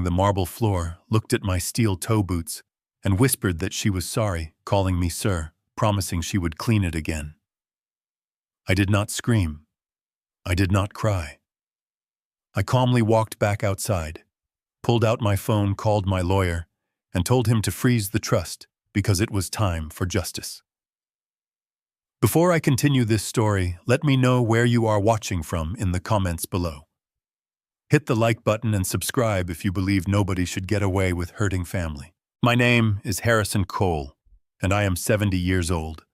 the marble floor, looked at my steel toe boots, and whispered that she was sorry, calling me sir, promising she would clean it again. I did not scream. I did not cry. I calmly walked back outside, pulled out my phone, called my lawyer, and told him to freeze the trust because it was time for justice. Before I continue this story, let me know where you are watching from in the comments below. Hit the like button and subscribe if you believe nobody should get away with hurting family. My name is Harrison Cole, and I am 70 years old.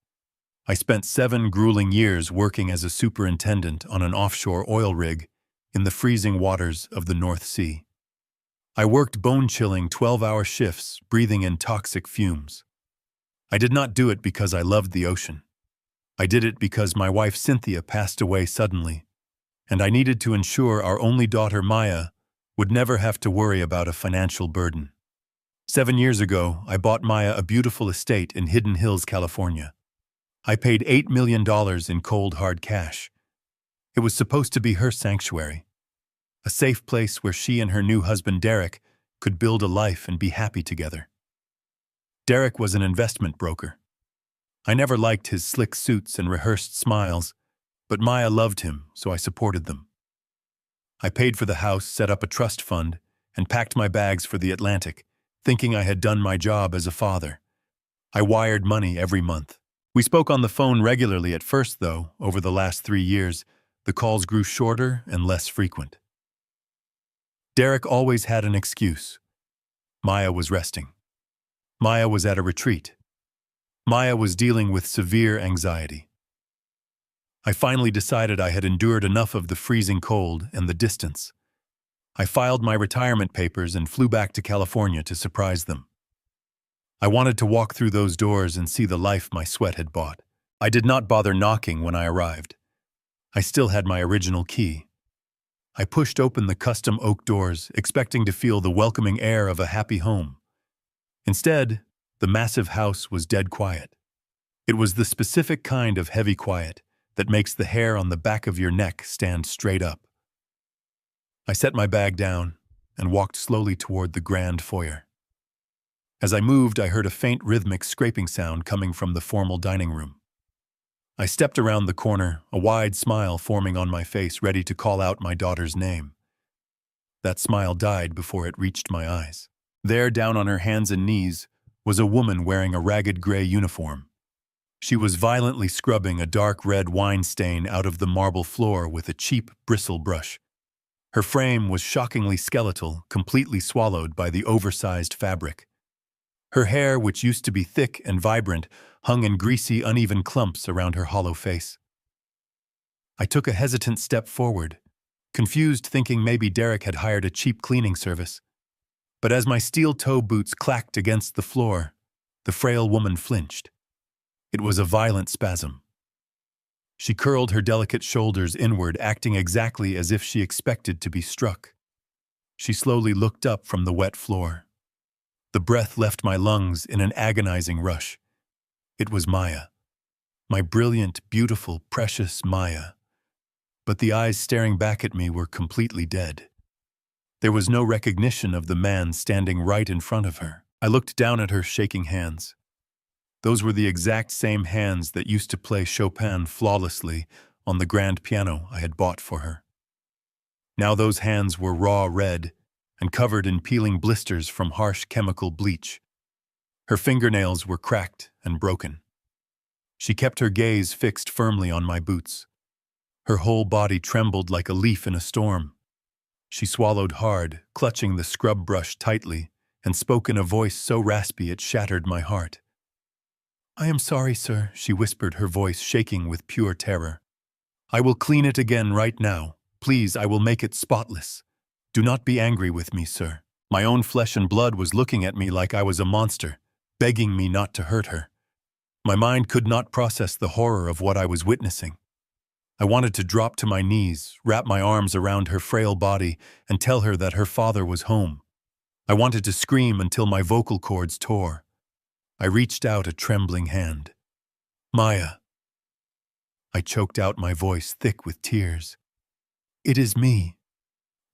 I spent 7 grueling years working as a superintendent on an offshore oil rig in the freezing waters of the North Sea. I worked bone-chilling 12-hour shifts, breathing in toxic fumes. I did not do it because I loved the ocean. I did it because my wife Cynthia passed away suddenly, and I needed to ensure our only daughter Maya would never have to worry about a financial burden. 7 years ago, I bought Maya a beautiful estate in Hidden Hills, California. I paid $8 million in cold, hard cash. It was supposed to be her sanctuary, a safe place where she and her new husband Derek could build a life and be happy together. Derek was an investment broker. I never liked his slick suits and rehearsed smiles, but Maya loved him, so I supported them. I paid for the house, set up a trust fund, and packed my bags for the Atlantic, thinking I had done my job as a father. I wired money every month. We spoke on the phone regularly at first, though. Over the last 3 years, the calls grew shorter and less frequent. Derek always had an excuse. Maya was resting. Maya was at a retreat. Maya was dealing with severe anxiety. I finally decided I had endured enough of the freezing cold and the distance. I filed my retirement papers and flew back to California to surprise them. I wanted to walk through those doors and see the life my sweat had bought. I did not bother knocking when I arrived. I still had my original key. I pushed open the custom oak doors, expecting to feel the welcoming air of a happy home. Instead, the massive house was dead quiet. It was the specific kind of heavy quiet that makes the hair on the back of your neck stand straight up. I set my bag down and walked slowly toward the grand foyer. As I moved, I heard a faint rhythmic scraping sound coming from the formal dining room. I stepped around the corner, a wide smile forming on my face, ready to call out my daughter's name. That smile died before it reached my eyes. There, down on her hands and knees, was a woman wearing a ragged gray uniform. She was violently scrubbing a dark red wine stain out of the marble floor with a cheap bristle brush. Her frame was shockingly skeletal, completely swallowed by the oversized fabric. Her hair, which used to be thick and vibrant, hung in greasy, uneven clumps around her hollow face. I took a hesitant step forward, confused, thinking maybe Derek had hired a cheap cleaning service. But as my steel toe boots clacked against the floor, the frail woman flinched. It was a violent spasm. She curled her delicate shoulders inward, acting exactly as if she expected to be struck. She slowly looked up from the wet floor. The breath left my lungs in an agonizing rush. It was Maya. My brilliant, beautiful, precious Maya. But the eyes staring back at me were completely dead. There was no recognition of the man standing right in front of her. I looked down at her, shaking hands. Those were the exact same hands that used to play Chopin flawlessly on the grand piano I had bought for her. Now those hands were raw red and covered in peeling blisters from harsh chemical bleach. Her fingernails were cracked and broken. She kept her gaze fixed firmly on my boots. Her whole body trembled like a leaf in a storm. She swallowed hard, clutching the scrub brush tightly, and spoke in a voice so raspy it shattered my heart. "I am sorry, sir," she whispered, her voice shaking with pure terror. "I will clean it again right now. Please, I will make it spotless. Do not be angry with me, sir." My own flesh and blood was looking at me like I was a monster, begging me not to hurt her. My mind could not process the horror of what I was witnessing. I wanted to drop to my knees, wrap my arms around her frail body, and tell her that her father was home. I wanted to scream until my vocal cords tore. I reached out a trembling hand. "Maya." I choked out my voice thick with tears. "It is me.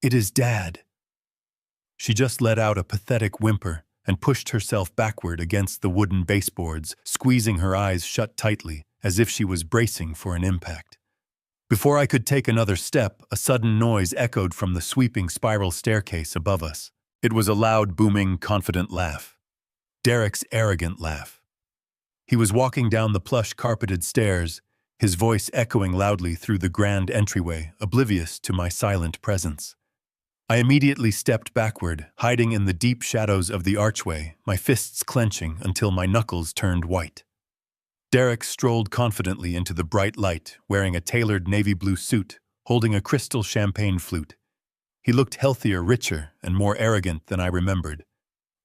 It is Dad." She just let out a pathetic whimper and pushed herself backward against the wooden baseboards, squeezing her eyes shut tightly, as if she was bracing for an impact. Before I could take another step, a sudden noise echoed from the sweeping spiral staircase above us. It was a loud, booming, confident laugh. Derek's arrogant laugh. He was walking down the plush carpeted stairs, his voice echoing loudly through the grand entryway, oblivious to my silent presence. I immediately stepped backward, hiding in the deep shadows of the archway, my fists clenching until my knuckles turned white. Derek strolled confidently into the bright light, wearing a tailored navy blue suit, holding a crystal champagne flute. He looked healthier, richer, and more arrogant than I remembered.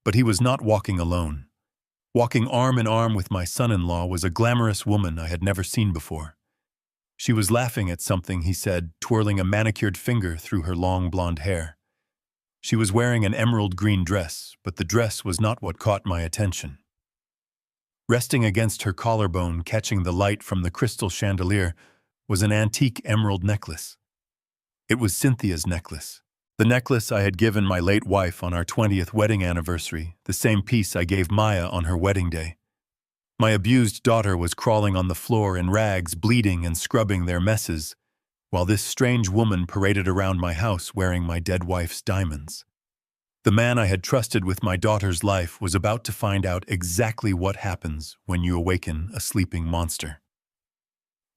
But he was not walking alone. Walking arm in arm with my son-in-law was a glamorous woman I had never seen before. She was laughing at something he said, twirling a manicured finger through her long blonde hair. She was wearing an emerald green dress, but the dress was not what caught my attention. Resting against her collarbone, catching the light from the crystal chandelier, was an antique emerald necklace. It was Cynthia's necklace. The necklace I had given my late wife on our 20th wedding anniversary, the same piece I gave Maya on her wedding day. My abused daughter was crawling on the floor in rags, bleeding and scrubbing their messes, while this strange woman paraded around my house wearing my dead wife's diamonds. The man I had trusted with my daughter's life was about to find out exactly what happens when you awaken a sleeping monster.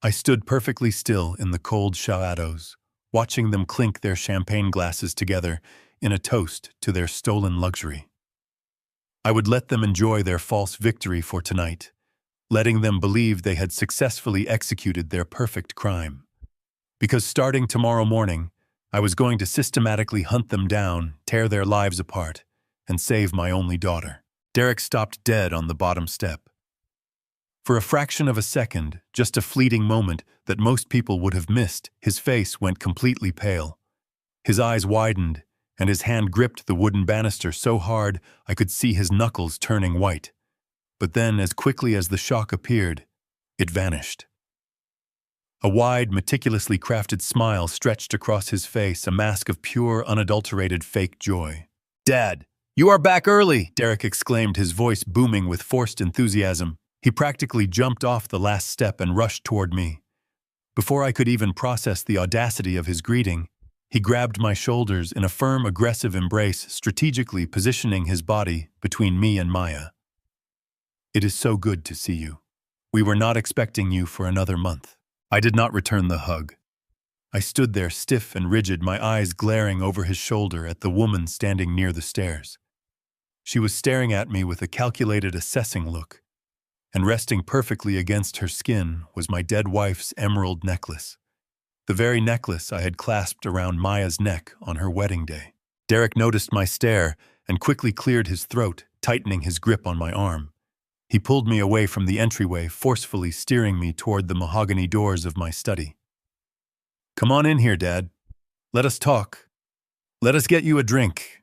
I stood perfectly still in the cold shadows, watching them clink their champagne glasses together in a toast to their stolen luxury. I would let them enjoy their false victory for tonight, letting them believe they had successfully executed their perfect crime. Because starting tomorrow morning, I was going to systematically hunt them down, tear their lives apart, and save my only daughter. Derek stopped dead on the bottom step. For a fraction of a second, just a fleeting moment that most people would have missed, his face went completely pale. His eyes widened, and his hand gripped the wooden banister so hard I could see his knuckles turning white. But then, as quickly as the shock appeared, it vanished. A wide, meticulously crafted smile stretched across his face, a mask of pure, unadulterated fake joy. "Dad, you are back early!" Derek exclaimed, his voice booming with forced enthusiasm. He practically jumped off the last step and rushed toward me. Before I could even process the audacity of his greeting, he grabbed my shoulders in a firm, aggressive embrace, strategically positioning his body between me and Maya. "It is so good to see you. We were not expecting you for another month." I did not return the hug. I stood there stiff and rigid, my eyes glaring over his shoulder at the woman standing near the stairs. She was staring at me with a calculated, assessing look, and resting perfectly against her skin was my dead wife's emerald necklace, the very necklace I had clasped around Maya's neck on her wedding day. Derek noticed my stare and quickly cleared his throat, tightening his grip on my arm. He pulled me away from the entryway, forcefully steering me toward the mahogany doors of my study. "Come on in here, Dad. Let us talk. Let us get you a drink.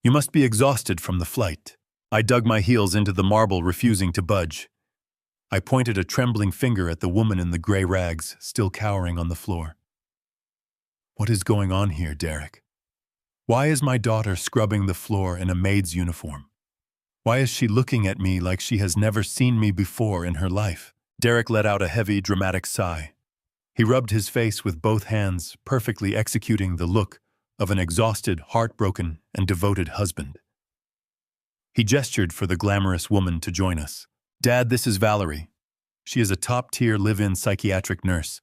You must be exhausted from the flight." I dug my heels into the marble, refusing to budge. I pointed a trembling finger at the woman in the gray rags, still cowering on the floor. "What is going on here, Derek? Why is my daughter scrubbing the floor in a maid's uniform? Why is she looking at me like she has never seen me before in her life?" Derek let out a heavy, dramatic sigh. He rubbed his face with both hands, perfectly executing the look of an exhausted, heartbroken, and devoted husband. He gestured for the glamorous woman to join us. "Dad, this is Valerie. She is a top-tier live-in psychiatric nurse.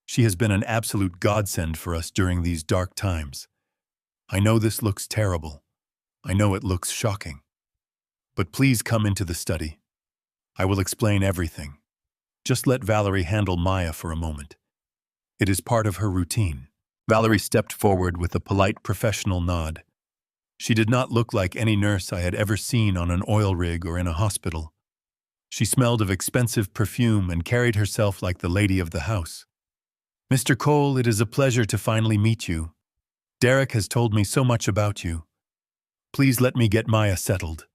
She has been an absolute godsend for us during these dark times. I know this looks terrible. I know it looks shocking. But please come into the study. I will explain everything. Just let Valerie handle Maya for a moment. It is part of her routine." Valerie stepped forward with a polite professional nod. She did not look like any nurse I had ever seen on an oil rig or in a hospital. She smelled of expensive perfume and carried herself like the lady of the house. "Mr. Cole, it is a pleasure to finally meet you. Derek has told me so much about you. Please let me get Maya settled.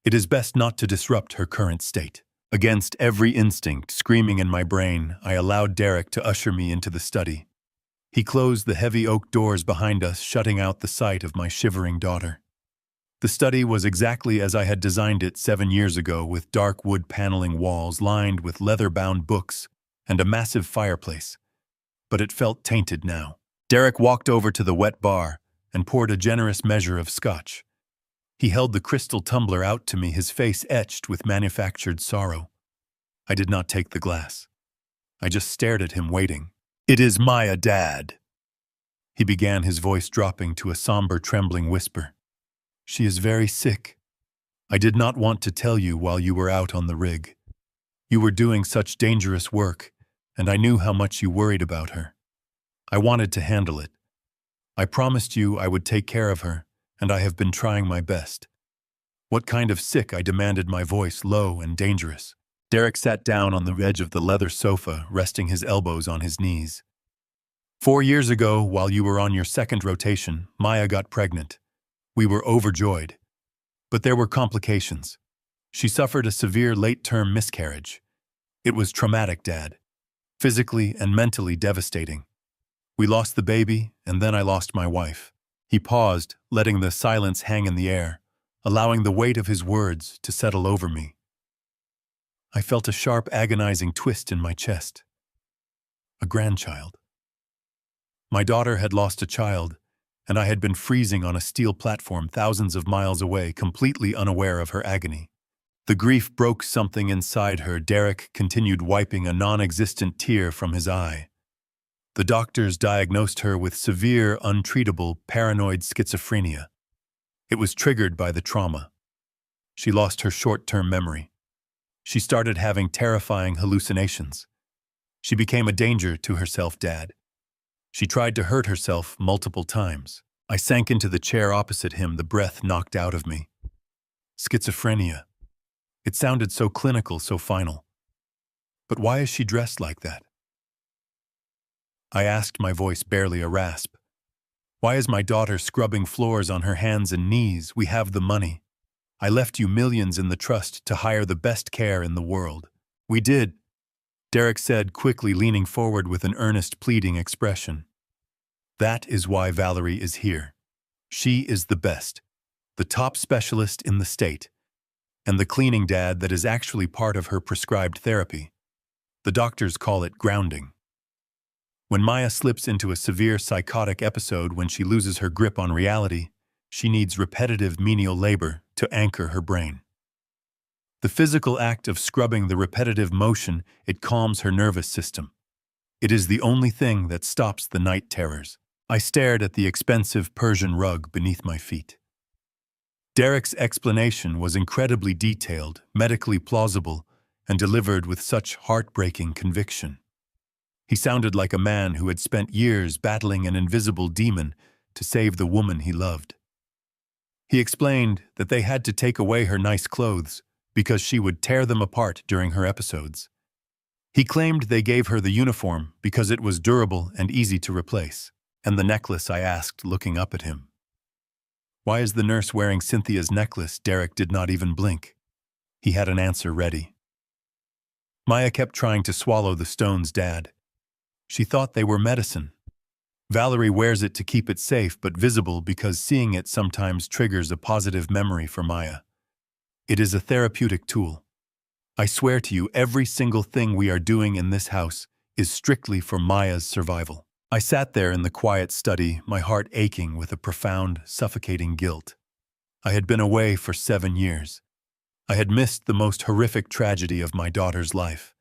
It is best not to disrupt her current state." Against every instinct screaming in my brain, I allowed Derek to usher me into the study. He closed the heavy oak doors behind us, shutting out the sight of my shivering daughter. The study was exactly as I had designed it 7 years ago, with dark wood paneling walls lined with leather-bound books and a massive fireplace. But it felt tainted now. Derek walked over to the wet bar and poured a generous measure of scotch. He held the crystal tumbler out to me, his face etched with manufactured sorrow. I did not take the glass. I just stared at him, waiting. "It is Maya, Dad," he began, his voice dropping to a somber, trembling whisper. "She is very sick. I did not want to tell you while you were out on the rig. You were doing such dangerous work, and I knew how much you worried about her. I wanted to handle it. I promised you I would take care of her, and I have been trying my best." "What kind of sick?" I demanded, my voice low and dangerous. Derek sat down on the edge of the leather sofa, resting his elbows on his knees. 4 years ago, while you were on your second rotation, Maya got pregnant. We were overjoyed. But there were complications. She suffered a severe late-term miscarriage. It was traumatic, Dad. Physically and mentally devastating. We lost the baby, and then I lost my wife. He paused, letting the silence hang in the air, allowing the weight of his words to settle over me. I felt a sharp, agonizing twist in my chest. A grandchild. My daughter had lost a child, and I had been freezing on a steel platform thousands of miles away, completely unaware of her agony. The grief broke something inside her. Derek continued, wiping a non-existent tear from his eye. The doctors diagnosed her with severe, untreatable, paranoid schizophrenia. It was triggered by the trauma. She lost her short-term memory. She started having terrifying hallucinations. She became a danger to herself, Dad. She tried to hurt herself multiple times. I sank into the chair opposite him, the breath knocked out of me. Schizophrenia. It sounded so clinical, so final. But why is she dressed like that? I asked, my voice barely a rasp. Why is my daughter scrubbing floors on her hands and knees? We have the money. I left you millions in the trust to hire the best care in the world. We did, Derek said, quickly leaning forward with an earnest, pleading expression. That is why Valerie is here. She is the best, the top specialist in the state, and the cleaning, Dad, that is actually part of her prescribed therapy. The doctors call it grounding. When Maya slips into a severe psychotic episode, when she loses her grip on reality, she needs repetitive menial labor to anchor her brain. The physical act of scrubbing, the repetitive motion, it calms her nervous system. It is the only thing that stops the night terrors. I stared at the expensive Persian rug beneath my feet. Derek's explanation was incredibly detailed, medically plausible, and delivered with such heartbreaking conviction. He sounded like a man who had spent years battling an invisible demon to save the woman he loved. He explained that they had to take away her nice clothes because she would tear them apart during her episodes. He claimed they gave her the uniform because it was durable and easy to replace. And the necklace, I asked, looking up at him. Why is the nurse wearing Cynthia's necklace? Derek did not even blink. He had an answer ready. Maya kept trying to swallow the stones, Dad. She thought they were medicine. Valerie wears it to keep it safe but visible because seeing it sometimes triggers a positive memory for Maya. It is a therapeutic tool. I swear to you, every single thing we are doing in this house is strictly for Maya's survival. I sat there in the quiet study, my heart aching with a profound, suffocating guilt. I had been away for 7 years. I had missed the most horrific tragedy of my daughter's life.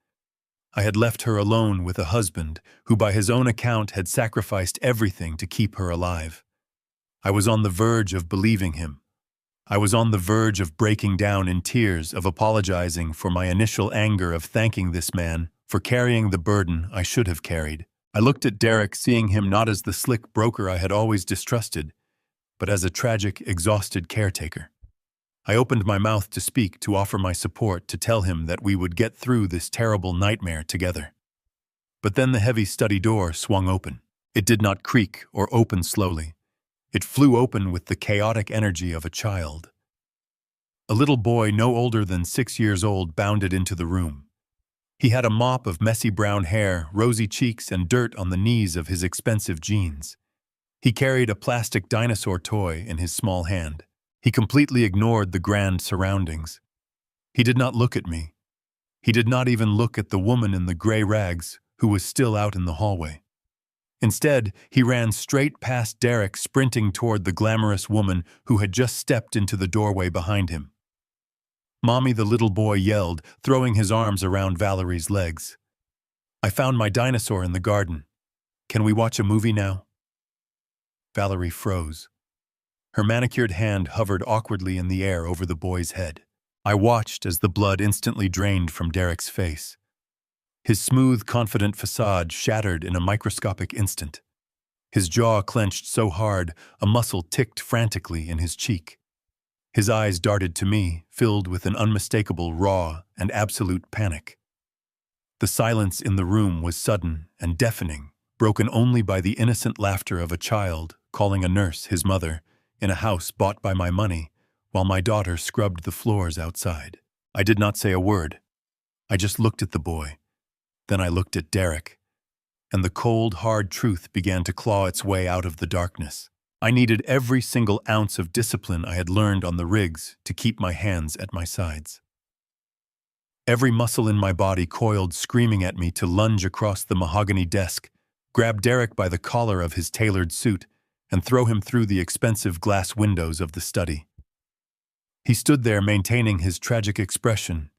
I had left her alone with a husband who, by his own account, had sacrificed everything to keep her alive. I was on the verge of believing him. I was on the verge of breaking down in tears, of apologizing for my initial anger, of thanking this man for carrying the burden I should have carried. I looked at Derek, seeing him not as the slick broker I had always distrusted, but as a tragic, exhausted caretaker. I opened my mouth to speak, to offer my support, to tell him that we would get through this terrible nightmare together. But then the heavy study door swung open. It did not creak or open slowly. It flew open with the chaotic energy of a child. A little boy no older than 6 years old bounded into the room. He had a mop of messy brown hair, rosy cheeks, and dirt on the knees of his expensive jeans. He carried a plastic dinosaur toy in his small hand. He completely ignored the grand surroundings. He did not look at me. He did not even look at the woman in the gray rags who was still out in the hallway. Instead, he ran straight past Derek, sprinting toward the glamorous woman who had just stepped into the doorway behind him. "Mommy," the little boy yelled, throwing his arms around Valerie's legs. "I found my dinosaur in the garden. Can we watch a movie now?" Valerie froze. Her manicured hand hovered awkwardly in the air over the boy's head. I watched as the blood instantly drained from Derek's face. His smooth, confident facade shattered in a microscopic instant. His jaw clenched so hard, a muscle ticked frantically in his cheek. His eyes darted to me, filled with an unmistakable raw and absolute panic. The silence in the room was sudden and deafening, broken only by the innocent laughter of a child calling a nurse his mother in a house bought by my money, while my daughter scrubbed the floors outside. I did not say a word. I just looked at the boy. Then I looked at Derek, and the cold, hard truth began to claw its way out of the darkness. I needed every single ounce of discipline I had learned on the rigs to keep my hands at my sides. Every muscle in my body coiled, screaming at me to lunge across the mahogany desk, grab Derek by the collar of his tailored suit, and throw him through the expensive glass windows of the study. He stood there maintaining his tragic expression,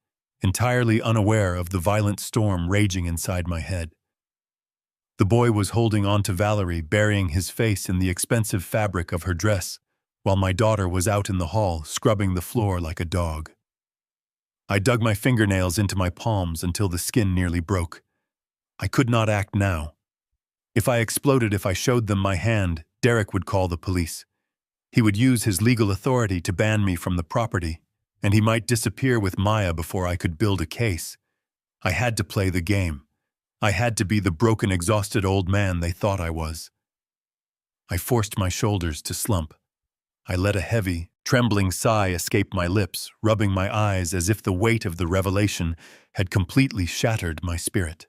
entirely unaware of the violent storm raging inside my head. The boy was holding on to Valerie, burying his face in the expensive fabric of her dress, while my daughter was out in the hall, scrubbing the floor like a dog. I dug my fingernails into my palms until the skin nearly broke. I could not act now. If I exploded, if I showed them my hand, Derek would call the police. He would use his legal authority to ban me from the property, and he might disappear with Maya before I could build a case. I had to play the game. I had to be the broken, exhausted old man they thought I was. I forced my shoulders to slump. I let a heavy, trembling sigh escape my lips, rubbing my eyes as if the weight of the revelation had completely shattered my spirit.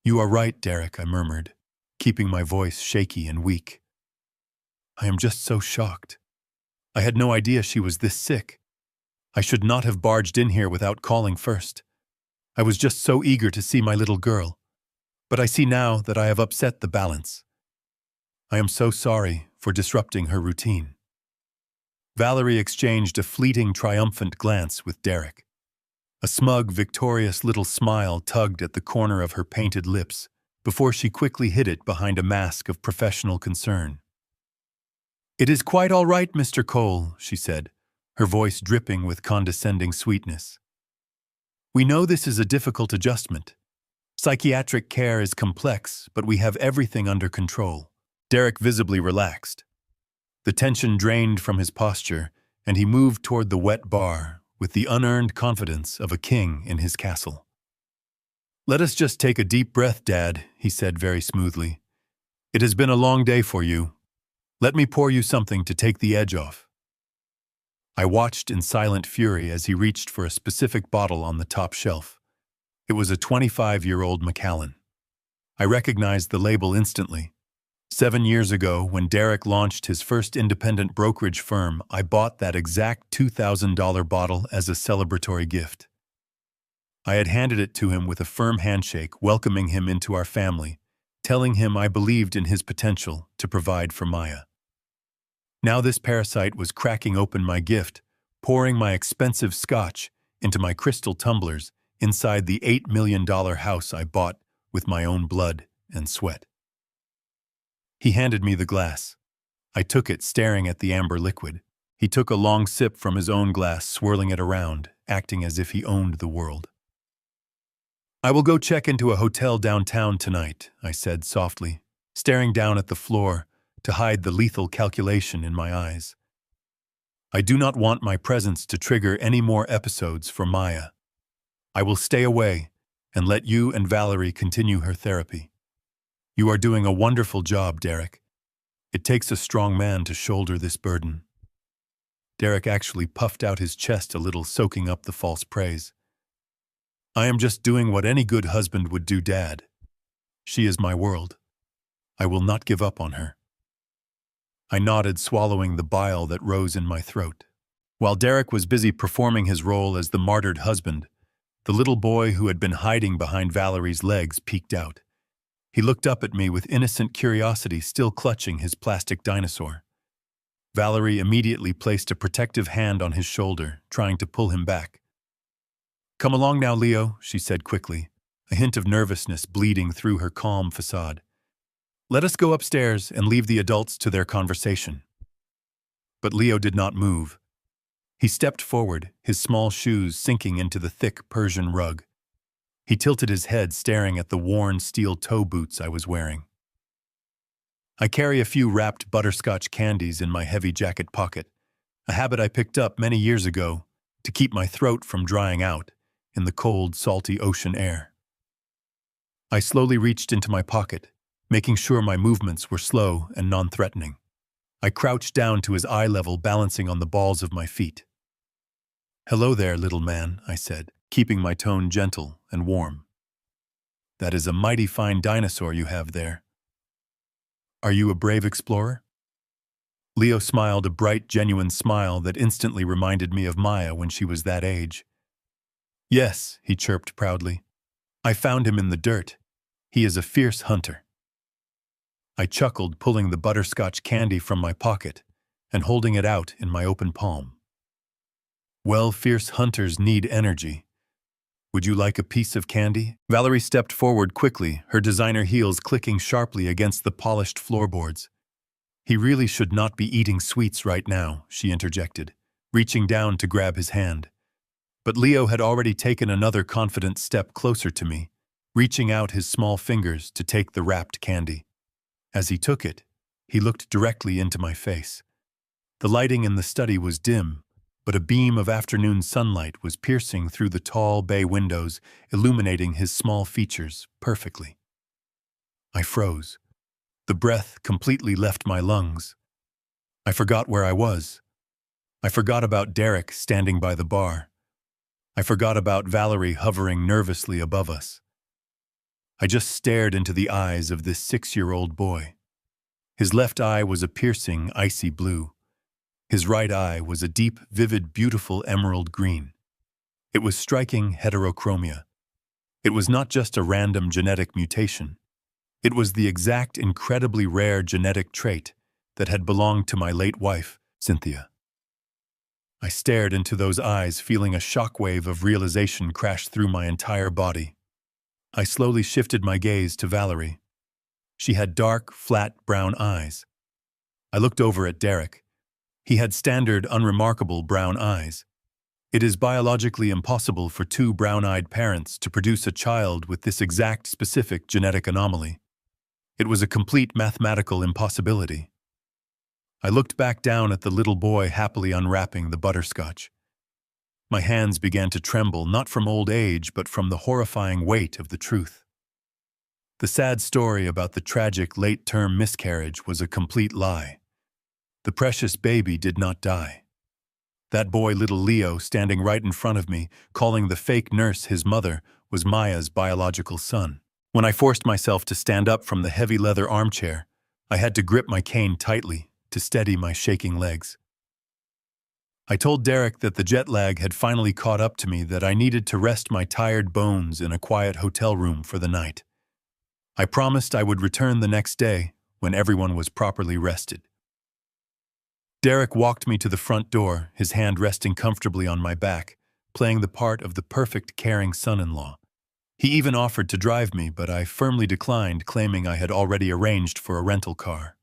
"You are right, Derek," I murmured, keeping my voice shaky and weak. "I am just so shocked. I had no idea she was this sick. I should not have barged in here without calling first. I was just so eager to see my little girl. But I see now that I have upset the balance. I am so sorry for disrupting her routine." Valerie exchanged a fleeting, triumphant glance with Derek. A smug, victorious little smile tugged at the corner of her painted lips before she quickly hid it behind a mask of professional concern. "It is quite all right, Mr. Cole," she said, her voice dripping with condescending sweetness. "We know this is a difficult adjustment. Psychiatric care is complex, but we have everything under control." Derek visibly relaxed. The tension drained from his posture, and he moved toward the wet bar with the unearned confidence of a king in his castle. "Let us just take a deep breath, Dad," he said very smoothly. "It has been a long day for you. Let me pour you something to take the edge off." I watched in silent fury as he reached for a specific bottle on the top shelf. It was a 25-year-old Macallan. I recognized the label instantly. 7 years ago, when Derek launched his first independent brokerage firm, I bought that exact $2,000 bottle as a celebratory gift. I had handed it to him with a firm handshake, welcoming him into our family, telling him I believed in his potential to provide for Maya. Now this parasite was cracking open my gift, pouring my expensive scotch into my crystal tumblers inside the $8 million house I bought with my own blood and sweat. He handed me the glass. I took it, staring at the amber liquid. He took a long sip from his own glass, swirling it around, acting as if he owned the world. "I will go check into a hotel downtown tonight," I said softly, staring down at the floor to hide the lethal calculation in my eyes. "I do not want my presence to trigger any more episodes for Maya. I will stay away and let you and Valerie continue her therapy. You are doing a wonderful job, Derek. It takes a strong man to shoulder this burden." Derek actually puffed out his chest a little, soaking up the false praise. "I am just doing what any good husband would do, Dad. She is my world. I will not give up on her." I nodded, swallowing the bile that rose in my throat. While Derek was busy performing his role as the martyred husband, the little boy who had been hiding behind Valerie's legs peeked out. He looked up at me with innocent curiosity, still clutching his plastic dinosaur. Valerie immediately placed a protective hand on his shoulder, trying to pull him back. "Come along now, Leo," she said quickly, a hint of nervousness bleeding through her calm facade. "Let us go upstairs and leave the adults to their conversation." But Leo did not move. He stepped forward, his small shoes sinking into the thick Persian rug. He tilted his head, staring at the worn steel toe boots I was wearing. I carry a few wrapped butterscotch candies in my heavy jacket pocket, a habit I picked up many years ago to keep my throat from drying out in the cold, salty ocean air. I slowly reached into my pocket, making sure my movements were slow and non-threatening. I crouched down to his eye level, balancing on the balls of my feet. "Hello there, little man," I said, keeping my tone gentle and warm. "That is a mighty fine dinosaur you have there. Are you a brave explorer?" Leo smiled, a bright, genuine smile that instantly reminded me of Maya when she was that age. "Yes," he chirped proudly. "I found him in the dirt. He is a fierce hunter." I chuckled, pulling the butterscotch candy from my pocket and holding it out in my open palm. "Well, fierce hunters need energy. Would you like a piece of candy?" Valerie stepped forward quickly, her designer heels clicking sharply against the polished floorboards. "He really should not be eating sweets right now," she interjected, reaching down to grab his hand. But Leo had already taken another confident step closer to me, reaching out his small fingers to take the wrapped candy. As he took it, he looked directly into my face. The lighting in the study was dim, but a beam of afternoon sunlight was piercing through the tall bay windows, illuminating his small features perfectly. I froze. The breath completely left my lungs. I forgot where I was. I forgot about Derek standing by the bar. I forgot about Valerie hovering nervously above us. I just stared into the eyes of this 6-year-old boy. His left eye was a piercing, icy blue. His right eye was a deep, vivid, beautiful emerald green. It was striking heterochromia. It was not just a random genetic mutation. It was the exact, incredibly rare genetic trait that had belonged to my late wife, Cynthia. I stared into those eyes, feeling a shockwave of realization crash through my entire body. I slowly shifted my gaze to Valerie. She had dark, flat brown eyes. I looked over at Derek. He had standard, unremarkable brown eyes. It is biologically impossible for two brown-eyed parents to produce a child with this exact, specific genetic anomaly. It was a complete mathematical impossibility. I looked back down at the little boy happily unwrapping the butterscotch. My hands began to tremble, not from old age, but from the horrifying weight of the truth. The sad story about the tragic late-term miscarriage was a complete lie. The precious baby did not die. That boy, little Leo, standing right in front of me, calling the fake nurse his mother, was Maya's biological son. When I forced myself to stand up from the heavy leather armchair, I had to grip my cane tightly to steady my shaking legs. I told Derek that the jet lag had finally caught up to me, that I needed to rest my tired bones in a quiet hotel room for the night. I promised I would return the next day when everyone was properly rested. Derek walked me to the front door, his hand resting comfortably on my back, playing the part of the perfect, caring son-in-law. He even offered to drive me, but I firmly declined, claiming I had already arranged for a rental car.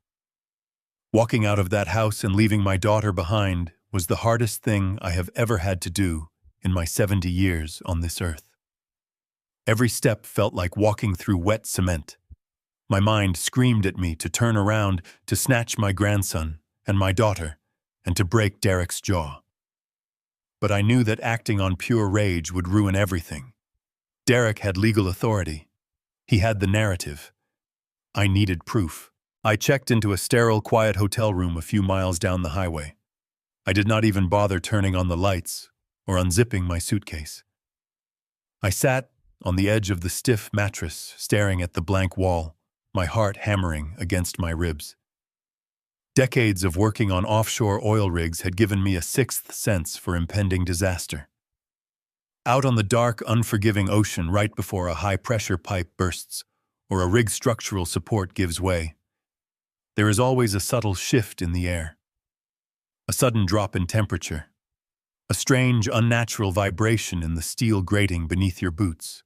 Walking out of that house and leaving my daughter behind was the hardest thing I have ever had to do in my 70 years on this earth. Every step felt like walking through wet cement. My mind screamed at me to turn around, to snatch my grandson and my daughter, and to break Derek's jaw. But I knew that acting on pure rage would ruin everything. Derek had legal authority. He had the narrative. I needed proof. I checked into a sterile, quiet hotel room a few miles down the highway. I did not even bother turning on the lights or unzipping my suitcase. I sat on the edge of the stiff mattress, staring at the blank wall, my heart hammering against my ribs. Decades of working on offshore oil rigs had given me a sixth sense for impending disaster. Out on the dark, unforgiving ocean right before a high-pressure pipe bursts, or a rig's structural support gives way, there is always a subtle shift in the air. A sudden drop in temperature. A strange, unnatural vibration in the steel grating beneath your boots.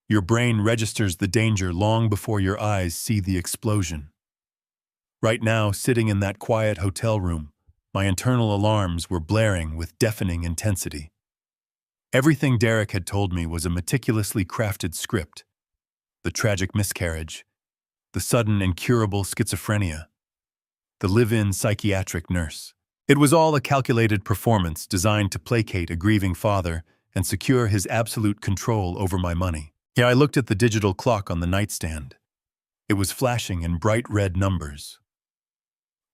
Your brain registers the danger long before your eyes see the explosion. Right now, sitting in that quiet hotel room, my internal alarms were blaring with deafening intensity. Everything Derek had told me was a meticulously crafted script. The tragic miscarriage, the sudden incurable schizophrenia, the live-in psychiatric nurse. It was all a calculated performance designed to placate a grieving father and secure his absolute control over my money. Yeah, I looked at the digital clock on the nightstand. It was flashing in bright red numbers.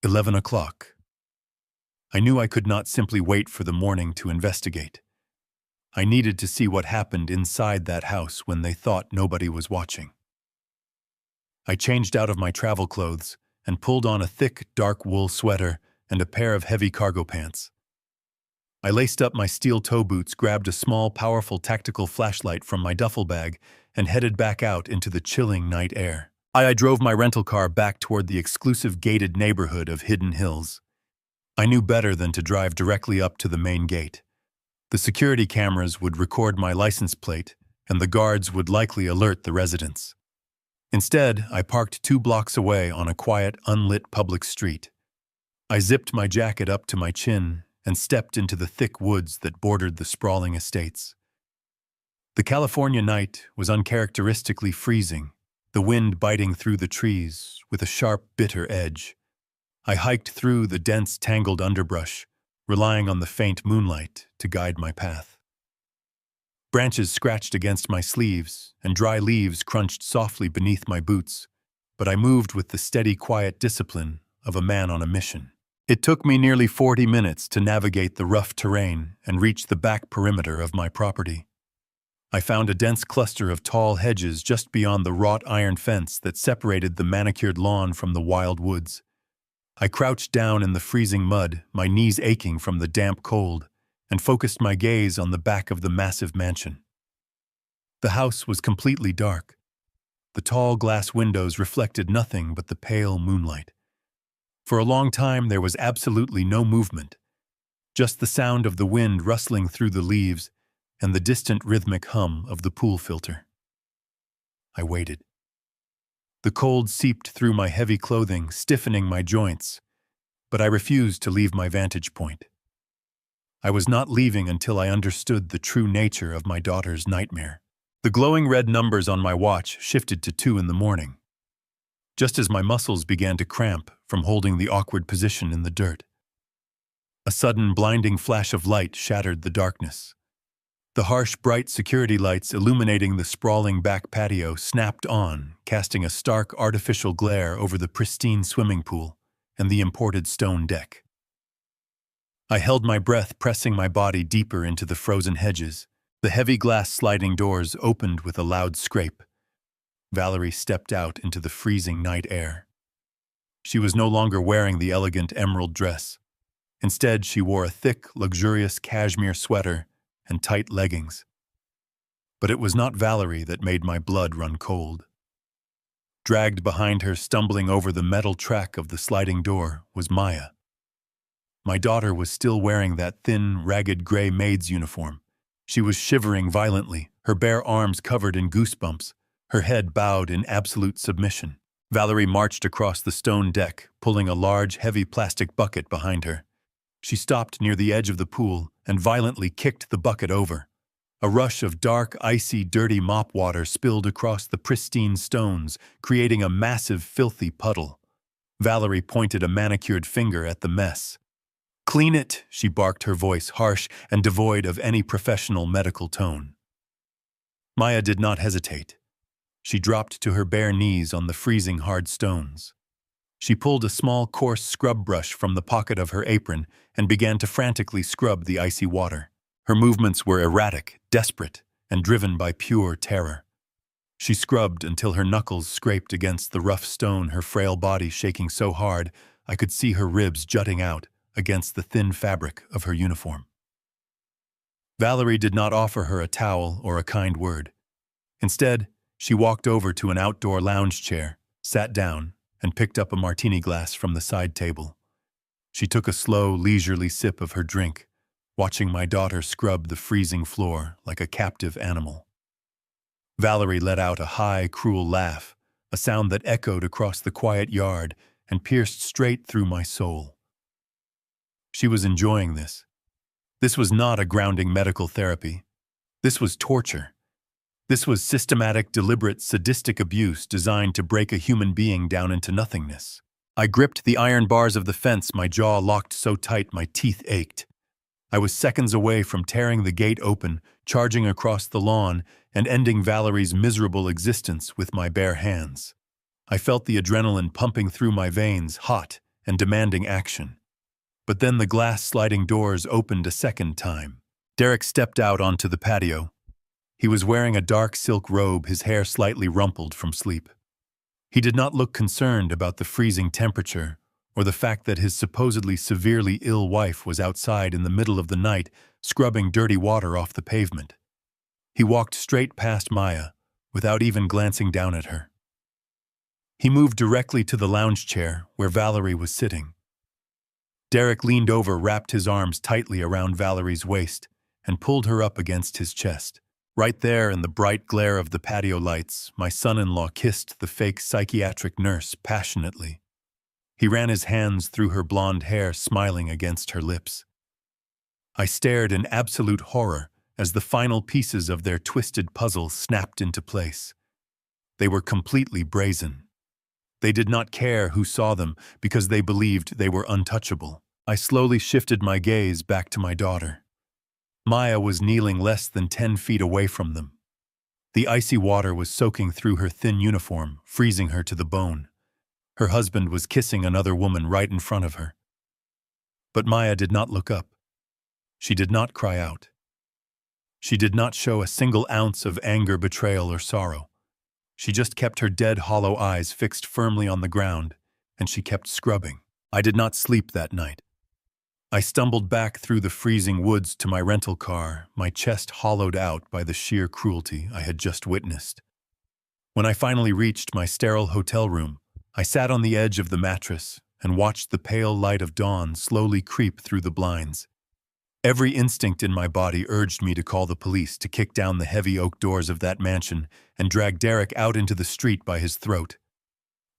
11 o'clock. I knew I could not simply wait for the morning to investigate. I needed to see what happened inside that house when they thought nobody was watching. I changed out of my travel clothes and pulled on a thick, dark wool sweater and a pair of heavy cargo pants. I laced up my steel toe boots, grabbed a small, powerful tactical flashlight from my duffel bag, and headed back out into the chilling night air. I drove my rental car back toward the exclusive gated neighborhood of Hidden Hills. I knew better than to drive directly up to the main gate. The security cameras would record my license plate, and the guards would likely alert the residents. Instead, I parked 2 blocks away on a quiet, unlit public street. I zipped my jacket up to my chin and stepped into the thick woods that bordered the sprawling estates. The California night was uncharacteristically freezing, the wind biting through the trees with a sharp, bitter edge. I hiked through the dense, tangled underbrush, relying on the faint moonlight to guide my path. Branches scratched against my sleeves, and dry leaves crunched softly beneath my boots, but I moved with the steady, quiet discipline of a man on a mission. It took me nearly 40 minutes to navigate the rough terrain and reach the back perimeter of my property. I found a dense cluster of tall hedges just beyond the wrought iron fence that separated the manicured lawn from the wild woods. I crouched down in the freezing mud, my knees aching from the damp cold, and focused my gaze on the back of the massive mansion. The house was completely dark. The tall glass windows reflected nothing but the pale moonlight. For a long time there was absolutely no movement, just the sound of the wind rustling through the leaves and the distant rhythmic hum of the pool filter. I waited. The cold seeped through my heavy clothing, stiffening my joints, but I refused to leave my vantage point. I was not leaving until I understood the true nature of my daughter's nightmare. The glowing red numbers on my watch shifted to 2 in the morning, just as my muscles began to cramp from holding the awkward position in the dirt. A sudden, blinding flash of light shattered the darkness. The harsh, bright security lights illuminating the sprawling back patio snapped on, casting a stark, artificial glare over the pristine swimming pool and the imported stone deck. I held my breath, pressing my body deeper into the frozen hedges. The heavy glass sliding doors opened with a loud scrape. Valerie stepped out into the freezing night air. She was no longer wearing the elegant emerald dress. Instead, she wore a thick, luxurious cashmere sweater and tight leggings. But it was not Valerie that made my blood run cold. Dragged behind her, stumbling over the metal track of the sliding door, was Maya. My daughter was still wearing that thin, ragged gray maid's uniform. She was shivering violently, her bare arms covered in goosebumps, her head bowed in absolute submission. Valerie marched across the stone deck, pulling a large, heavy plastic bucket behind her. She stopped near the edge of the pool and violently kicked the bucket over. A rush of dark, icy, dirty mop water spilled across the pristine stones, creating a massive, filthy puddle. Valerie pointed a manicured finger at the mess. "Clean it," she barked, her voice harsh and devoid of any professional medical tone. Maya did not hesitate. She dropped to her bare knees on the freezing hard stones. She pulled a small, coarse scrub brush from the pocket of her apron and began to frantically scrub the icy water. Her movements were erratic, desperate, and driven by pure terror. She scrubbed until her knuckles scraped against the rough stone, her frail body shaking so hard I could see her ribs jutting out against the thin fabric of her uniform. Valerie did not offer her a towel or a kind word. Instead, she walked over to an outdoor lounge chair, sat down, and picked up a martini glass from the side table. She took a slow, leisurely sip of her drink, watching my daughter scrub the freezing floor like a captive animal. Valerie let out a high, cruel laugh, a sound that echoed across the quiet yard and pierced straight through my soul. She was enjoying this. This was not a grounding medical therapy. This was torture. This was systematic, deliberate, sadistic abuse designed to break a human being down into nothingness. I gripped the iron bars of the fence, my jaw locked so tight my teeth ached. I was seconds away from tearing the gate open, charging across the lawn, and ending Valerie's miserable existence with my bare hands. I felt the adrenaline pumping through my veins, hot and demanding action. But then the glass sliding doors opened a second time. Derek stepped out onto the patio. He was wearing a dark silk robe, his hair slightly rumpled from sleep. He did not look concerned about the freezing temperature or the fact that his supposedly severely ill wife was outside in the middle of the night scrubbing dirty water off the pavement. He walked straight past Maya without even glancing down at her. He moved directly to the lounge chair where Valerie was sitting. Derek leaned over, wrapped his arms tightly around Valerie's waist, and pulled her up against his chest. Right there in the bright glare of the patio lights, my son-in-law kissed the fake psychiatric nurse passionately. He ran his hands through her blonde hair, smiling against her lips. I stared in absolute horror as the final pieces of their twisted puzzle snapped into place. They were completely brazen. They did not care who saw them because they believed they were untouchable. I slowly shifted my gaze back to my daughter. Maya was kneeling less than 10 feet away from them. The icy water was soaking through her thin uniform, freezing her to the bone. Her husband was kissing another woman right in front of her. But Maya did not look up. She did not cry out. She did not show a single ounce of anger, betrayal, or sorrow. She just kept her dead, hollow eyes fixed firmly on the ground, and she kept scrubbing. I did not sleep that night. I stumbled back through the freezing woods to my rental car, my chest hollowed out by the sheer cruelty I had just witnessed. When I finally reached my sterile hotel room, I sat on the edge of the mattress and watched the pale light of dawn slowly creep through the blinds. Every instinct in my body urged me to call the police, to kick down the heavy oak doors of that mansion and drag Derek out into the street by his throat.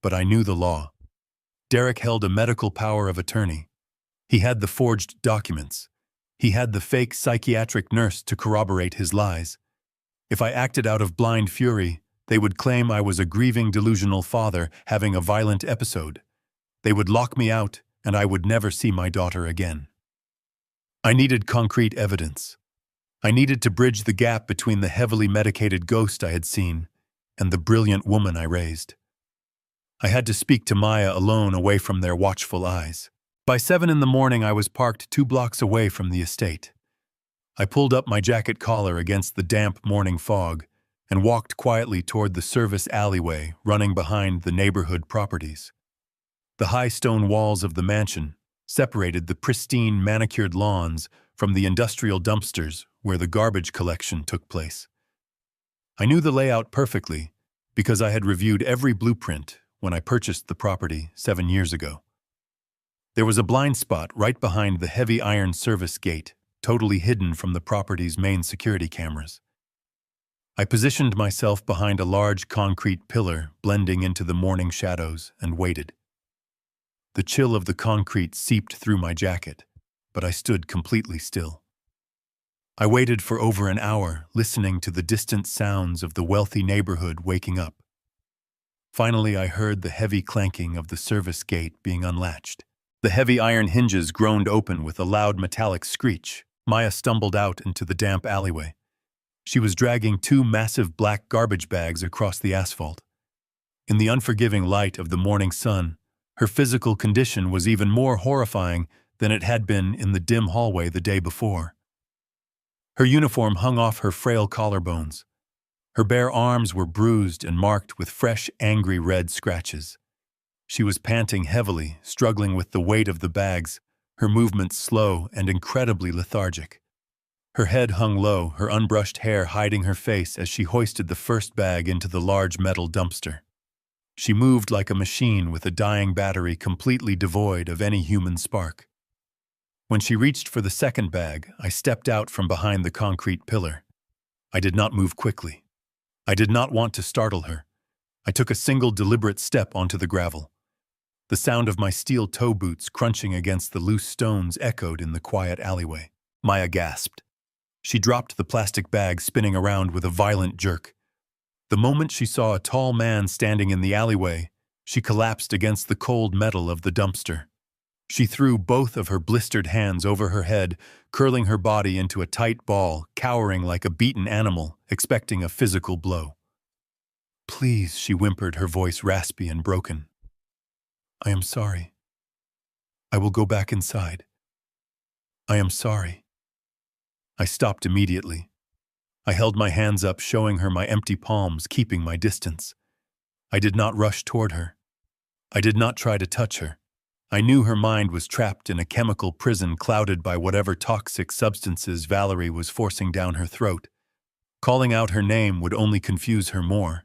But I knew the law. Derek held a medical power of attorney. He had the forged documents. He had the fake psychiatric nurse to corroborate his lies. If I acted out of blind fury, they would claim I was a grieving, delusional father having a violent episode. They would lock me out, and I would never see my daughter again. I needed concrete evidence. I needed to bridge the gap between the heavily medicated ghost I had seen and the brilliant woman I raised. I had to speak to Maya alone, away from their watchful eyes. By 7 in the morning, I was parked 2 blocks away from the estate. I pulled up my jacket collar against the damp morning fog and walked quietly toward the service alleyway running behind the neighborhood properties. The high stone walls of the mansion separated the pristine, manicured lawns from the industrial dumpsters where the garbage collection took place. I knew the layout perfectly because I had reviewed every blueprint when I purchased the property 7 years ago. There was a blind spot right behind the heavy iron service gate, totally hidden from the property's main security cameras. I positioned myself behind a large concrete pillar blending into the morning shadows and waited. The chill of the concrete seeped through my jacket, but I stood completely still. I waited for over an hour, listening to the distant sounds of the wealthy neighborhood waking up. Finally, I heard the heavy clanking of the service gate being unlatched. The heavy iron hinges groaned open with a loud metallic screech. Maya stumbled out into the damp alleyway. She was dragging 2 massive black garbage bags across the asphalt. In the unforgiving light of the morning sun, her physical condition was even more horrifying than it had been in the dim hallway the day before. Her uniform hung off her frail collarbones. Her bare arms were bruised and marked with fresh, angry red scratches. She was panting heavily, struggling with the weight of the bags, her movements slow and incredibly lethargic. Her head hung low, her unbrushed hair hiding her face as she hoisted the first bag into the large metal dumpster. She moved like a machine with a dying battery completely devoid of any human spark. When she reached for the second bag, I stepped out from behind the concrete pillar. I did not move quickly. I did not want to startle her. I took a single deliberate step onto the gravel. The sound of my steel toe boots crunching against the loose stones echoed in the quiet alleyway. Maya gasped. She dropped the plastic bag, spinning around with a violent jerk. The moment she saw a tall man standing in the alleyway, she collapsed against the cold metal of the dumpster. She threw both of her blistered hands over her head, curling her body into a tight ball, cowering like a beaten animal, expecting a physical blow. "Please," she whimpered, her voice raspy and broken. "I am sorry. I will go back inside. I am sorry." I stopped immediately. I held my hands up, showing her my empty palms, keeping my distance. I did not rush toward her. I did not try to touch her. I knew her mind was trapped in a chemical prison clouded by whatever toxic substances Valerie was forcing down her throat. Calling out her name would only confuse her more.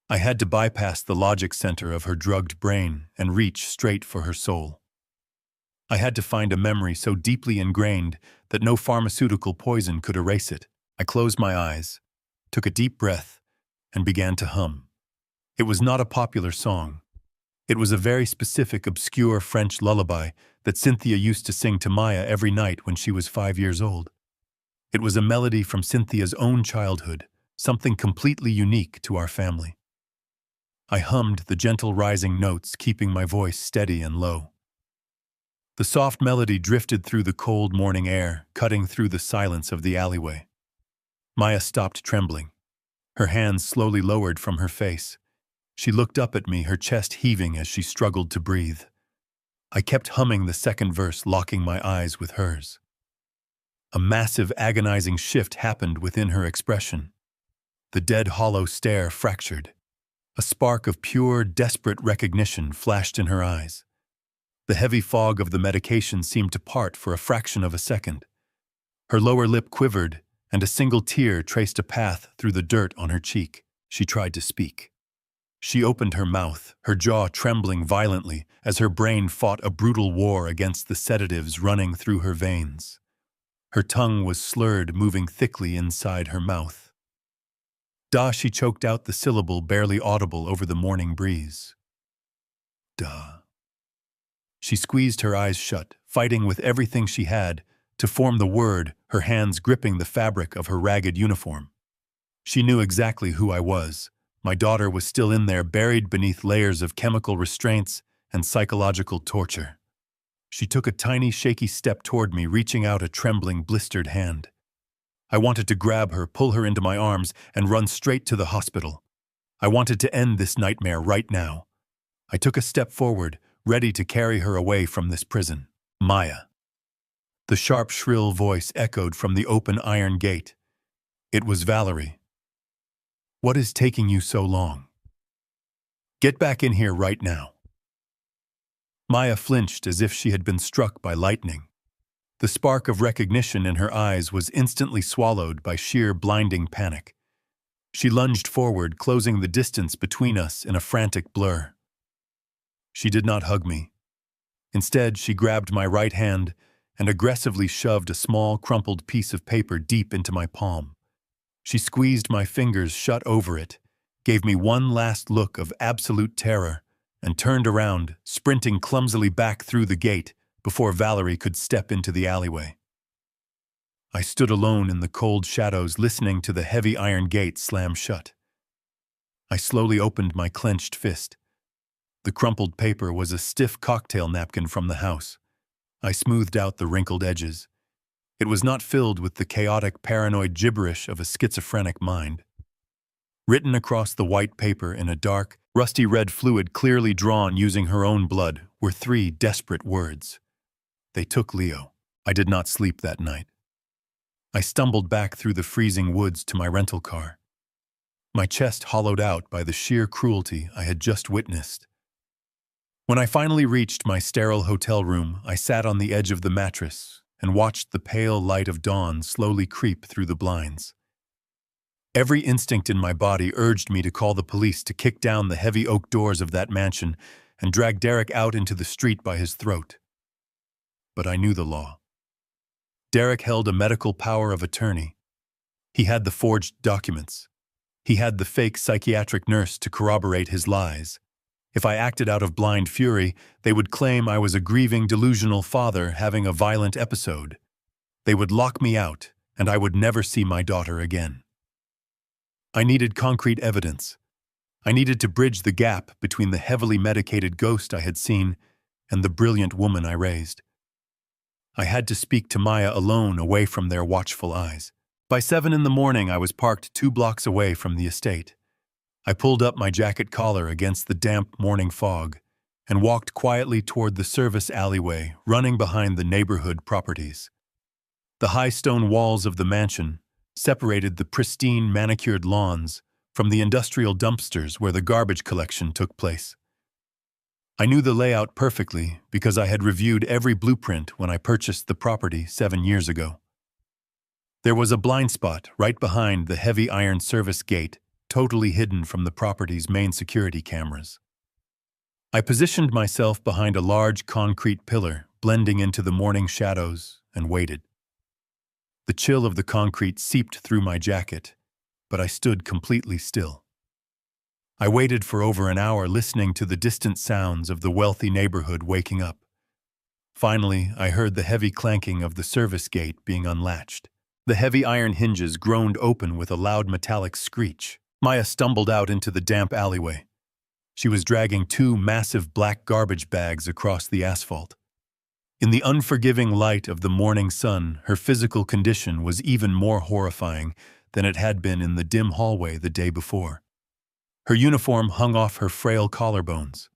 I had to bypass the logic center of her drugged brain and reach straight for her soul. I had to find a memory so deeply ingrained that no pharmaceutical poison could erase it. I closed my eyes, took a deep breath, and began to hum. It was not a popular song. It was a very specific, obscure French lullaby that Cynthia used to sing to Maya every night when she was 5 years old. It was a melody from Cynthia's own childhood, something completely unique to our family. I hummed the gentle rising notes, keeping my voice steady and low. The soft melody drifted through the cold morning air, cutting through the silence of the alleyway. Maya stopped trembling. Her hands slowly lowered from her face. She looked up at me, her chest heaving as she struggled to breathe. I kept humming the second verse, locking my eyes with hers. A massive, agonizing shift happened within her expression. The dead, hollow stare fractured. A spark of pure, desperate recognition flashed in her eyes. The heavy fog of the medication seemed to part for a fraction of a second. Her lower lip quivered, and a single tear traced a path through the dirt on her cheek. She tried to speak. She opened her mouth, her jaw trembling violently as her brain fought a brutal war against the sedatives running through her veins. Her tongue was slurred, moving thickly inside her mouth. "Da," she choked out the syllable barely audible over the morning breeze. "Da." She squeezed her eyes shut, fighting with everything she had to form the word, her hands gripping the fabric of her ragged uniform. She knew exactly who I was. My daughter was still in there, buried beneath layers of chemical restraints and psychological torture. She took a tiny, shaky step toward me, reaching out a trembling, blistered hand. I wanted to grab her, pull her into my arms, and run straight to the hospital. I wanted to end this nightmare right now. I took a step forward, ready to carry her away from this prison. "Maya." The sharp, shrill voice echoed from the open iron gate. It was Valerie. "What is taking you so long? Get back in here right now." Maya flinched as if she had been struck by lightning. The spark of recognition in her eyes was instantly swallowed by sheer blinding panic. She lunged forward, closing the distance between us in a frantic blur. She did not hug me. Instead, she grabbed my right hand and aggressively shoved a small, crumpled piece of paper deep into my palm. She squeezed my fingers shut over it, gave me one last look of absolute terror, and turned around, sprinting clumsily back through the gate before Valerie could step into the alleyway. I stood alone in the cold shadows, listening to the heavy iron gate slam shut. I slowly opened my clenched fist. The crumpled paper was a stiff cocktail napkin from the house. I smoothed out the wrinkled edges. It was not filled with the chaotic, paranoid gibberish of a schizophrenic mind. Written across the white paper in a dark, rusty red fluid clearly drawn using her own blood were 3 desperate words. They took Leo. I did not sleep that night. I stumbled back through the freezing woods to my rental car. My chest hollowed out by the sheer cruelty I had just witnessed. When I finally reached my sterile hotel room, I sat on the edge of the mattress and watched the pale light of dawn slowly creep through the blinds. Every instinct in my body urged me to call the police to kick down the heavy oak doors of that mansion and drag Derek out into the street by his throat. But I knew the law. Derek held a medical power of attorney. He had the forged documents. He had the fake psychiatric nurse to corroborate his lies. If I acted out of blind fury, they would claim I was a grieving, delusional father having a violent episode. They would lock me out, and I would never see my daughter again. I needed concrete evidence. I needed to bridge the gap between the heavily medicated ghost I had seen and the brilliant woman I raised. I had to speak to Maya alone, away from their watchful eyes. By 7 in the morning, I was parked 2 blocks away from the estate. I pulled up my jacket collar against the damp morning fog and walked quietly toward the service alleyway running behind the neighborhood properties. The high stone walls of the mansion separated the pristine manicured lawns from the industrial dumpsters where the garbage collection took place. I knew the layout perfectly because I had reviewed every blueprint when I purchased the property 7 years ago. There was a blind spot right behind the heavy iron service gate, totally hidden from the property's main security cameras. I positioned myself behind a large concrete pillar, blending into the morning shadows, and waited. The chill of the concrete seeped through my jacket, but I stood completely still. I waited for over an hour, listening to the distant sounds of the wealthy neighborhood waking up. Finally, I heard the heavy clanking of the service gate being unlatched. The heavy iron hinges groaned open with a loud metallic screech. Maya stumbled out into the damp alleyway. She was dragging 2 massive black garbage bags across the asphalt. In the unforgiving light of the morning sun, her physical condition was even more horrifying than it had been in the dim hallway the day before. Her uniform hung off her frail collarbones.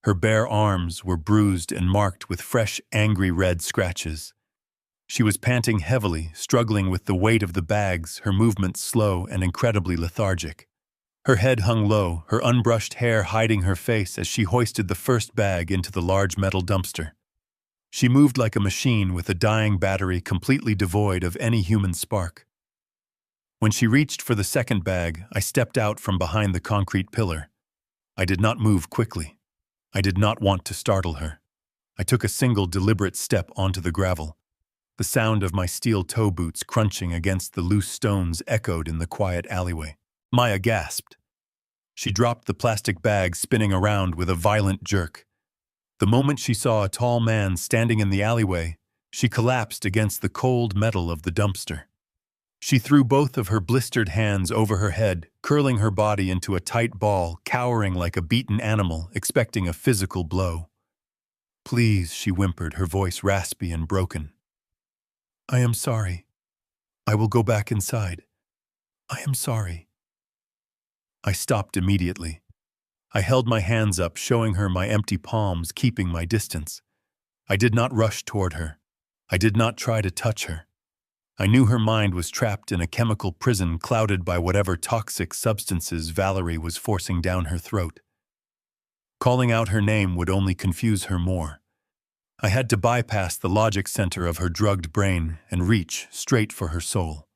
Her bare arms were bruised and marked with fresh, angry red scratches. She was panting heavily, struggling with the weight of the bags, her movements slow and incredibly lethargic. Her head hung low, her unbrushed hair hiding her face as she hoisted the first bag into the large metal dumpster. She moved like a machine with a dying battery completely devoid of any human spark. When she reached for the second bag, I stepped out from behind the concrete pillar. I did not move quickly. I did not want to startle her. I took a single deliberate step onto the gravel. The sound of my steel toe boots crunching against the loose stones echoed in the quiet alleyway. Maya gasped. She dropped the plastic bag, spinning around with a violent jerk. The moment she saw a tall man standing in the alleyway, she collapsed against the cold metal of the dumpster. She threw both of her blistered hands over her head, curling her body into a tight ball, cowering like a beaten animal, expecting a physical blow. "Please," she whimpered, her voice raspy and broken. "I am sorry. I will go back inside. I am sorry." I stopped immediately. I held my hands up, showing her my empty palms, keeping my distance. I did not rush toward her. I did not try to touch her. I knew her mind was trapped in a chemical prison clouded by whatever toxic substances Valerie was forcing down her throat. Calling out her name would only confuse her more. I had to bypass the logic center of her drugged brain and reach straight for her soul.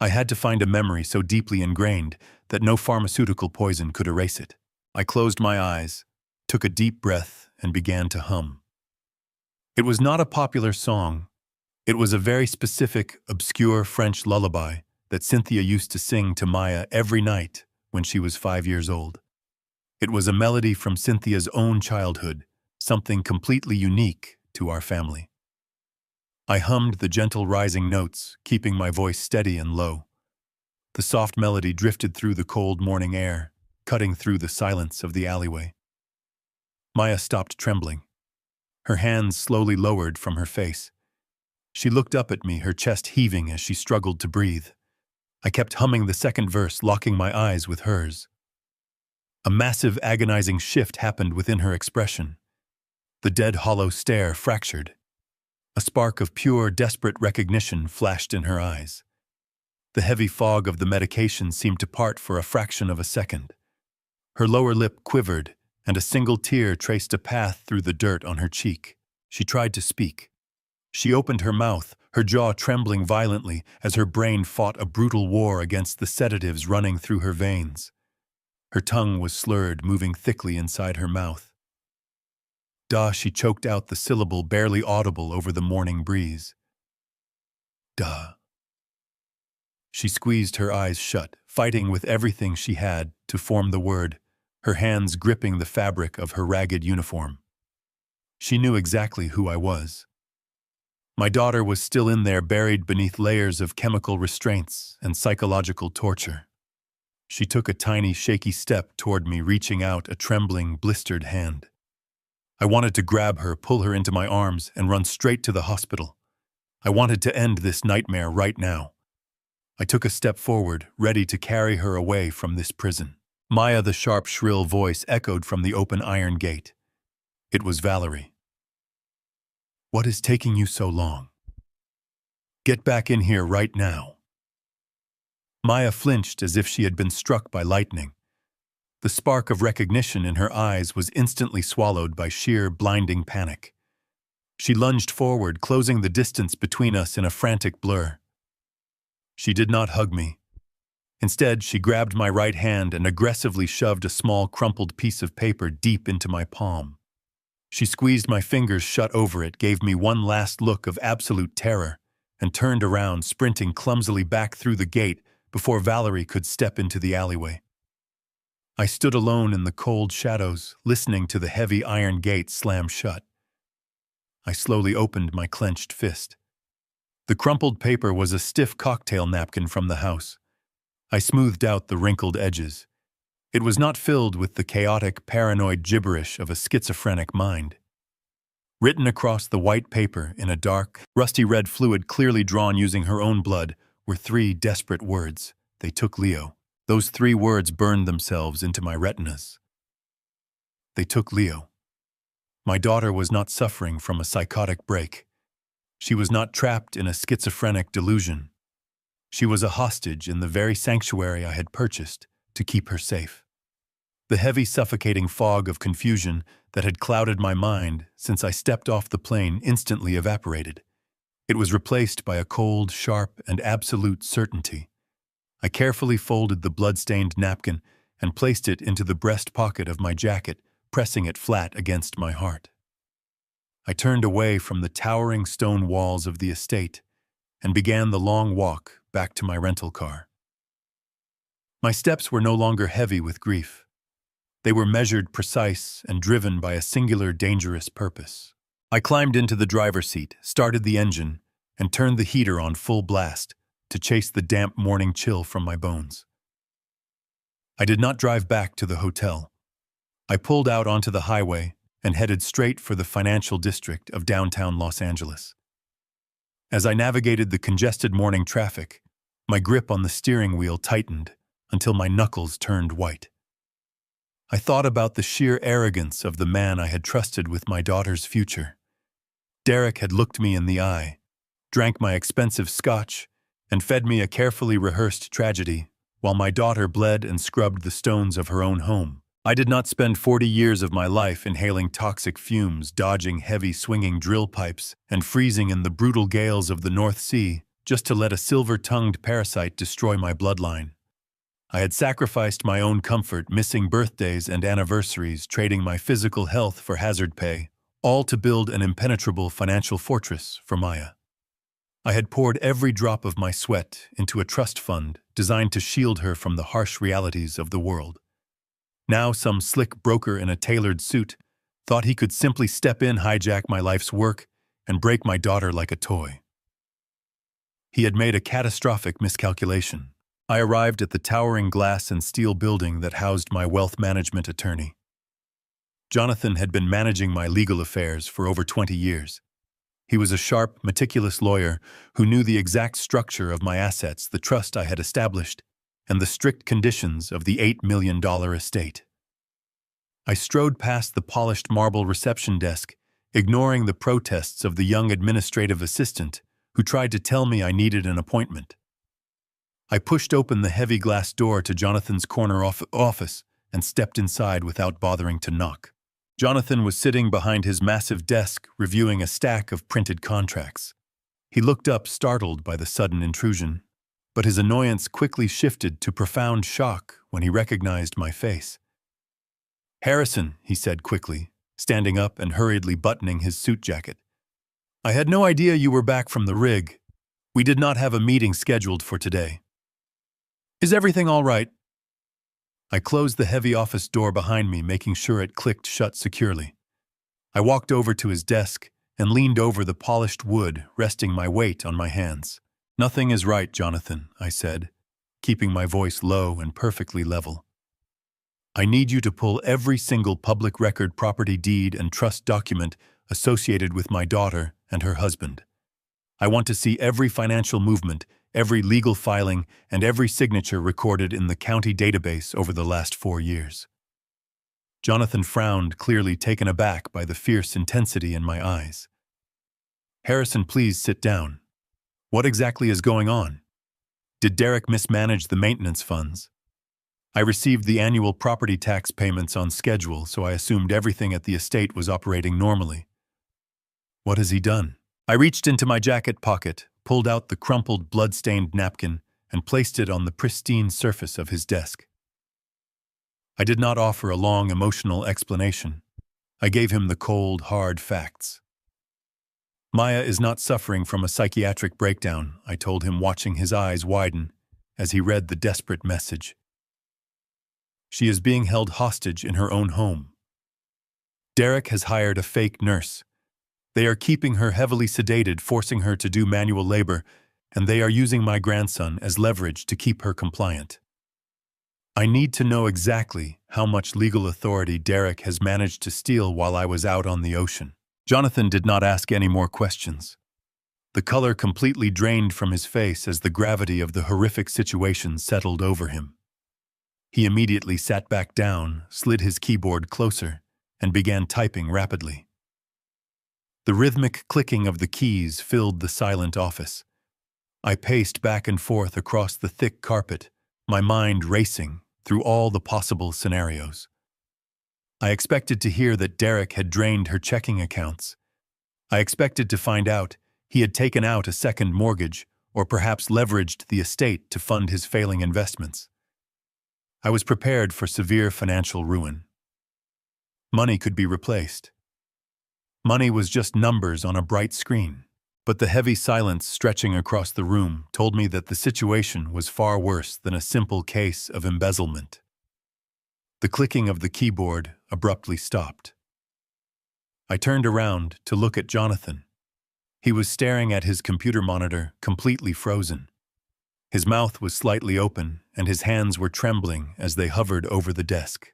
I had to find a memory so deeply ingrained that no pharmaceutical poison could erase it. I closed my eyes, took a deep breath, and began to hum. It was not a popular song. It was a very specific, obscure French lullaby that Cynthia used to sing to Maya every night when she was 5 years old. It was a melody from Cynthia's own childhood, something completely unique to our family. I hummed the gentle rising notes, keeping my voice steady and low. The soft melody drifted through the cold morning air, cutting through the silence of the alleyway. Maya stopped trembling. Her hands slowly lowered from her face. She looked up at me, her chest heaving as she struggled to breathe. I kept humming the second verse, locking my eyes with hers. A massive, agonizing shift happened within her expression. The dead, hollow stare fractured. A spark of pure, desperate recognition flashed in her eyes. The heavy fog of the medication seemed to part for a fraction of a second. Her lower lip quivered, and a single tear traced a path through the dirt on her cheek. She tried to speak. She opened her mouth, her jaw trembling violently as her brain fought a brutal war against the sedatives running through her veins. Her tongue was slurred, moving thickly inside her mouth. "Duh," she choked out the syllable barely audible over the morning breeze. "Duh." She squeezed her eyes shut, fighting with everything she had to form the word, her hands gripping the fabric of her ragged uniform. She knew exactly who I was. My daughter was still in there, buried beneath layers of chemical restraints and psychological torture. She took a tiny, shaky step toward me, reaching out a trembling, blistered hand. I wanted to grab her, pull her into my arms, and run straight to the hospital. I wanted to end this nightmare right now. I took a step forward, ready to carry her away from this prison. Maya, the sharp, shrill voice echoed from the open iron gate. It was Valerie. "What is taking you so long? Get back in here right now." Maya flinched as if she had been struck by lightning. The spark of recognition in her eyes was instantly swallowed by sheer, blinding panic. She lunged forward, closing the distance between us in a frantic blur. She did not hug me. Instead, she grabbed my right hand and aggressively shoved a small, crumpled piece of paper deep into my palm. She squeezed my fingers shut over it, gave me one last look of absolute terror, and turned around, sprinting clumsily back through the gate before Valerie could step into the alleyway. I stood alone in the cold shadows, listening to the heavy iron gate slam shut. I slowly opened my clenched fist. The crumpled paper was a stiff cocktail napkin from the house. I smoothed out the wrinkled edges. It was not filled with the chaotic, paranoid gibberish of a schizophrenic mind. Written across the white paper in a dark, rusty red fluid clearly drawn using her own blood were 3 desperate words. "They took Leo." Those 3 words burned themselves into my retinas. They took Leo. My daughter was not suffering from a psychotic break. She was not trapped in a schizophrenic delusion. She was a hostage in the very sanctuary I had purchased to keep her safe. The heavy, suffocating fog of confusion that had clouded my mind since I stepped off the plane instantly evaporated. It was replaced by a cold, sharp, and absolute certainty. I carefully folded the blood-stained napkin and placed it into the breast pocket of my jacket, pressing it flat against my heart. I turned away from the towering stone walls of the estate and began the long walk back to my rental car. My steps were no longer heavy with grief. They were measured, precise, and driven by a singular, dangerous purpose. I climbed into the driver's seat, started the engine, and turned the heater on full blast to chase the damp morning chill from my bones. I did not drive back to the hotel. I pulled out onto the highway and headed straight for the financial district of downtown Los Angeles. As I navigated the congested morning traffic, my grip on the steering wheel tightened until my knuckles turned white. I thought about the sheer arrogance of the man I had trusted with my daughter's future. Derek had looked me in the eye, drank my expensive scotch, and fed me a carefully rehearsed tragedy, while my daughter bled and scrubbed the stones of her own home. I did not spend 40 years of my life inhaling toxic fumes, dodging heavy swinging drill pipes, and freezing in the brutal gales of the North Sea just to let a silver-tongued parasite destroy my bloodline. I had sacrificed my own comfort, missing birthdays and anniversaries, trading my physical health for hazard pay, all to build an impenetrable financial fortress for Maya. I had poured every drop of my sweat into a trust fund designed to shield her from the harsh realities of the world. Now some slick broker in a tailored suit thought he could simply step in, hijack my life's work, and break my daughter like a toy. He had made a catastrophic miscalculation. I arrived at the towering glass and steel building that housed my wealth management attorney. Jonathan had been managing my legal affairs for over 20 years. He was a sharp, meticulous lawyer who knew the exact structure of my assets, the trust I had established, and the strict conditions of the $8 million estate. I strode past the polished marble reception desk, ignoring the protests of the young administrative assistant who tried to tell me I needed an appointment. I pushed open the heavy glass door to Jonathan's corner office and stepped inside without bothering to knock. Jonathan was sitting behind his massive desk reviewing a stack of printed contracts. He looked up, startled by the sudden intrusion, but his annoyance quickly shifted to profound shock when he recognized my face. "Harrison," he said quickly, standing up and hurriedly buttoning his suit jacket. "I had no idea you were back from the rig. We did not have a meeting scheduled for today. Is everything all right?" I closed the heavy office door behind me, making sure it clicked shut securely. I walked over to his desk and leaned over the polished wood, resting my weight on my hands. "Nothing is right, Jonathan," I said, keeping my voice low and perfectly level. "I need you to pull every single public record, property deed, and trust document associated with my daughter and her husband. I want to see every financial movement, every legal filing, and every signature recorded in the county database over the last 4 years." Jonathan frowned, clearly taken aback by the fierce intensity in my eyes. "Harrison, please sit down. What exactly is going on? Did Derek mismanage the maintenance funds? I received the annual property tax payments on schedule, so I assumed everything at the estate was operating normally. What has he done?" I reached into my jacket pocket, pulled out the crumpled, blood-stained napkin, and placed it on the pristine surface of his desk. I did not offer a long, emotional explanation. I gave him the cold, hard facts. "Maya is not suffering from a psychiatric breakdown," I told him, watching his eyes widen as he read the desperate message. "She is being held hostage in her own home. Derek has hired a fake nurse. They are keeping her heavily sedated, forcing her to do manual labor, and they are using my grandson as leverage to keep her compliant. I need to know exactly how much legal authority Derek has managed to steal while I was out on the ocean." Jonathan did not ask any more questions. The color completely drained from his face as the gravity of the horrific situation settled over him. He immediately sat back down, slid his keyboard closer, and began typing rapidly. The rhythmic clicking of the keys filled the silent office. I paced back and forth across the thick carpet, my mind racing through all the possible scenarios. I expected to hear that Derek had drained her checking accounts. I expected to find out he had taken out a second mortgage or perhaps leveraged the estate to fund his failing investments. I was prepared for severe financial ruin. Money could be replaced. Money was just numbers on a bright screen. But the heavy silence stretching across the room told me that the situation was far worse than a simple case of embezzlement. The clicking of the keyboard abruptly stopped. I turned around to look at Jonathan. He was staring at his computer monitor, completely frozen. His mouth was slightly open, and his hands were trembling as they hovered over the desk.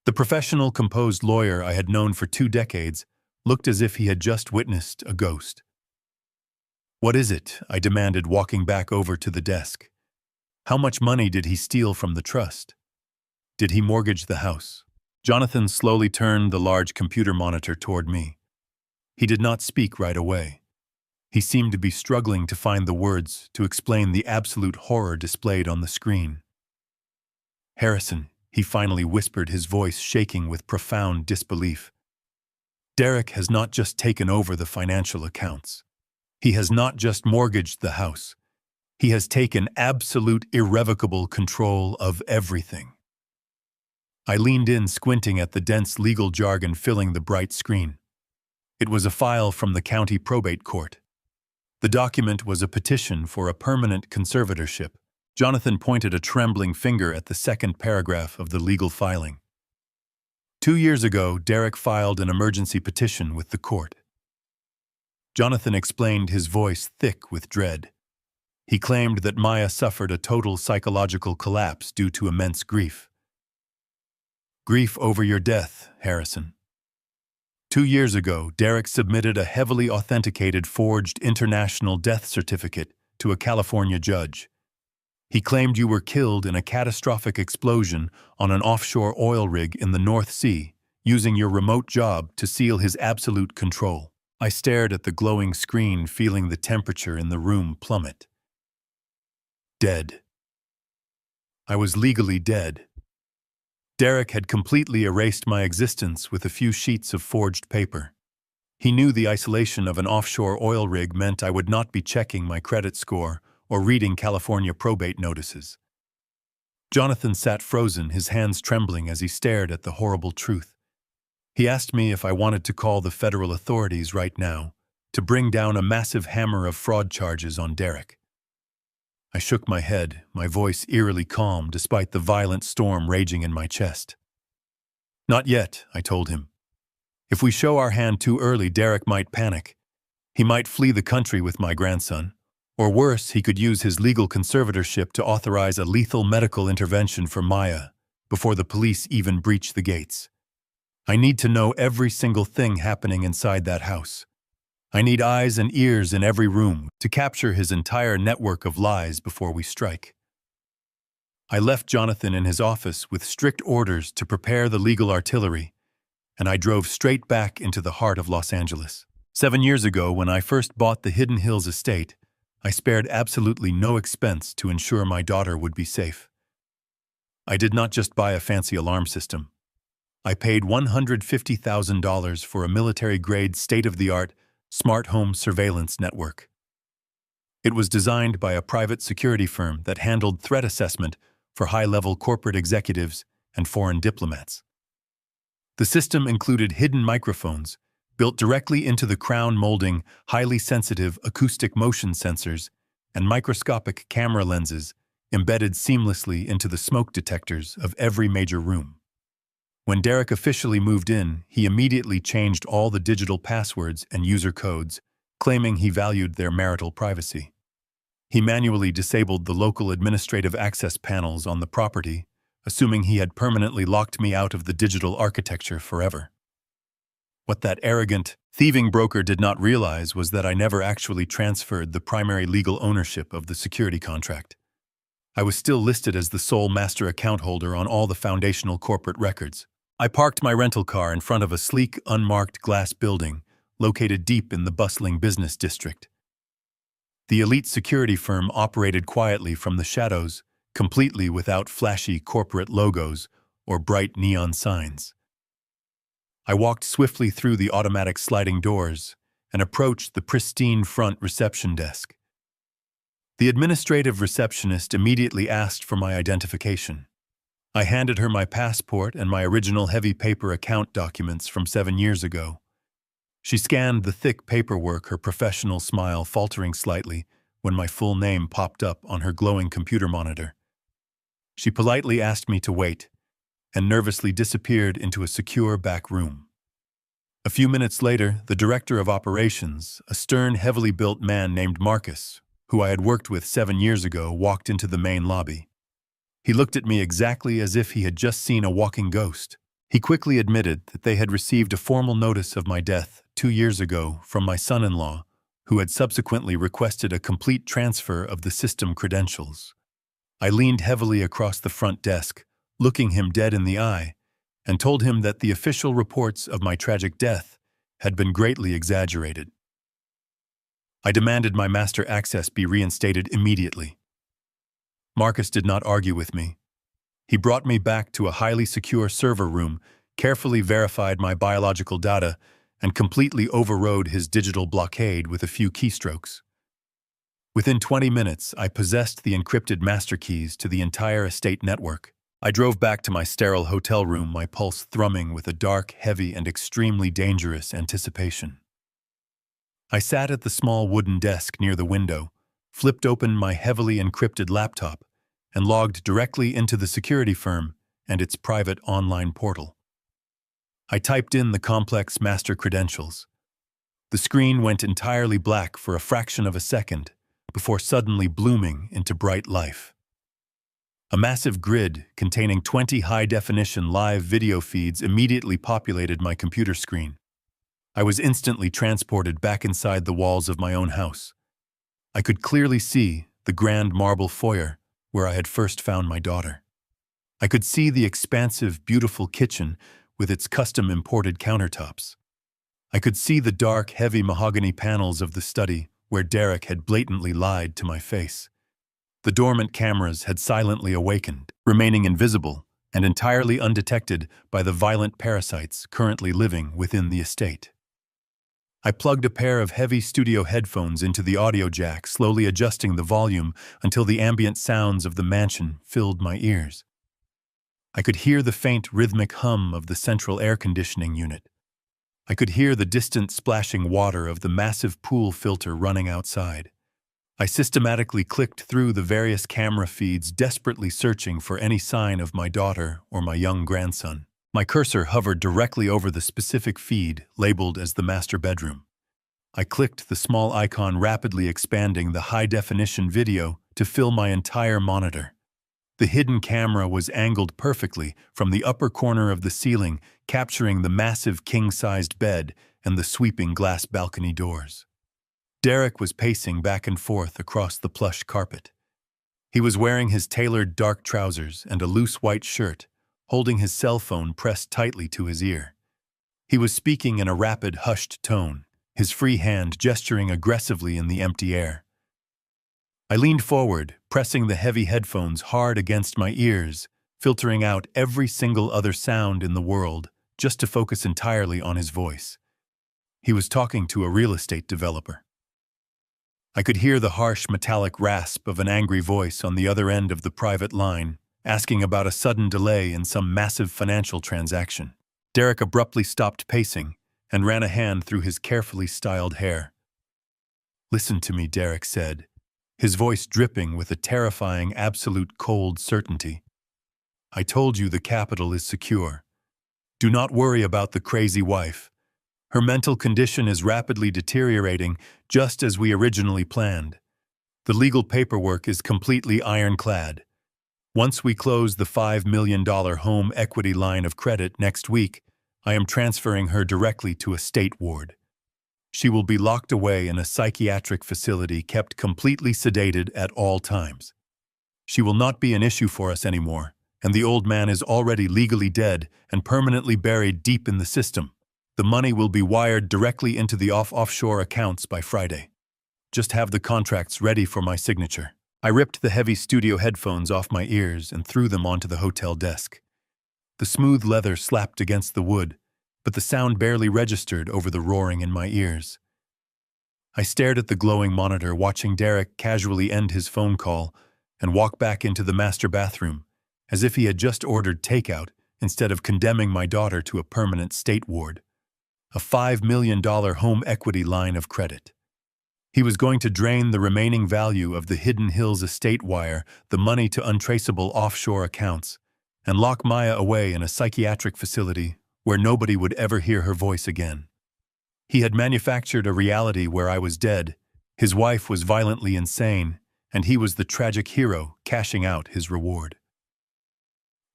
The professional, composed lawyer I had known for 2 decades looked as if he had just witnessed a ghost. "What is it?" I demanded, walking back over to the desk. "How much money did he steal from the trust? Did he mortgage the house?" Jonathan slowly turned the large computer monitor toward me. He did not speak right away. He seemed to be struggling to find the words to explain the absolute horror displayed on the screen. "Harrison," he finally whispered, his voice shaking with profound disbelief. "Derek has not just taken over the financial accounts. He has not just mortgaged the house. He has taken absolute, irrevocable control of everything." I leaned in, squinting at the dense legal jargon filling the bright screen. It was a file from the county probate court. The document was a petition for a permanent conservatorship. Jonathan pointed a trembling finger at the second paragraph of the legal filing. 2 years ago, Derek filed an emergency petition with the court. Jonathan explained, his voice thick with dread. He claimed that Maya suffered a total psychological collapse due to immense grief. "Grief over your death, Harrison. 2 years ago, Derek submitted a heavily authenticated forged international death certificate to a California judge. He claimed you were killed in a catastrophic explosion on an offshore oil rig in the North Sea, using your remote job to seal his absolute control." I stared at the glowing screen, feeling the temperature in the room plummet. Dead. I was legally dead. Derek had completely erased my existence with a few sheets of forged paper. He knew the isolation of an offshore oil rig meant I would not be checking my credit score or reading California probate notices. Jonathan sat frozen, his hands trembling as he stared at the horrible truth. He asked me if I wanted to call the federal authorities right now to bring down a massive hammer of fraud charges on Derek. I shook my head, my voice eerily calm despite the violent storm raging in my chest. Not yet, I told him. If we show our hand too early, Derek might panic. He might flee the country with my grandson. Or worse, he could use his legal conservatorship to authorize a lethal medical intervention for Maya before the police even breach the gates. I need to know every single thing happening inside that house. I need eyes and ears in every room to capture his entire network of lies before we strike. I left Jonathan in his office with strict orders to prepare the legal artillery, and I drove straight back into the heart of Los Angeles. 7 years ago, when I first bought the Hidden Hills estate, I spared absolutely no expense to ensure my daughter would be safe. I did not just buy a fancy alarm system. I paid $150,000 for a military-grade, state-of-the-art, smart home surveillance network. It was designed by a private security firm that handled threat assessment for high-level corporate executives and foreign diplomats. The system included hidden microphones, built directly into the crown molding, highly sensitive acoustic motion sensors, and microscopic camera lenses embedded seamlessly into the smoke detectors of every major room. When Derek officially moved in, he immediately changed all the digital passwords and user codes, claiming he valued their marital privacy. He manually disabled the local administrative access panels on the property, assuming he had permanently locked me out of the digital architecture forever. What that arrogant, thieving broker did not realize was that I never actually transferred the primary legal ownership of the security contract. I was still listed as the sole master account holder on all the foundational corporate records. I parked my rental car in front of a sleek, unmarked glass building located deep in the bustling business district. The elite security firm operated quietly from the shadows, completely without flashy corporate logos or bright neon signs. I walked swiftly through the automatic sliding doors and approached the pristine front reception desk. The administrative receptionist immediately asked for my identification. I handed her my passport and my original heavy paper account documents from 7 years ago. She scanned the thick paperwork, her professional smile faltering slightly when my full name popped up on her glowing computer monitor. She politely asked me to wait and nervously disappeared into a secure back room. A few minutes later, the director of operations, a stern, heavily built man named Marcus, who I had worked with 7 years ago, walked into the main lobby. He looked at me exactly as if he had just seen a walking ghost. He quickly admitted that they had received a formal notice of my death 2 years ago from my son-in-law, who had subsequently requested a complete transfer of the system credentials. I leaned heavily across the front desk, looking him dead in the eye, and told him that the official reports of my tragic death had been greatly exaggerated. I demanded my master access be reinstated immediately. Marcus did not argue with me. He brought me back to a highly secure server room, carefully verified my biological data, and completely overrode his digital blockade with a few keystrokes. Within 20 minutes, I possessed the encrypted master keys to the entire estate network. I drove back to my sterile hotel room, my pulse thrumming with a dark, heavy, and extremely dangerous anticipation. I sat at the small wooden desk near the window, flipped open my heavily encrypted laptop, and logged directly into the security firm and its private online portal. I typed in the complex master credentials. The screen went entirely black for a fraction of a second before suddenly blooming into bright life. A massive grid containing 20 high-definition live video feeds immediately populated my computer screen. I was instantly transported back inside the walls of my own house. I could clearly see the grand marble foyer where I had first found my daughter. I could see the expansive, beautiful kitchen with its custom-imported countertops. I could see the dark, heavy mahogany panels of the study where Derek had blatantly lied to my face. The dormant cameras had silently awakened, remaining invisible and entirely undetected by the violent parasites currently living within the estate. I plugged a pair of heavy studio headphones into the audio jack, slowly adjusting the volume until the ambient sounds of the mansion filled my ears. I could hear the faint rhythmic hum of the central air conditioning unit. I could hear the distant splashing water of the massive pool filter running outside. I systematically clicked through the various camera feeds, desperately searching for any sign of my daughter or my young grandson. My cursor hovered directly over the specific feed labeled as the master bedroom. I clicked the small icon, rapidly expanding the high-definition video to fill my entire monitor. The hidden camera was angled perfectly from the upper corner of the ceiling, capturing the massive king-sized bed and the sweeping glass balcony doors. Derek was pacing back and forth across the plush carpet. He was wearing his tailored dark trousers and a loose white shirt, holding his cell phone pressed tightly to his ear. He was speaking in a rapid, hushed tone, his free hand gesturing aggressively in the empty air. I leaned forward, pressing the heavy headphones hard against my ears, filtering out every single other sound in the world just to focus entirely on his voice. He was talking to a real estate developer. I could hear the harsh metallic rasp of an angry voice on the other end of the private line, asking about a sudden delay in some massive financial transaction. Derek abruptly stopped pacing and ran a hand through his carefully styled hair. "Listen to me," Derek said, his voice dripping with a terrifying, absolute cold certainty. "I told you the capital is secure. Do not worry about the crazy wife. Her mental condition is rapidly deteriorating, just as we originally planned. The legal paperwork is completely ironclad. Once we close the $5 million home equity line of credit next week, I am transferring her directly to a state ward. She will be locked away in a psychiatric facility, kept completely sedated at all times. She will not be an issue for us anymore, and the old man is already legally dead and permanently buried deep in the system. The money will be wired directly into the offshore accounts by Friday. Just have the contracts ready for my signature." I ripped the heavy studio headphones off my ears and threw them onto the hotel desk. The smooth leather slapped against the wood, but the sound barely registered over the roaring in my ears. I stared at the glowing monitor, watching Derek casually end his phone call and walk back into the master bathroom, as if he had just ordered takeout instead of condemning my daughter to a permanent state ward. A $5 million home equity line of credit. He was going to drain the remaining value of the Hidden Hills estate, wire the money to untraceable offshore accounts, and lock Maya away in a psychiatric facility where nobody would ever hear her voice again. He had manufactured a reality where I was dead, his wife was violently insane, and he was the tragic hero cashing out his reward.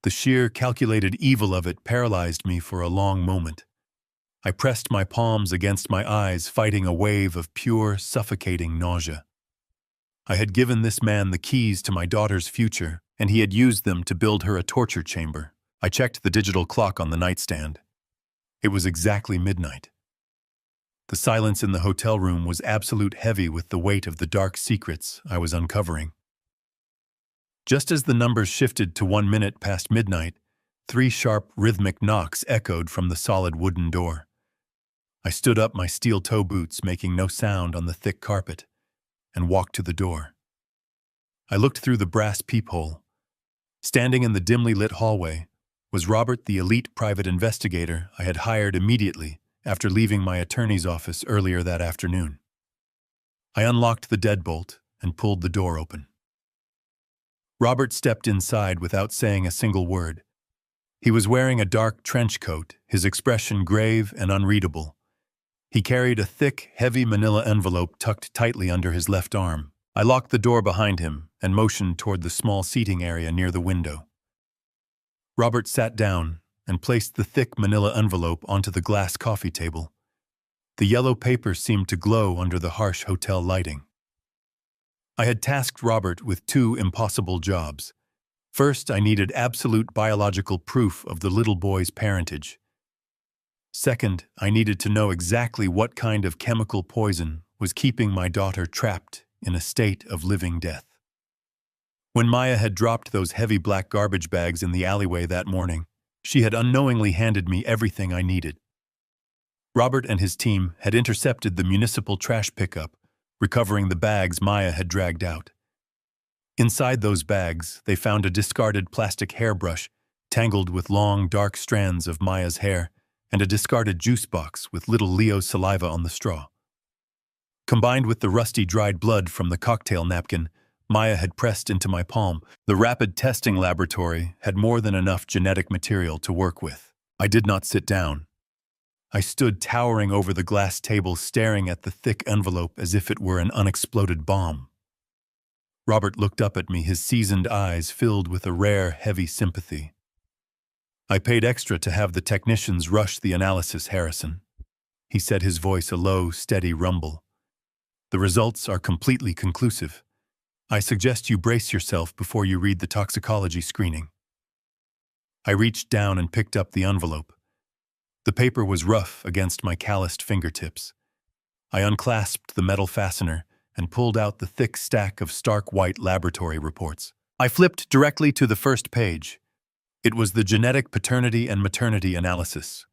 The sheer, calculated evil of it paralyzed me for a long moment. I pressed my palms against my eyes, fighting a wave of pure, suffocating nausea. I had given this man the keys to my daughter's future, and he had used them to build her a torture chamber. I checked the digital clock on the nightstand. It was exactly midnight. The silence in the hotel room was absolute, heavy with the weight of the dark secrets I was uncovering. Just as the numbers shifted to 1 minute past midnight, 3 sharp, rhythmic knocks echoed from the solid wooden door. I stood up, my steel toe boots making no sound on the thick carpet, and walked to the door. I looked through the brass peephole. Standing in the dimly lit hallway was Robert, the elite private investigator I had hired immediately after leaving my attorney's office earlier that afternoon. I unlocked the deadbolt and pulled the door open. Robert stepped inside without saying a single word. He was wearing a dark trench coat, his expression grave and unreadable. He carried a thick, heavy manila envelope tucked tightly under his left arm. I locked the door behind him and motioned toward the small seating area near the window. Robert sat down and placed the thick manila envelope onto the glass coffee table. The yellow paper seemed to glow under the harsh hotel lighting. I had tasked Robert with 2 impossible jobs. First, I needed absolute biological proof of the little boy's parentage. Second, I needed to know exactly what kind of chemical poison was keeping my daughter trapped in a state of living death. When Maya had dropped those heavy black garbage bags in the alleyway that morning, she had unknowingly handed me everything I needed. Robert and his team had intercepted the municipal trash pickup, recovering the bags Maya had dragged out. Inside those bags, they found a discarded plastic hairbrush tangled with long, dark strands of Maya's hair and a discarded juice box with little Leo's saliva on the straw. Combined with the rusty dried blood from the cocktail napkin Maya had pressed into my palm, the rapid testing laboratory had more than enough genetic material to work with. I did not sit down. I stood towering over the glass table, staring at the thick envelope as if it were an unexploded bomb. Robert looked up at me, his seasoned eyes filled with a rare, heavy sympathy. "I paid extra to have the technicians rush the analysis, Harrison," he said, his voice a low, steady rumble. "The results are completely conclusive. I suggest you brace yourself before you read the toxicology screening." I reached down and picked up the envelope. The paper was rough against my calloused fingertips. I unclasped the metal fastener and pulled out the thick stack of stark white laboratory reports. I flipped directly to the first page. It was the genetic paternity and maternity analysis.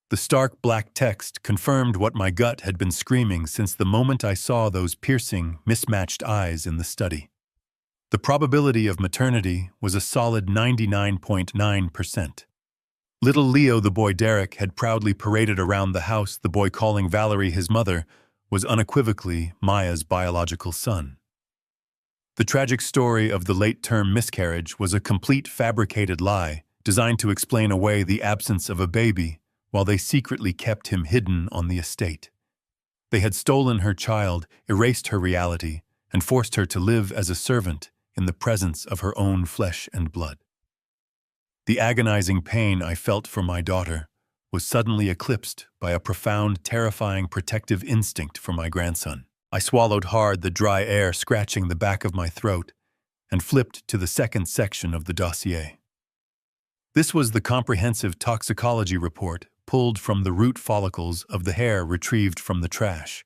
The stark black text confirmed what my gut had been screaming since the moment I saw those piercing, mismatched eyes in the study. The probability of maternity was a solid 99.9%. Little Leo, the boy Derek had proudly paraded around the house, the boy calling Valerie his mother, was unequivocally Maya's biological son. The tragic story of the late-term miscarriage was a complete fabricated lie designed to explain away the absence of a baby while they secretly kept him hidden on the estate. They had stolen her child, erased her reality, and forced her to live as a servant in the presence of her own flesh and blood. The agonizing pain I felt for my daughter was suddenly eclipsed by a profound, terrifying protective instinct for my grandson. I swallowed hard, the dry air scratching the back of my throat, and flipped to the second section of the dossier. This was the comprehensive toxicology report pulled from the root follicles of the hair retrieved from the trash.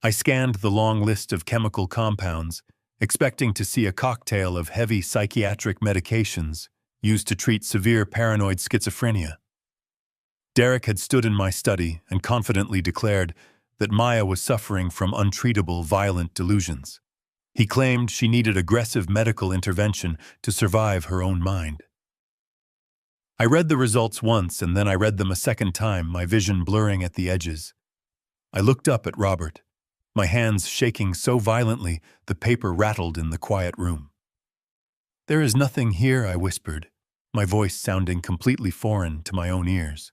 I scanned the long list of chemical compounds, expecting to see a cocktail of heavy psychiatric medications used to treat severe paranoid schizophrenia. Derek had stood in my study and confidently declared that Maya was suffering from untreatable violent delusions. He claimed she needed aggressive medical intervention to survive her own mind. I read the results once and then I read them a second time, my vision blurring at the edges. I looked up at Robert, my hands shaking so violently the paper rattled in the quiet room. "There is nothing here," I whispered, my voice sounding completely foreign to my own ears.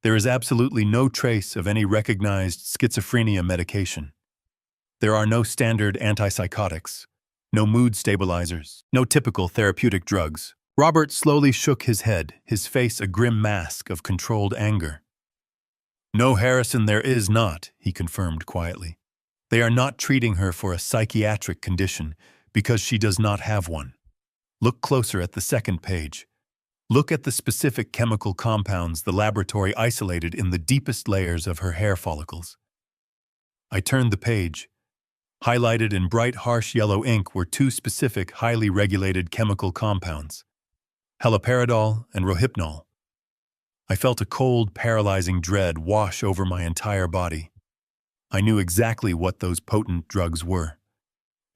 "There is absolutely no trace of any recognized schizophrenia medication. There are no standard antipsychotics, no mood stabilizers, no typical therapeutic drugs." Robert slowly shook his head, his face a grim mask of controlled anger. "No, Harrison, there is not," he confirmed quietly. "They are not treating her for a psychiatric condition because she does not have one. Look closer at the second page. Look at the specific chemical compounds the laboratory isolated in the deepest layers of her hair follicles." I turned the page. Highlighted in bright, harsh yellow ink were two specific, highly regulated chemical compounds: haloperidol and rohypnol. I felt a cold, paralyzing dread wash over my entire body. I knew exactly what those potent drugs were.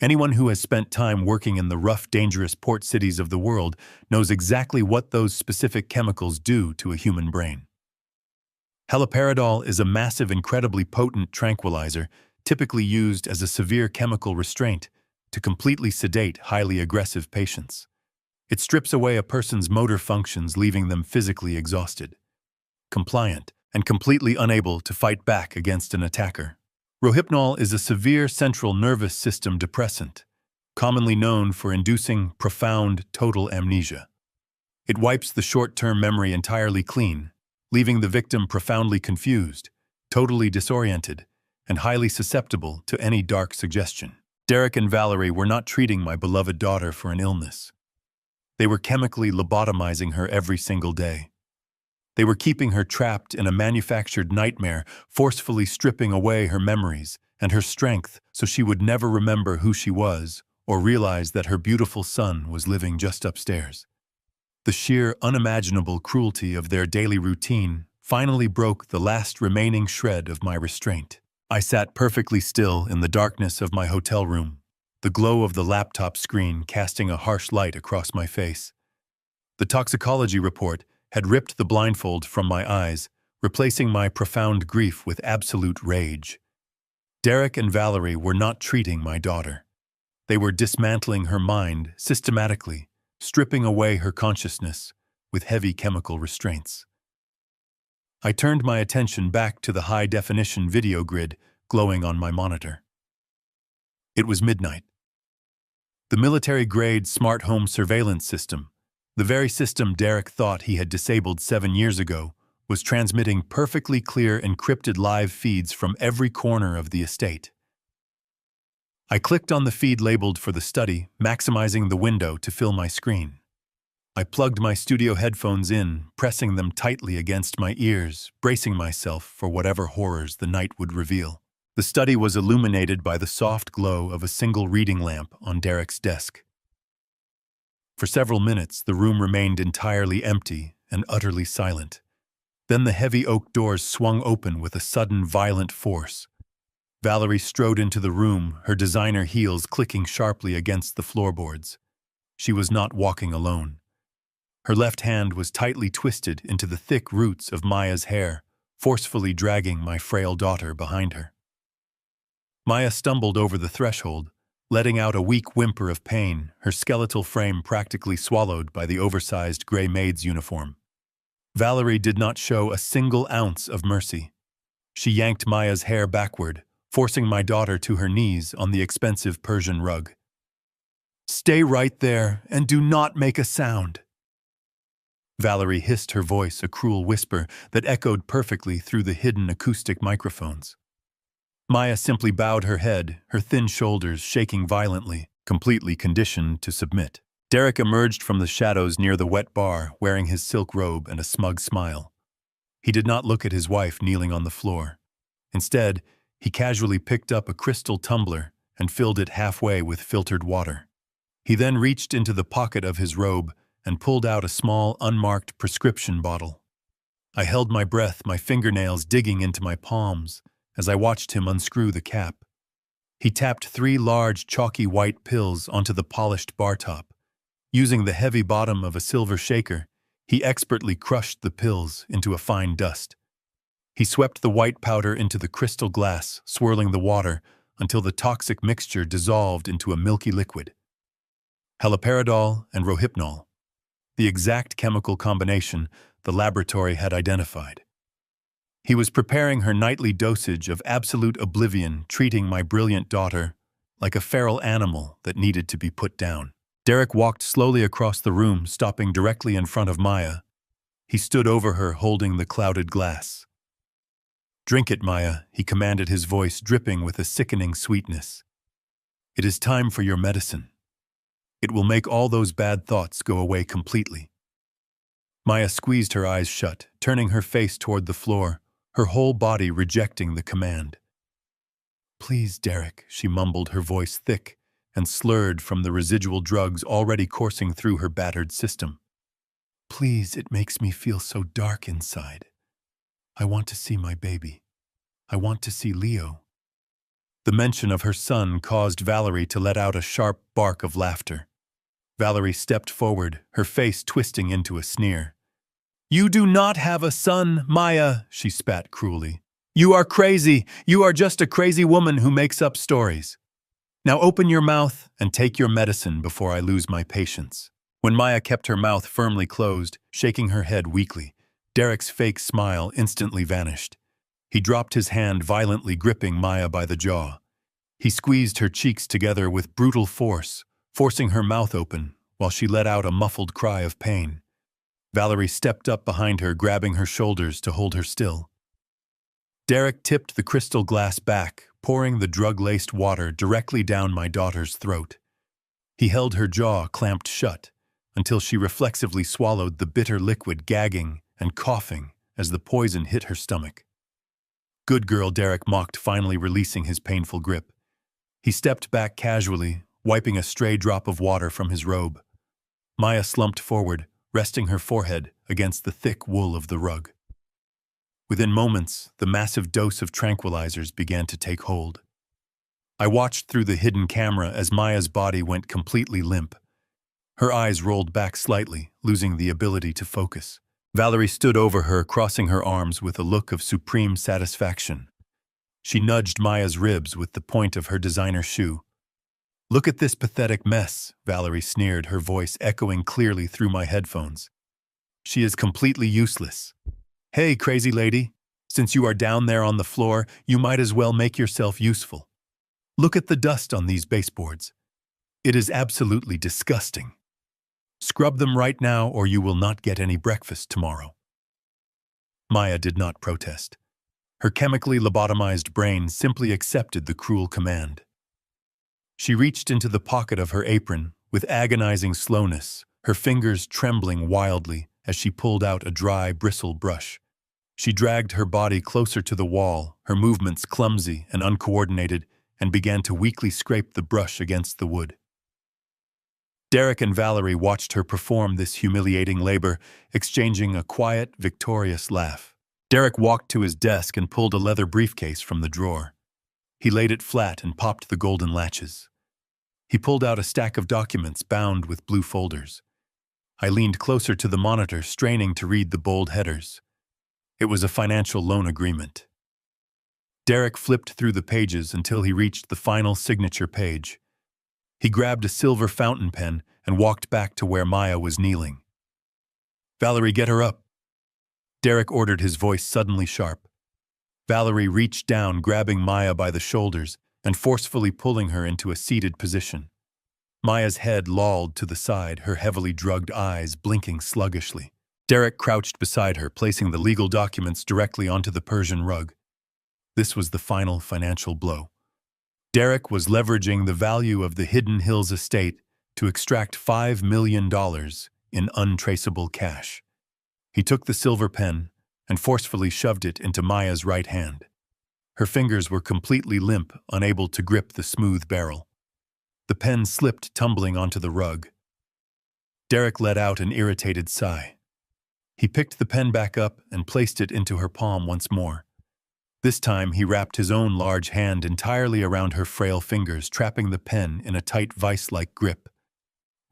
Anyone who has spent time working in the rough, dangerous port cities of the world knows exactly what those specific chemicals do to a human brain. Haloperidol is a massive, incredibly potent tranquilizer, typically used as a severe chemical restraint to completely sedate highly aggressive patients. It strips away a person's motor functions, leaving them physically exhausted, compliant, and completely unable to fight back against an attacker. Rohypnol is a severe central nervous system depressant, commonly known for inducing profound total amnesia. It wipes the short-term memory entirely clean, leaving the victim profoundly confused, totally disoriented, and highly susceptible to any dark suggestion. Derek and Valerie were not treating my beloved daughter for an illness. They were chemically lobotomizing her every single day. They were keeping her trapped in a manufactured nightmare, forcefully stripping away her memories and her strength so she would never remember who she was or realize that her beautiful son was living just upstairs. The sheer, unimaginable cruelty of their daily routine finally broke the last remaining shred of my restraint. I sat perfectly still in the darkness of my hotel room, the glow of the laptop screen casting a harsh light across my face. The toxicology report had ripped the blindfold from my eyes, replacing my profound grief with absolute rage. Derek and Valerie were not treating my daughter. They were dismantling her mind systematically, stripping away her consciousness with heavy chemical restraints. I turned my attention back to the high-definition video grid glowing on my monitor. It was midnight. The military-grade smart home surveillance system, the very system Derek thought he had disabled 7 years ago, was transmitting perfectly clear encrypted live feeds from every corner of the estate. I clicked on the feed labeled for the study, maximizing the window to fill my screen. I plugged my studio headphones in, pressing them tightly against my ears, bracing myself for whatever horrors the night would reveal. The study was illuminated by the soft glow of a single reading lamp on Derek's desk. For several minutes, the room remained entirely empty and utterly silent. Then the heavy oak doors swung open with a sudden violent force. Valerie strode into the room, her designer heels clicking sharply against the floorboards. She was not walking alone. Her left hand was tightly twisted into the thick roots of Maya's hair, forcefully dragging my frail daughter behind her. Maya stumbled over the threshold, letting out a weak whimper of pain, her skeletal frame practically swallowed by the oversized gray maid's uniform. Valerie did not show a single ounce of mercy. She yanked Maya's hair backward, forcing my daughter to her knees on the expensive Persian rug. "Stay right there and do not make a sound." Valerie hissed, her voice a cruel whisper that echoed perfectly through the hidden acoustic microphones. Maya simply bowed her head, her thin shoulders shaking violently, completely conditioned to submit. Derek emerged from the shadows near the wet bar, wearing his silk robe and a smug smile. He did not look at his wife kneeling on the floor. Instead, he casually picked up a crystal tumbler and filled it halfway with filtered water. He then reached into the pocket of his robe and pulled out a small, unmarked prescription bottle. I held my breath, my fingernails digging into my palms, as I watched him unscrew the cap. He tapped 3 large, chalky white pills onto the polished bar top. Using the heavy bottom of a silver shaker, he expertly crushed the pills into a fine dust. He swept the white powder into the crystal glass, swirling the water until the toxic mixture dissolved into a milky liquid. Haloperidol and rohypnol, the exact chemical combination the laboratory had identified. He was preparing her nightly dosage of absolute oblivion, treating my brilliant daughter like a feral animal that needed to be put down. Derek walked slowly across the room, stopping directly in front of Maya. He stood over her, holding the clouded glass. "Drink it, Maya," he commanded, his voice dripping with a sickening sweetness. "It is time for your medicine. It will make all those bad thoughts go away completely." Maya squeezed her eyes shut, turning her face toward the floor, her whole body rejecting the command. "Please, Derek," she mumbled, her voice thick and slurred from the residual drugs already coursing through her battered system. "Please, it makes me feel so dark inside. I want to see my baby. I want to see Leo." The mention of her son caused Valerie to let out a sharp bark of laughter. Valerie stepped forward, her face twisting into a sneer. "You do not have a son, Maya," she spat cruelly. "You are crazy. You are just a crazy woman who makes up stories. Now open your mouth and take your medicine before I lose my patience." When Maya kept her mouth firmly closed, shaking her head weakly, Derek's fake smile instantly vanished. He dropped his hand, violently gripping Maya by the jaw. He squeezed her cheeks together with brutal force, forcing her mouth open while she let out a muffled cry of pain. Valerie stepped up behind her, grabbing her shoulders to hold her still. Derek tipped the crystal glass back, pouring the drug-laced water directly down my daughter's throat. He held her jaw clamped shut until she reflexively swallowed the bitter liquid, gagging and coughing as the poison hit her stomach. "Good girl," Derek mocked, finally releasing his painful grip. He stepped back casually, wiping a stray drop of water from his robe. Maya slumped forward, resting her forehead against the thick wool of the rug. Within moments, the massive dose of tranquilizers began to take hold. I watched through the hidden camera as Maya's body went completely limp. Her eyes rolled back slightly, losing the ability to focus. Valerie stood over her, crossing her arms with a look of supreme satisfaction. She nudged Maya's ribs with the point of her designer shoe. "Look at this pathetic mess," Valerie sneered, her voice echoing clearly through my headphones. "She is completely useless. Hey, crazy lady, since you are down there on the floor, you might as well make yourself useful. Look at the dust on these baseboards. It is absolutely disgusting. Scrub them right now or you will not get any breakfast tomorrow." Maya did not protest. Her chemically lobotomized brain simply accepted the cruel command. She reached into the pocket of her apron with agonizing slowness, her fingers trembling wildly as she pulled out a dry bristle brush. She dragged her body closer to the wall, her movements clumsy and uncoordinated, and began to weakly scrape the brush against the wood. Derek and Valerie watched her perform this humiliating labor, exchanging a quiet, victorious laugh. Derek walked to his desk and pulled a leather briefcase from the drawer. He laid it flat and popped the golden latches. He pulled out a stack of documents bound with blue folders. I leaned closer to the monitor, straining to read the bold headers. It was a financial loan agreement. Derek flipped through the pages until he reached the final signature page. He grabbed a silver fountain pen and walked back to where Maya was kneeling. "Valerie, get her up," Derek ordered, his voice suddenly sharp. Valerie reached down, grabbing Maya by the shoulders and forcefully pulling her into a seated position. Maya's head lolled to the side, her heavily drugged eyes blinking sluggishly. Derek crouched beside her, placing the legal documents directly onto the Persian rug. This was the final financial blow. Derek was leveraging the value of the Hidden Hills estate to extract $5 million in untraceable cash. He took the silver pen and forcefully shoved it into Maya's right hand. Her fingers were completely limp, unable to grip the smooth barrel. The pen slipped, tumbling onto the rug. Derek let out an irritated sigh. He picked the pen back up and placed it into her palm once more. This time he wrapped his own large hand entirely around her frail fingers, trapping the pen in a tight vice-like grip.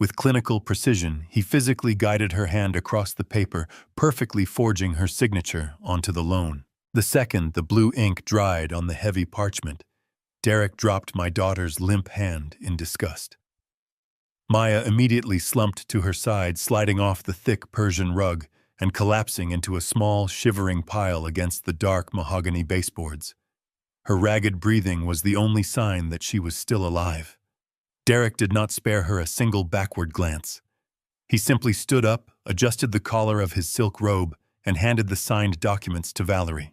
With clinical precision, he physically guided her hand across the paper, perfectly forging her signature onto the loan. The second the blue ink dried on the heavy parchment, Derek dropped my daughter's limp hand in disgust. Maya immediately slumped to her side, sliding off the thick Persian rug and collapsing into a small, shivering pile against the dark mahogany baseboards. Her ragged breathing was the only sign that she was still alive. Derek did not spare her a single backward glance. He simply stood up, adjusted the collar of his silk robe, and handed the signed documents to Valerie.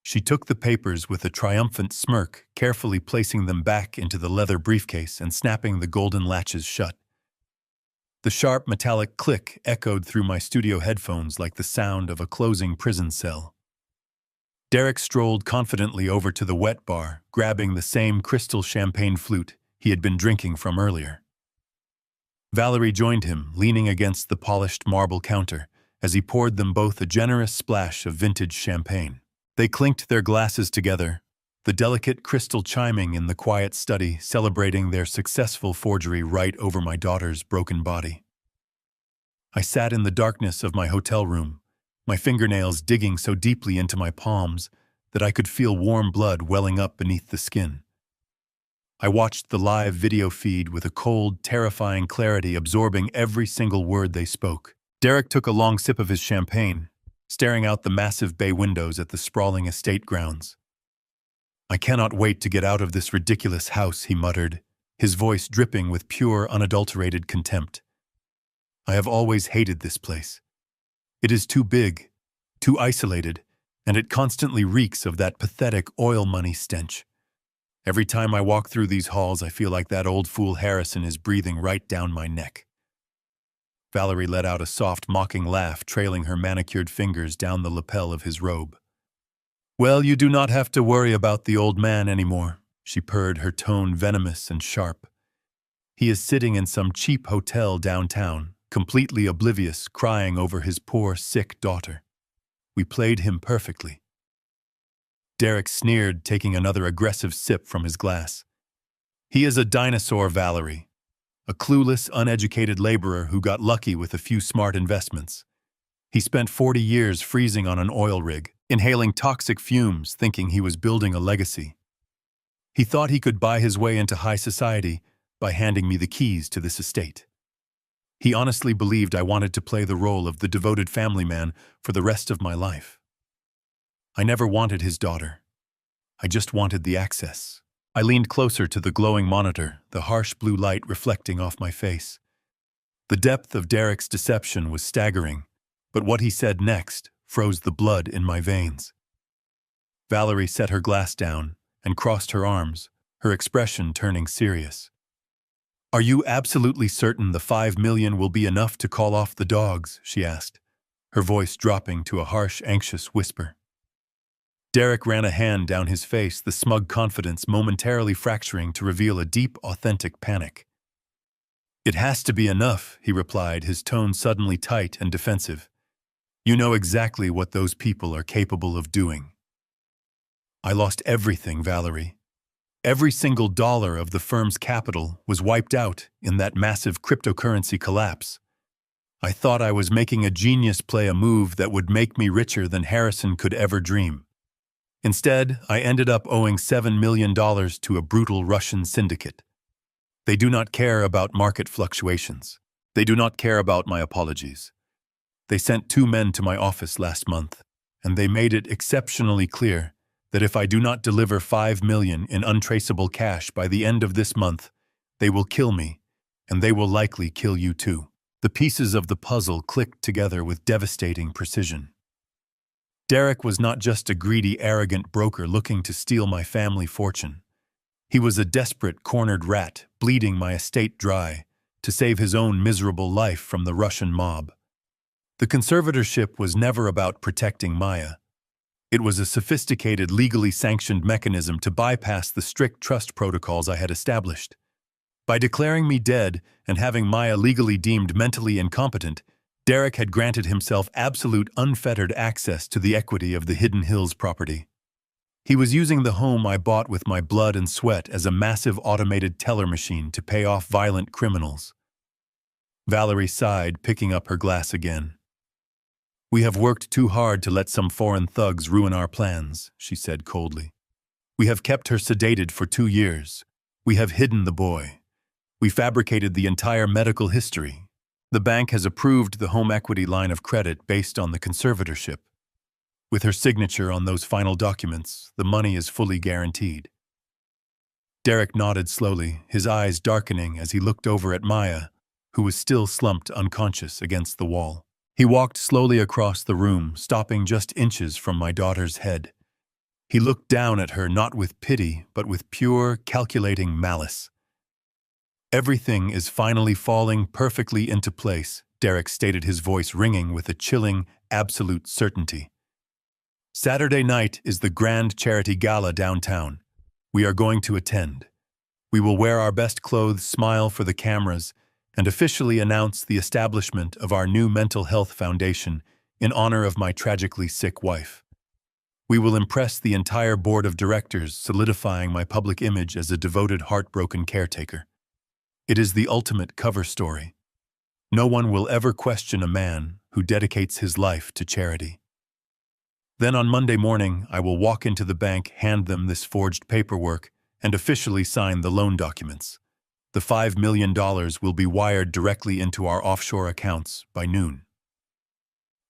She took the papers with a triumphant smirk, carefully placing them back into the leather briefcase and snapping the golden latches shut. The sharp metallic click echoed through my studio headphones like the sound of a closing prison cell. Derek strolled confidently over to the wet bar, grabbing the same crystal champagne flute he had been drinking from earlier. Valerie joined him, leaning against the polished marble counter, as he poured them both a generous splash of vintage champagne. They clinked their glasses together, the delicate crystal chiming in the quiet study, celebrating their successful forgery right over my daughter's broken body. I sat in the darkness of my hotel room, my fingernails digging so deeply into my palms that I could feel warm blood welling up beneath the skin. I watched the live video feed with a cold, terrifying clarity, absorbing every single word they spoke. Derek took a long sip of his champagne, staring out the massive bay windows at the sprawling estate grounds. "I cannot wait to get out of this ridiculous house," he muttered, his voice dripping with pure, unadulterated contempt. "I have always hated this place. It is too big, too isolated, and it constantly reeks of that pathetic oil money stench. Every time I walk through these halls, I feel like that old fool Harrison is breathing right down my neck." Valerie let out a soft, mocking laugh, trailing her manicured fingers down the lapel of his robe. "Well, you do not have to worry about the old man anymore," she purred, her tone venomous and sharp. He is sitting in some cheap hotel downtown, completely oblivious, crying over his poor, sick daughter. We played him perfectly. Derek sneered, taking another aggressive sip from his glass. He is a dinosaur, Valerie. A clueless, uneducated laborer who got lucky with a few smart investments. He spent 40 years freezing on an oil rig, inhaling toxic fumes, thinking he was building a legacy. He thought he could buy his way into high society by handing me the keys to this estate. He honestly believed I wanted to play the role of the devoted family man for the rest of my life. I never wanted his daughter. I just wanted the access. I leaned closer to the glowing monitor, the harsh blue light reflecting off my face. The depth of Derek's deception was staggering, but what he said next froze the blood in my veins. Valerie set her glass down and crossed her arms, her expression turning serious. "Are you absolutely certain the $5 million will be enough to call off the dogs?" she asked, her voice dropping to a harsh, anxious whisper. Derek ran a hand down his face, the smug confidence momentarily fracturing to reveal a deep, authentic panic. "It has to be enough," he replied, his tone suddenly tight and defensive. "You know exactly what those people are capable of doing." I lost everything, Valerie. Every single dollar of the firm's capital was wiped out in that massive cryptocurrency collapse. I thought I was making a genius play, a move that would make me richer than Harrison could ever dream. Instead, I ended up owing $7 million to a brutal Russian syndicate. They do not care about market fluctuations. They do not care about my apologies. They sent 2 men to my office last month, and they made it exceptionally clear that if I do not deliver $5 million in untraceable cash by the end of this month, they will kill me, and they will likely kill you too. The pieces of the puzzle clicked together with devastating precision. Derek was not just a greedy, arrogant broker looking to steal my family fortune. He was a desperate, cornered rat, bleeding my estate dry to save his own miserable life from the Russian mob. The conservatorship was never about protecting Maya. It was a sophisticated, legally sanctioned mechanism to bypass the strict trust protocols I had established. By declaring me dead and having Maya legally deemed mentally incompetent, Derek had granted himself absolute, unfettered access to the equity of the Hidden Hills property. He was using the home I bought with my blood and sweat as a massive automated teller machine to pay off violent criminals. Valerie sighed, picking up her glass again. "We have worked too hard to let some foreign thugs ruin our plans," she said coldly. "We have kept her sedated for 2 years. We have hidden the boy. We fabricated the entire medical history. The bank has approved the home equity line of credit based on the conservatorship. With her signature on those final documents, the money is fully guaranteed." Derek nodded slowly, his eyes darkening as he looked over at Maya, who was still slumped unconscious against the wall. He walked slowly across the room, stopping just inches from my daughter's head. He looked down at her not with pity, but with pure, calculating malice. "Everything is finally falling perfectly into place," Derek stated, his voice ringing with a chilling, absolute certainty. "Saturday night is the grand charity gala downtown. We are going to attend. We will wear our best clothes, smile for the cameras, and officially announce the establishment of our new mental health foundation in honor of my tragically sick wife. We will impress the entire board of directors, solidifying my public image as a devoted, heartbroken caretaker. It is the ultimate cover story. No one will ever question a man who dedicates his life to charity." Then on Monday morning, I will walk into the bank, hand them this forged paperwork, and officially sign the loan documents. The $5 million will be wired directly into our offshore accounts by noon.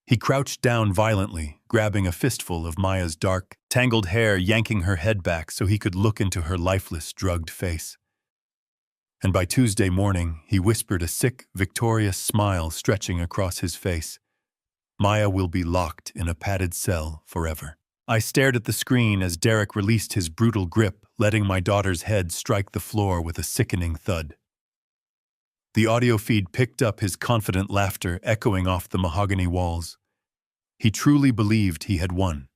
He crouched down violently, grabbing a fistful of Maya's dark, tangled hair, yanking her head back so he could look into her lifeless, drugged face. And by Tuesday morning, he whispered, a sick, victorious smile stretching across his face, "Maya will be locked in a padded cell forever." I stared at the screen as Derek released his brutal grip, letting my daughter's head strike the floor with a sickening thud. The audio feed picked up his confident laughter echoing off the mahogany walls. He truly believed he had won.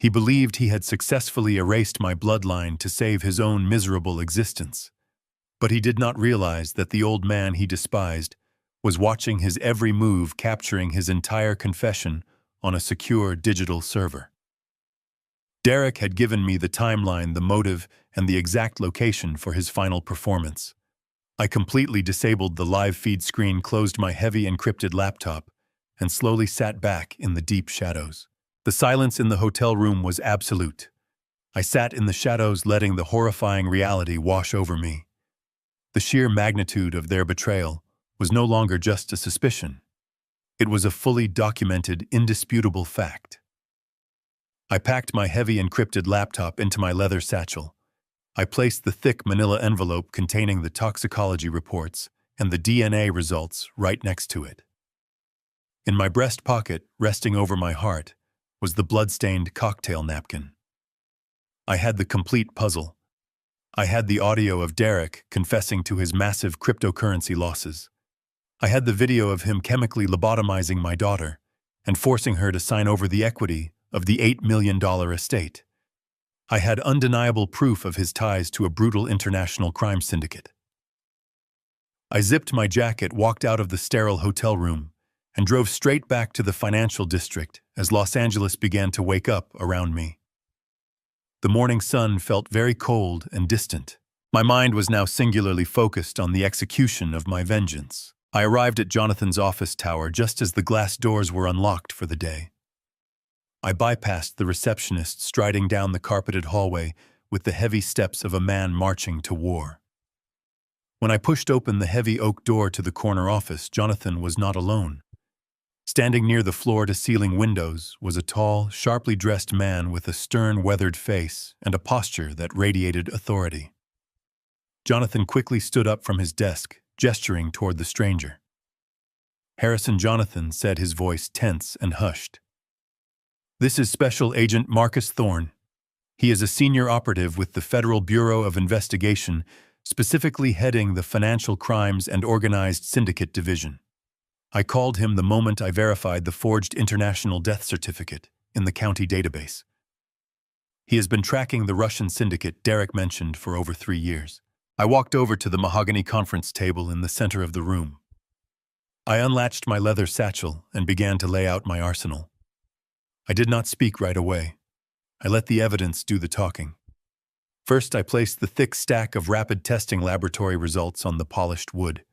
He believed he had successfully erased my bloodline to save his own miserable existence. But he did not realize that the old man he despised was watching his every move, capturing his entire confession on a secure digital server. Derek had given me the timeline, the motive, and the exact location for his final performance. I completely disabled the live feed screen, closed my heavy encrypted laptop, and slowly sat back in the deep shadows. The silence in the hotel room was absolute. I sat in the shadows, letting the horrifying reality wash over me. The sheer magnitude of their betrayal was no longer just a suspicion. It was a fully documented, indisputable fact. I packed my heavy encrypted laptop into my leather satchel. I placed the thick manila envelope containing the toxicology reports and the DNA results right next to it. In my breast pocket, resting over my heart, was the blood-stained cocktail napkin. I had the complete puzzle. I had the audio of Derek confessing to his massive cryptocurrency losses. I had the video of him chemically lobotomizing my daughter and forcing her to sign over the equity of the $8 million estate. I had undeniable proof of his ties to a brutal international crime syndicate. I zipped my jacket, walked out of the sterile hotel room, and drove straight back to the financial district as Los Angeles began to wake up around me. The morning sun felt very cold and distant. My mind was now singularly focused on the execution of my vengeance. I arrived at Jonathan's office tower just as the glass doors were unlocked for the day. I bypassed the receptionist, striding down the carpeted hallway with the heavy steps of a man marching to war. When I pushed open the heavy oak door to the corner office, Jonathan was not alone. Standing near the floor-to-ceiling windows was a tall, sharply dressed man with a stern, weathered face and a posture that radiated authority. Jonathan quickly stood up from his desk, gesturing toward the stranger. "Harrison Jonathan," said, his voice tense and hushed. "This is Special Agent Marcus Thorne. He is a senior operative with the Federal Bureau of Investigation, specifically heading the Financial Crimes and Organized Syndicate Division. I called him the moment I verified the forged international death certificate in the county database. He has been tracking the Russian syndicate Derek mentioned for over 3 years." I walked over to the mahogany conference table in the center of the room. I unlatched my leather satchel and began to lay out my arsenal. I did not speak right away. I let the evidence do the talking. First, I placed the thick stack of rapid testing laboratory results on the polished wood.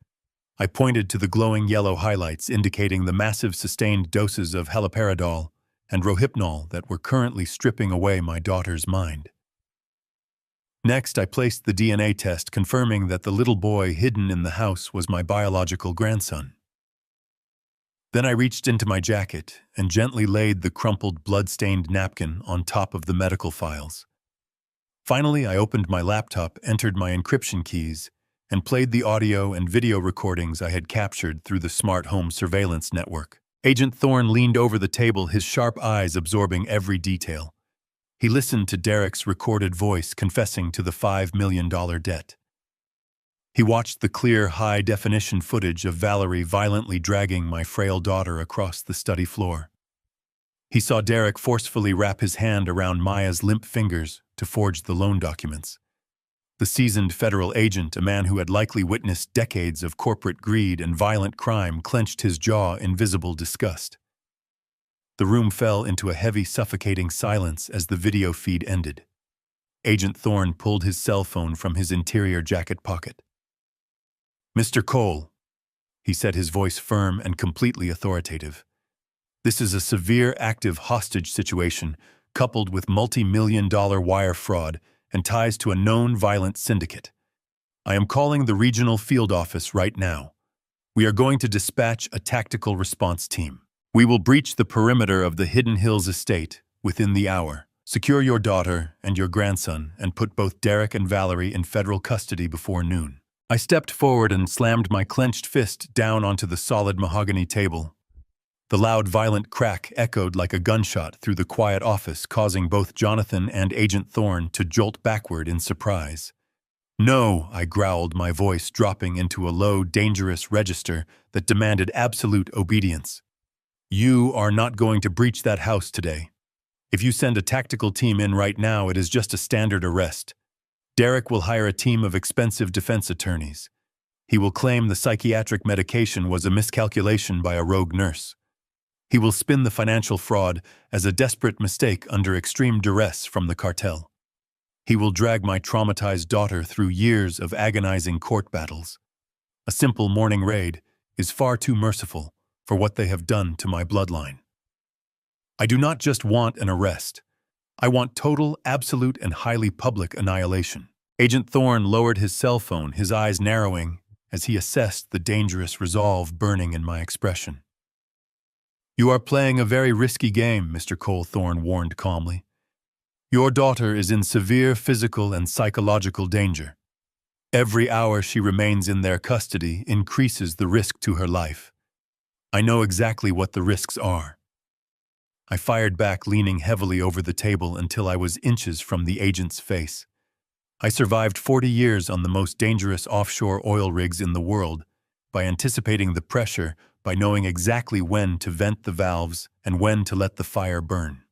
I pointed to the glowing yellow highlights indicating the massive sustained doses of haloperidol and rohypnol that were currently stripping away my daughter's mind. Next, I placed the DNA test, confirming that the little boy hidden in the house was my biological grandson. Then I reached into my jacket and gently laid the crumpled, blood-stained napkin on top of the medical files. Finally, I opened my laptop, entered my encryption keys, and played the audio and video recordings I had captured through the smart home surveillance network. Agent Thorne leaned over the table, his sharp eyes absorbing every detail. He listened to Derek's recorded voice confessing to the $5 million debt. He watched the clear, high-definition footage of Valerie violently dragging my frail daughter across the study floor. He saw Derek forcefully wrap his hand around Maya's limp fingers to forge the loan documents. The seasoned federal agent, a man who had likely witnessed decades of corporate greed and violent crime, clenched his jaw in visible disgust. The room fell into a heavy, suffocating silence as the video feed ended. Agent Thorne pulled his cell phone from his interior jacket pocket. "Mr. Cole," he said, his voice firm and completely authoritative. "This is a severe active hostage situation, coupled with multi-million-dollar wire fraud and ties to a known violent syndicate. I am calling the regional field office right now. We are going to dispatch a tactical response team. We will breach the perimeter of the Hidden Hills estate within the hour. Secure your daughter and your grandson and put both Derek and Valerie in federal custody before noon." I stepped forward and slammed my clenched fist down onto the solid mahogany table. The loud, violent crack echoed like a gunshot through the quiet office, causing both Jonathan and Agent Thorne to jolt backward in surprise. "No," I growled, my voice dropping into a low, dangerous register that demanded absolute obedience. "You are not going to breach that house today. If you send a tactical team in right now, it is just a standard arrest. Derek will hire a team of expensive defense attorneys. He will claim the psychiatric medication was a miscalculation by a rogue nurse. He will spin the financial fraud as a desperate mistake under extreme duress from the cartel. He will drag my traumatized daughter through years of agonizing court battles. A simple morning raid is far too merciful for what they have done to my bloodline. I do not just want an arrest. I want total, absolute, and highly public annihilation. Agent Thorne lowered his cell phone, his eyes narrowing as he assessed the dangerous resolve burning in my expression. "You are playing a very risky game," Mr. Cole, Thorne warned calmly. "Your daughter is in severe physical and psychological danger. Every hour she remains in their custody increases the risk to her life. I know exactly what the risks are." I fired back, leaning heavily over the table until I was inches from the agent's face. I survived 40 years on the most dangerous offshore oil rigs in the world by anticipating the pressure, by knowing exactly when to vent the valves and when to let the fire burn.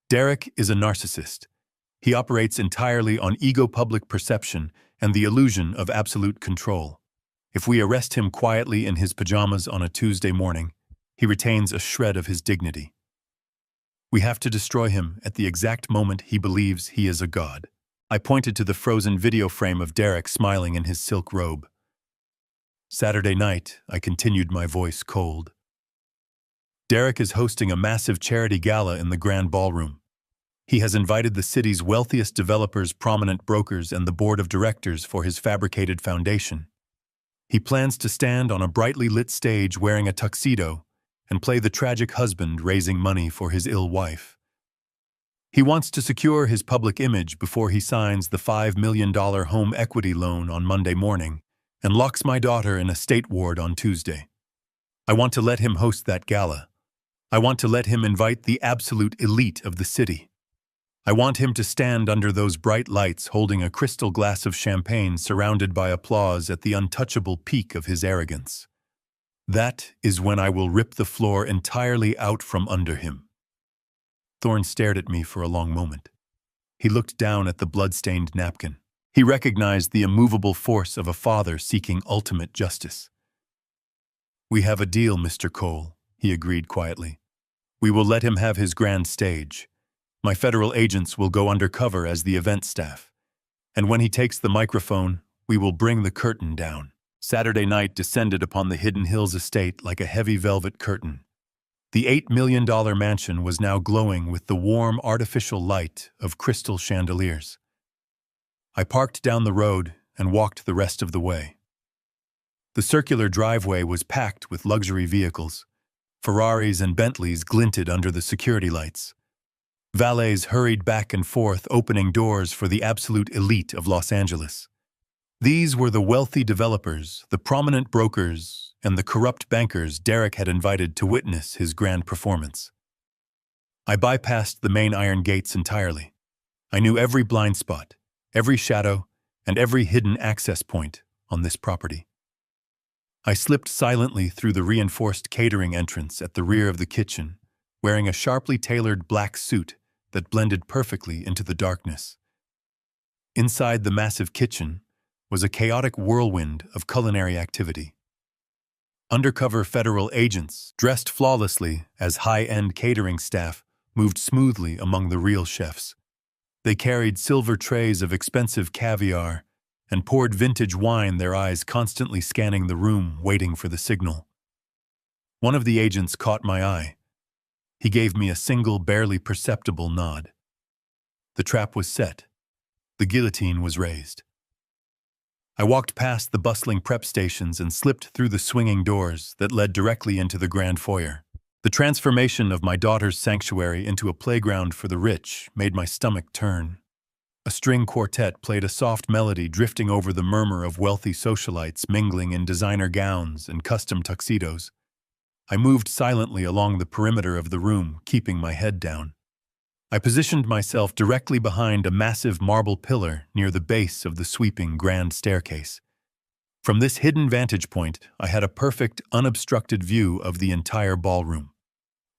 Derek is a narcissist. He operates entirely on ego, public perception, and the illusion of absolute control. If we arrest him quietly in his pajamas on a Tuesday morning, he retains a shred of his dignity. We have to destroy him at the exact moment he believes he is a god. I pointed to the frozen video frame of Derek smiling in his silk robe. Saturday night, I continued, my voice cold. Derek is hosting a massive charity gala in the Grand Ballroom. He has invited the city's wealthiest developers, prominent brokers, and the board of directors for his fabricated foundation. He plans to stand on a brightly lit stage wearing a tuxedo and play the tragic husband raising money for his ill wife. He wants to secure his public image before he signs the $5 million home equity loan on Monday morning and locks my daughter in a state ward on Tuesday. I want to let him host that gala. I want to let him invite the absolute elite of the city. I want him to stand under those bright lights holding a crystal glass of champagne surrounded by applause at the untouchable peak of his arrogance. That is when I will rip the floor entirely out from under him. Thorne stared at me for a long moment. He looked down at the blood-stained napkin. He recognized the immovable force of a father seeking ultimate justice. "We have a deal, Mr. Cole," he agreed quietly. "We will let him have his grand stage. My federal agents will go undercover as the event staff. And when he takes the microphone, we will bring the curtain down." Saturday night descended upon the Hidden Hills estate like a heavy velvet curtain. The $8 million mansion was now glowing with the warm, artificial light of crystal chandeliers. I parked down the road and walked the rest of the way. The circular driveway was packed with luxury vehicles. Ferraris and Bentleys glinted under the security lights. Valets hurried back and forth, opening doors for the absolute elite of Los Angeles. These were the wealthy developers, the prominent brokers, and the corrupt bankers Derek had invited to witness his grand performance. I bypassed the main iron gates entirely. I knew every blind spot, every shadow, and every hidden access point on this property. I slipped silently through the reinforced catering entrance at the rear of the kitchen, wearing a sharply tailored black suit that blended perfectly into the darkness. Inside the massive kitchen was a chaotic whirlwind of culinary activity. Undercover federal agents, dressed flawlessly as high-end catering staff, moved smoothly among the real chefs. They carried silver trays of expensive caviar and poured vintage wine, their eyes constantly scanning the room, waiting for the signal. One of the agents caught my eye. He gave me a single, barely perceptible nod. The trap was set. The guillotine was raised. I walked past the bustling prep stations and slipped through the swinging doors that led directly into the grand foyer. The transformation of my daughter's sanctuary into a playground for the rich made my stomach turn. A string quartet played a soft melody, drifting over the murmur of wealthy socialites mingling in designer gowns and custom tuxedos. I moved silently along the perimeter of the room, keeping my head down. I positioned myself directly behind a massive marble pillar near the base of the sweeping grand staircase. From this hidden vantage point, I had a perfect, unobstructed view of the entire ballroom.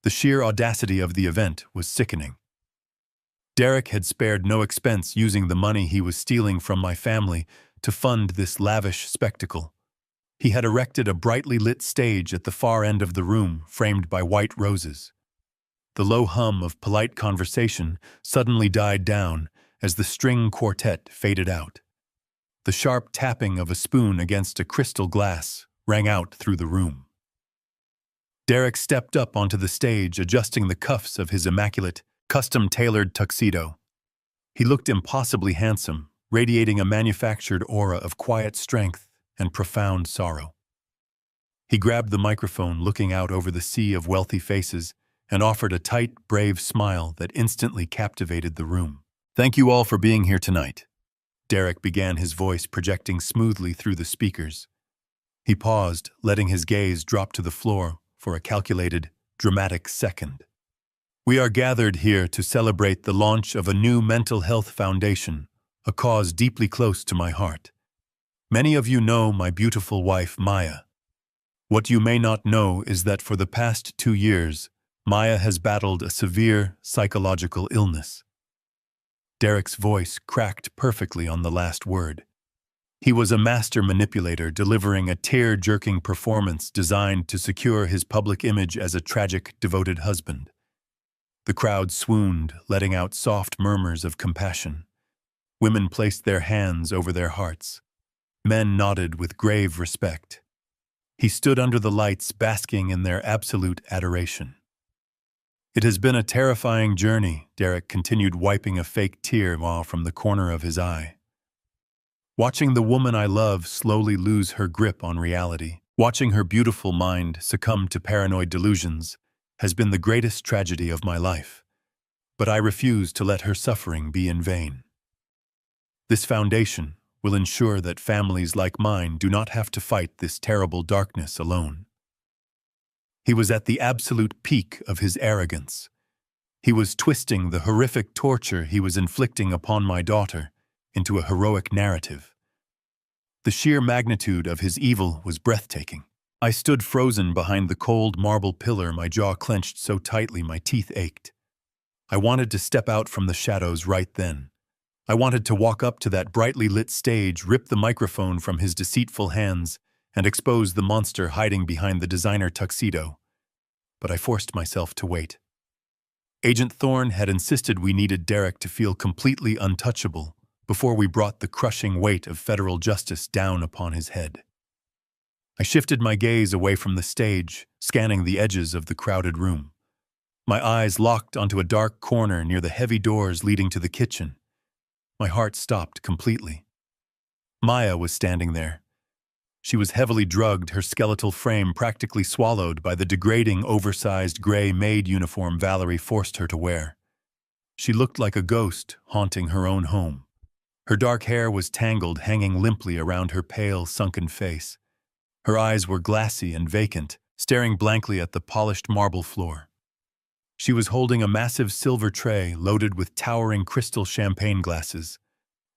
The sheer audacity of the event was sickening. Derek had spared no expense using the money he was stealing from my family to fund this lavish spectacle. He had erected a brightly lit stage at the far end of the room, framed by white roses. The low hum of polite conversation suddenly died down as the string quartet faded out. The sharp tapping of a spoon against a crystal glass rang out through the room. Derek stepped up onto the stage, adjusting the cuffs of his immaculate, custom-tailored tuxedo. He looked impossibly handsome, radiating a manufactured aura of quiet strength and profound sorrow. He grabbed the microphone, looking out over the sea of wealthy faces, and offered a tight, brave smile that instantly captivated the room. "Thank you all for being here tonight," Derek began, his voice projecting smoothly through the speakers. He paused, letting his gaze drop to the floor for a calculated, dramatic second. "We are gathered here to celebrate the launch of a new mental health foundation, a cause deeply close to my heart. Many of you know my beautiful wife, Maya. What you may not know is that for the past 2 years, Maya has battled a severe psychological illness." Derek's voice cracked perfectly on the last word. He was a master manipulator, delivering a tear-jerking performance designed to secure his public image as a tragic, devoted husband. The crowd swooned, letting out soft murmurs of compassion. Women placed their hands over their hearts. Men nodded with grave respect. He stood under the lights, basking in their absolute adoration. "It has been a terrifying journey," Derek continued, wiping a fake tear from the corner of his eye. "Watching the woman I love slowly lose her grip on reality, watching her beautiful mind succumb to paranoid delusions, has been the greatest tragedy of my life. But I refuse to let her suffering be in vain. This foundation will ensure that families like mine do not have to fight this terrible darkness alone." He was at the absolute peak of his arrogance. He was twisting the horrific torture he was inflicting upon my daughter into a heroic narrative. The sheer magnitude of his evil was breathtaking. I stood frozen behind the cold marble pillar, my jaw clenched so tightly my teeth ached. I wanted to step out from the shadows right then. I wanted to walk up to that brightly lit stage, rip the microphone from his deceitful hands, and expose the monster hiding behind the designer tuxedo. But I forced myself to wait. Agent Thorne had insisted we needed Derek to feel completely untouchable before we brought the crushing weight of federal justice down upon his head. I shifted my gaze away from the stage, scanning the edges of the crowded room. My eyes locked onto a dark corner near the heavy doors leading to the kitchen. My heart stopped completely. Maya was standing there. She was heavily drugged, her skeletal frame practically swallowed by the degrading, oversized gray maid uniform Valerie forced her to wear. She looked like a ghost haunting her own home. Her dark hair was tangled, hanging limply around her pale, sunken face. Her eyes were glassy and vacant, staring blankly at the polished marble floor. She was holding a massive silver tray loaded with towering crystal champagne glasses.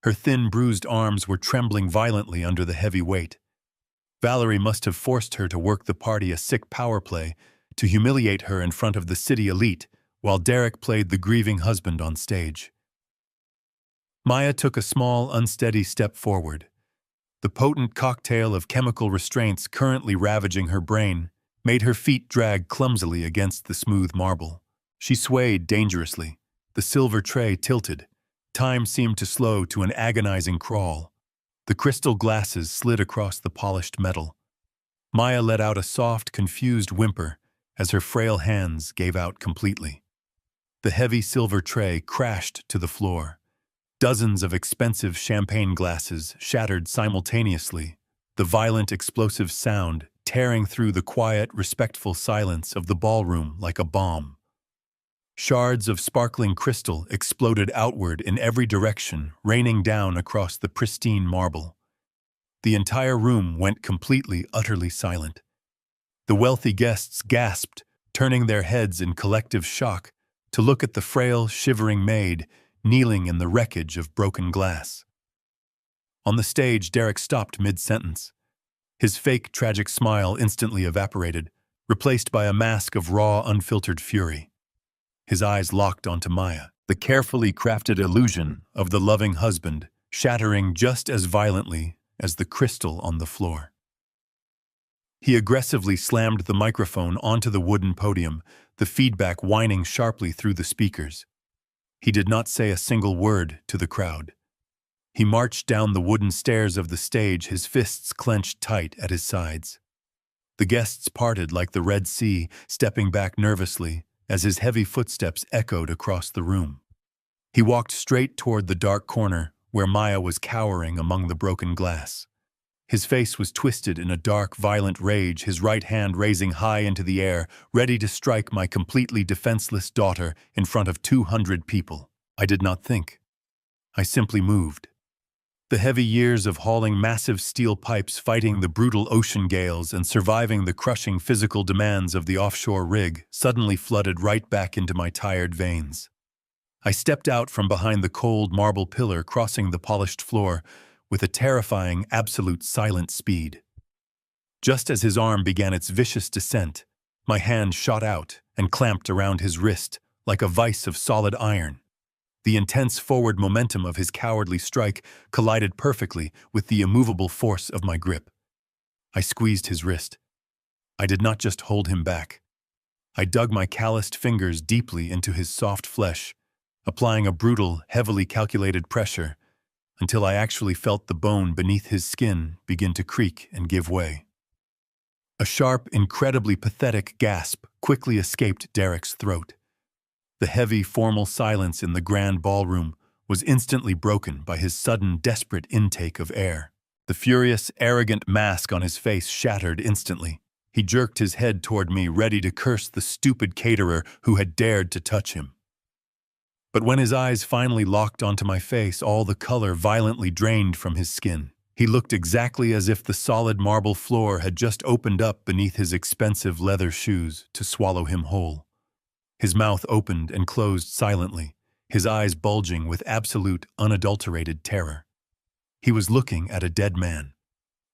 Her thin, bruised arms were trembling violently under the heavy weight. Valerie must have forced her to work the party a sick power play to humiliate her in front of the city elite, while Derek played the grieving husband on stage. Maya took a small, unsteady step forward. The potent cocktail of chemical restraints currently ravaging her brain made her feet drag clumsily against the smooth marble. She swayed dangerously. The silver tray tilted. Time seemed to slow to an agonizing crawl. The crystal glasses slid across the polished metal. Maya let out a soft, confused whimper as her frail hands gave out completely. The heavy silver tray crashed to the floor. Dozens of expensive champagne glasses shattered simultaneously, the violent, explosive sound tearing through the quiet, respectful silence of the ballroom like a bomb. Shards of sparkling crystal exploded outward in every direction, raining down across the pristine marble. The entire room went completely, utterly silent. The wealthy guests gasped, turning their heads in collective shock to look at the frail, shivering maid kneeling in the wreckage of broken glass. On the stage, Derek stopped mid-sentence. His fake, tragic smile instantly evaporated, replaced by a mask of raw, unfiltered fury. His eyes locked onto Maya. the carefully crafted illusion of the loving husband shattering just as violently as the crystal on the floor. He aggressively slammed the microphone onto the wooden podium, the feedback whining sharply through the speakers. He did not say a single word to the crowd. He marched down the wooden stairs of the stage, his fists clenched tight at his sides. The guests parted like the Red Sea, stepping back nervously as his heavy footsteps echoed across the room. He walked straight toward the dark corner where Maya was cowering among the broken glass. His face was twisted in a dark, violent rage, his right hand raising high into the air, ready to strike my completely defenseless daughter in front of 200 people. I did not think. I simply moved. The heavy years of hauling massive steel pipes, fighting the brutal ocean gales, and surviving the crushing physical demands of the offshore rig suddenly flooded right back into my tired veins. I stepped out from behind the cold marble pillar, crossing the polished floor with a terrifying, absolute silent speed. Just as his arm began its vicious descent, my hand shot out and clamped around his wrist like a vice of solid iron. The intense forward momentum of his cowardly strike collided perfectly with the immovable force of my grip. I squeezed his wrist. I did not just hold him back. I dug my calloused fingers deeply into his soft flesh, applying a brutal, heavily calculated pressure until I actually felt the bone beneath his skin begin to creak and give way. A sharp, incredibly pathetic gasp quickly escaped Derek's throat. The heavy, formal silence in the grand ballroom was instantly broken by his sudden, desperate intake of air. The furious, arrogant mask on his face shattered instantly. He jerked his head toward me, ready to curse the stupid caterer who had dared to touch him. But when his eyes finally locked onto my face, all the color violently drained from his skin. He looked exactly as if the solid marble floor had just opened up beneath his expensive leather shoes to swallow him whole. His mouth opened and closed silently, his eyes bulging with absolute, unadulterated terror. He was looking at a dead man.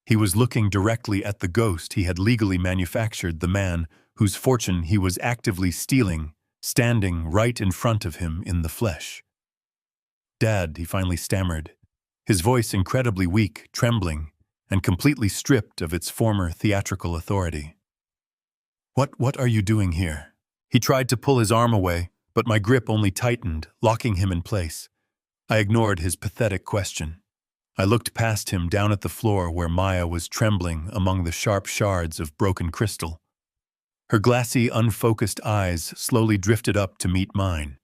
He was looking directly at the ghost he had legally manufactured, the man whose fortune he was actively stealing, standing right in front of him in the flesh. "Dad," he finally stammered, his voice incredibly weak, trembling, and completely stripped of its former theatrical authority. What are you doing here?" He tried to pull his arm away, but my grip only tightened, locking him in place. I ignored his pathetic question. I looked past him down at the floor where Maya was trembling among the sharp shards of broken crystal. Her glassy, unfocused eyes slowly drifted up to meet mine.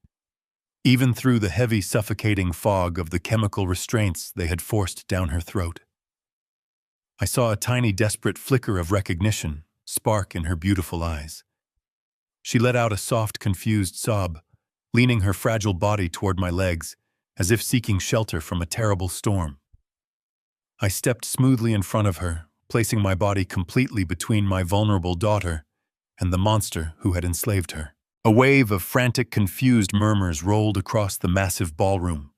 Even through the heavy, suffocating fog of the chemical restraints they had forced down her throat, I saw a tiny, desperate flicker of recognition spark in her beautiful eyes. She let out a soft, confused sob, leaning her fragile body toward my legs, as if seeking shelter from a terrible storm. I stepped smoothly in front of her, placing my body completely between my vulnerable daughter and the monster who had enslaved her. A wave of frantic, confused murmurs rolled across the massive ballroom.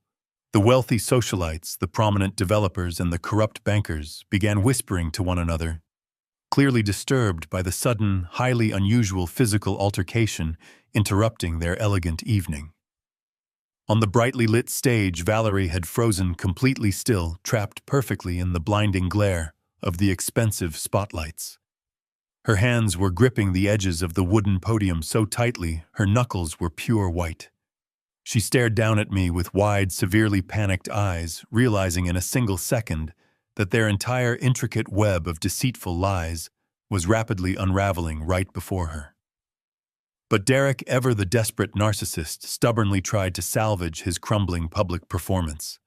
The wealthy socialites, the prominent developers, and the corrupt bankers began whispering to one another, clearly disturbed by the sudden, highly unusual physical altercation interrupting their elegant evening. On the brightly lit stage, Valerie had frozen completely still, trapped perfectly in the blinding glare of the expensive spotlights. Her hands were gripping the edges of the wooden podium so tightly her knuckles were pure white. She stared down at me with wide, severely panicked eyes, realizing in a single second that their entire intricate web of deceitful lies was rapidly unraveling right before her. But Derek, ever the desperate narcissist, stubbornly tried to salvage his crumbling public performance.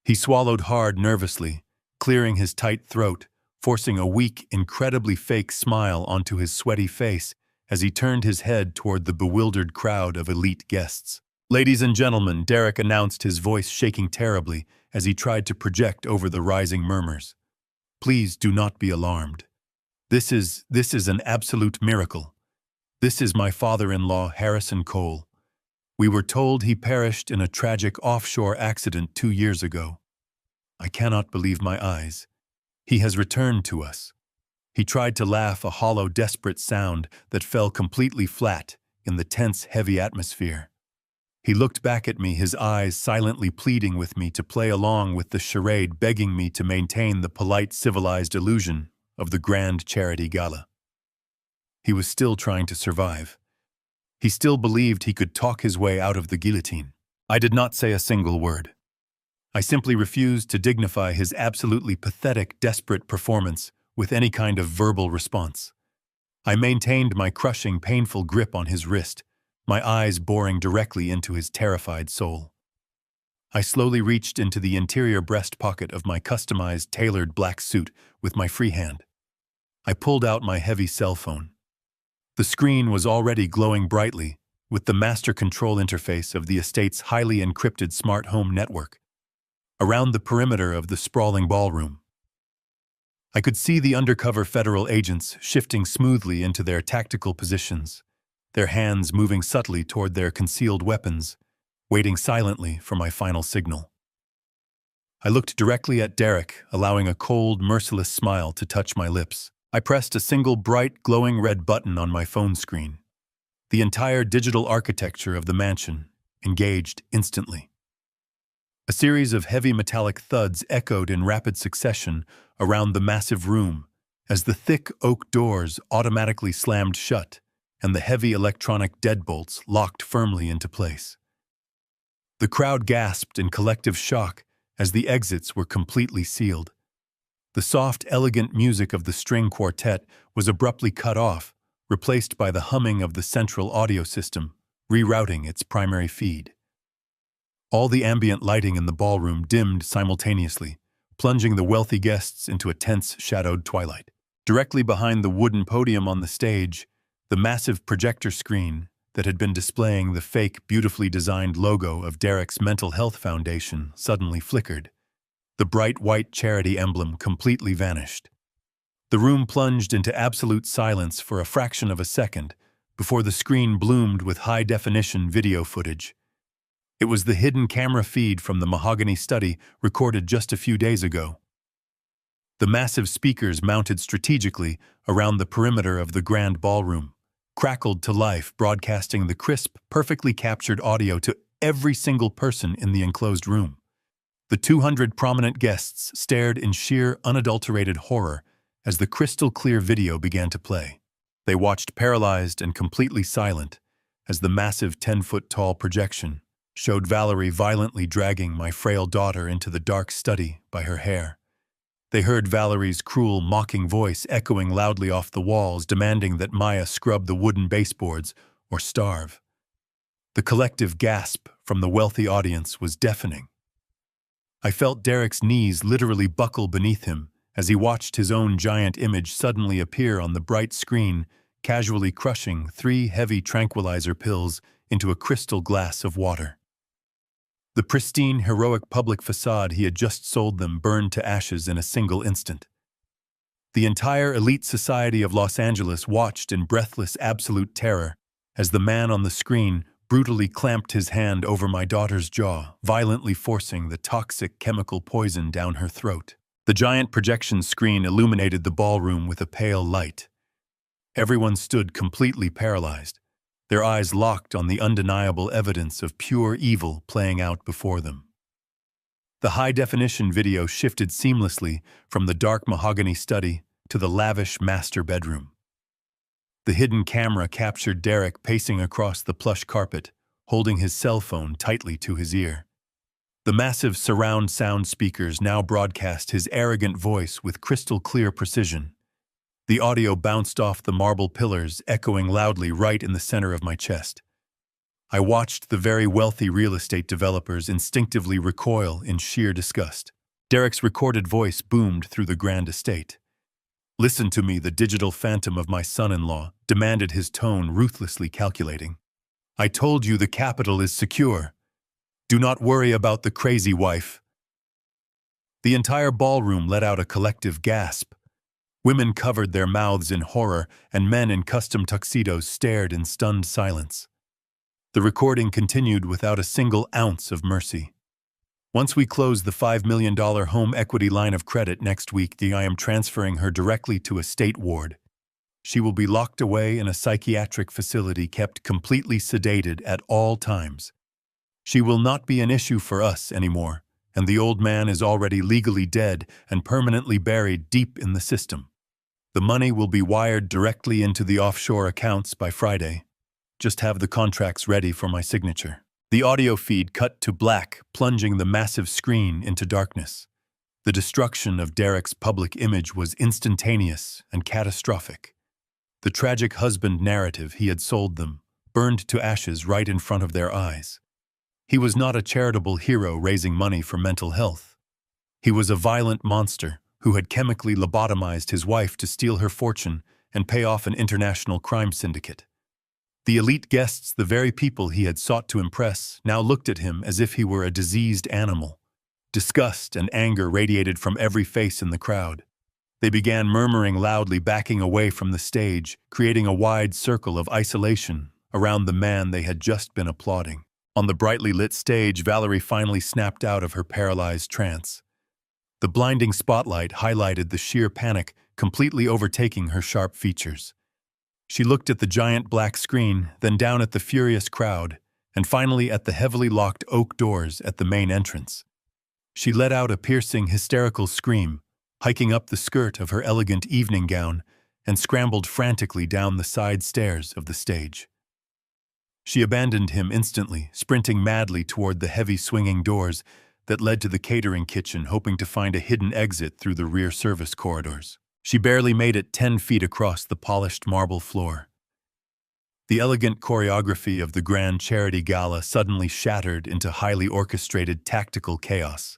He swallowed hard nervously, clearing his tight throat, forcing a weak, incredibly fake smile onto his sweaty face as he turned his head toward the bewildered crowd of elite guests. "Ladies and gentlemen," Derek announced, his voice shaking terribly as he tried to project over the rising murmurs. "Please do not be alarmed. This is an absolute miracle. This is my father-in-law, Harrison Cole. We were told he perished in a tragic offshore accident 2 years ago. I cannot believe my eyes. He has returned to us." He tried to laugh, a hollow, desperate sound that fell completely flat in the tense, heavy atmosphere. He looked back at me, his eyes silently pleading with me to play along with the charade, begging me to maintain the polite, civilized illusion of the grand charity gala. He was still trying to survive. He still believed he could talk his way out of the guillotine. I did not say a single word. I simply refused to dignify his absolutely pathetic, desperate performance with any kind of verbal response. I maintained my crushing, painful grip on his wrist, my eyes boring directly into his terrified soul. I slowly reached into the interior breast pocket of my customized, tailored black suit with my free hand. I pulled out my heavy cell phone. The screen was already glowing brightly with the master control interface of the estate's highly encrypted smart home network around the perimeter of the sprawling ballroom. I could see the undercover federal agents shifting smoothly into their tactical positions, their hands moving subtly toward their concealed weapons, waiting silently for my final signal. I looked directly at Derek, allowing a cold, merciless smile to touch my lips. I pressed a single bright, glowing red button on my phone screen. The entire digital architecture of the mansion engaged instantly. A series of heavy metallic thuds echoed in rapid succession around the massive room as the thick oak doors automatically slammed shut and the heavy electronic deadbolts locked firmly into place. The crowd gasped in collective shock as the exits were completely sealed. The soft, elegant music of the string quartet was abruptly cut off, replaced by the humming of the central audio system, rerouting its primary feed. All the ambient lighting in the ballroom dimmed simultaneously, plunging the wealthy guests into a tense, shadowed twilight. Directly behind the wooden podium on the stage, the massive projector screen that had been displaying the fake, beautifully designed logo of Derek's Mental Health Foundation suddenly flickered. The bright white charity emblem completely vanished. The room plunged into absolute silence for a fraction of a second before the screen bloomed with high-definition video footage. It was the hidden camera feed from the mahogany study recorded just a few days ago. The massive speakers mounted strategically around the perimeter of the grand ballroom crackled to life, broadcasting the crisp, perfectly captured audio to every single person in the enclosed room. The 200 prominent guests stared in sheer, unadulterated horror as the crystal-clear video began to play. They watched paralyzed and completely silent as the massive 10-foot-tall projection showed Valerie violently dragging my frail daughter into the dark study by her hair. They heard Valerie's cruel, mocking voice echoing loudly off the walls, demanding that Maya scrub the wooden baseboards or starve. The collective gasp from the wealthy audience was deafening. I felt Derek's knees literally buckle beneath him as he watched his own giant image suddenly appear on the bright screen, casually crushing 3 heavy tranquilizer pills into a crystal glass of water. The pristine, heroic public facade he had just sold them burned to ashes in a single instant. The entire elite society of Los Angeles watched in breathless, absolute terror as the man on the screen brutally clamped his hand over my daughter's jaw, violently forcing the toxic chemical poison down her throat. The giant projection screen illuminated the ballroom with a pale light. Everyone stood completely paralyzed, their eyes locked on the undeniable evidence of pure evil playing out before them. The high-definition video shifted seamlessly from the dark mahogany study to the lavish master bedroom. The hidden camera captured Derek pacing across the plush carpet, holding his cell phone tightly to his ear. The massive surround sound speakers now broadcast his arrogant voice with crystal-clear precision. The audio bounced off the marble pillars, echoing loudly right in the center of my chest. I watched the very wealthy real estate developers instinctively recoil in sheer disgust. Derek's recorded voice boomed through the grand estate. "Listen to me, the digital phantom of my son-in-law," demanded his tone ruthlessly calculating. "I told you the capital is secure. Do not worry about the crazy wife." The entire ballroom let out a collective gasp. Women covered their mouths in horror, and men in custom tuxedos stared in stunned silence. The recording continued without a single ounce of mercy. "Once we close the $5 million home equity line of credit next week, I am transferring her directly to a state ward. She will be locked away in a psychiatric facility kept completely sedated at all times. She will not be an issue for us anymore, and the old man is already legally dead and permanently buried deep in the system. The money will be wired directly into the offshore accounts by Friday. Just have the contracts ready for my signature." The audio feed cut to black, plunging the massive screen into darkness. The destruction of Derek's public image was instantaneous and catastrophic. The tragic husband narrative he had sold them burned to ashes right in front of their eyes. He was not a charitable hero raising money for mental health. He was a violent monster who had chemically lobotomized his wife to steal her fortune and pay off an international crime syndicate. The elite guests, the very people he had sought to impress, now looked at him as if he were a diseased animal. Disgust and anger radiated from every face in the crowd. They began murmuring loudly, backing away from the stage, creating a wide circle of isolation around the man they had just been applauding. On the brightly lit stage, Valerie finally snapped out of her paralyzed trance. The blinding spotlight highlighted the sheer panic completely overtaking her sharp features. She looked at the giant black screen, then down at the furious crowd, and finally at the heavily locked oak doors at the main entrance. She let out a piercing, hysterical scream, hiking up the skirt of her elegant evening gown, and scrambled frantically down the side stairs of the stage. She abandoned him instantly, sprinting madly toward the heavy swinging doors that led to the catering kitchen, hoping to find a hidden exit through the rear service corridors. She barely made it 10 feet across the polished marble floor. The elegant choreography of the grand charity gala suddenly shattered into highly orchestrated tactical chaos.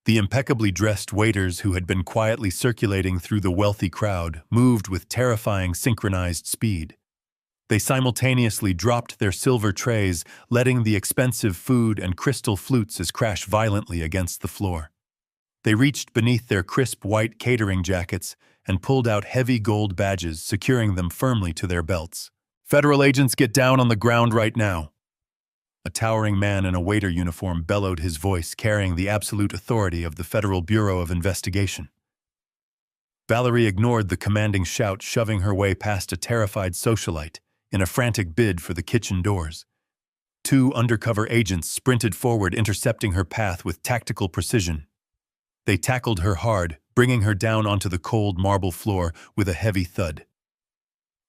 The impeccably dressed waiters who had been quietly circulating through the wealthy crowd moved with terrifying synchronized speed. They simultaneously dropped their silver trays, letting the expensive food and crystal flutes crash violently against the floor. They reached beneath their crisp white catering jackets and pulled out heavy gold badges, securing them firmly to their belts. "Federal agents, get down on the ground right now!" A towering man in a waiter uniform bellowed, his voice carrying the absolute authority of the Federal Bureau of Investigation. Valerie ignored the commanding shout, shoving her way past a terrified socialite in a frantic bid for the kitchen doors. 2 undercover agents sprinted forward, intercepting her path with tactical precision. They tackled her hard, bringing her down onto the cold marble floor with a heavy thud.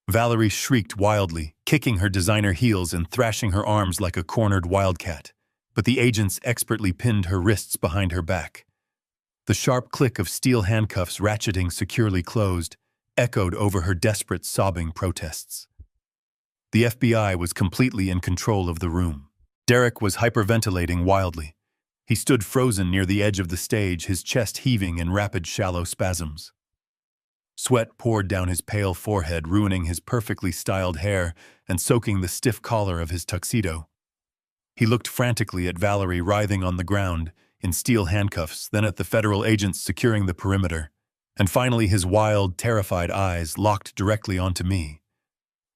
Valerie shrieked wildly, kicking her designer heels and thrashing her arms like a cornered wildcat, but the agents expertly pinned her wrists behind her back. The sharp click of steel handcuffs ratcheting securely closed echoed over her desperate, sobbing protests. The FBI was completely in control of the room. Derek was hyperventilating wildly. He stood frozen near the edge of the stage, his chest heaving in rapid, shallow spasms. Sweat poured down his pale forehead, ruining his perfectly styled hair and soaking the stiff collar of his tuxedo. He looked frantically at Valerie writhing on the ground in steel handcuffs, then at the federal agents securing the perimeter, and finally his wild, terrified eyes locked directly onto me.